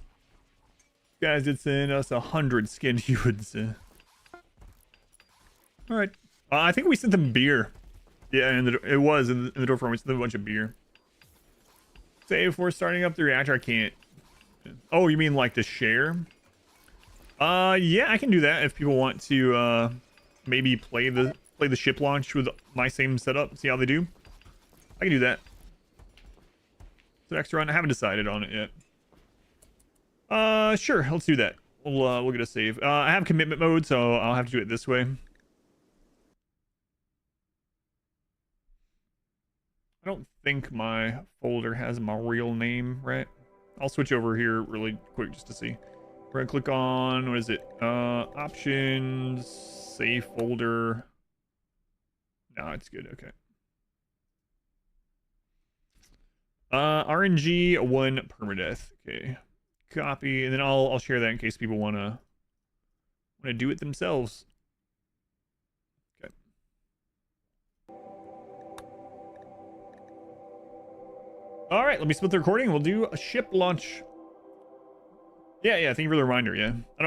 Guys, it's in us 100 skinned humans. All right. I think we sent them beer. Yeah, and it was in the door front. We sent them a bunch of beer. Say if we're starting up the reactor, I can't. Oh, you mean like to share? Yeah, I can do that if people want to maybe play the ship launch with my same setup. See how they do. I can do that. The next run, I haven't decided on it yet. Sure, let's do that. We'll get a save. I have commitment mode, so I'll have to do it this way. I don't think my folder has my real name, right? I'll switch over here really quick just to see. We're gonna click on, what is it? Options, save folder. No, it's good, okay. RNG 1 permadeath, okay. Copy, and then I'll share that in case people wanna do it themselves. Okay. All right, let me split the recording. We'll do a ship launch. Yeah, thank you for the reminder, yeah. I don't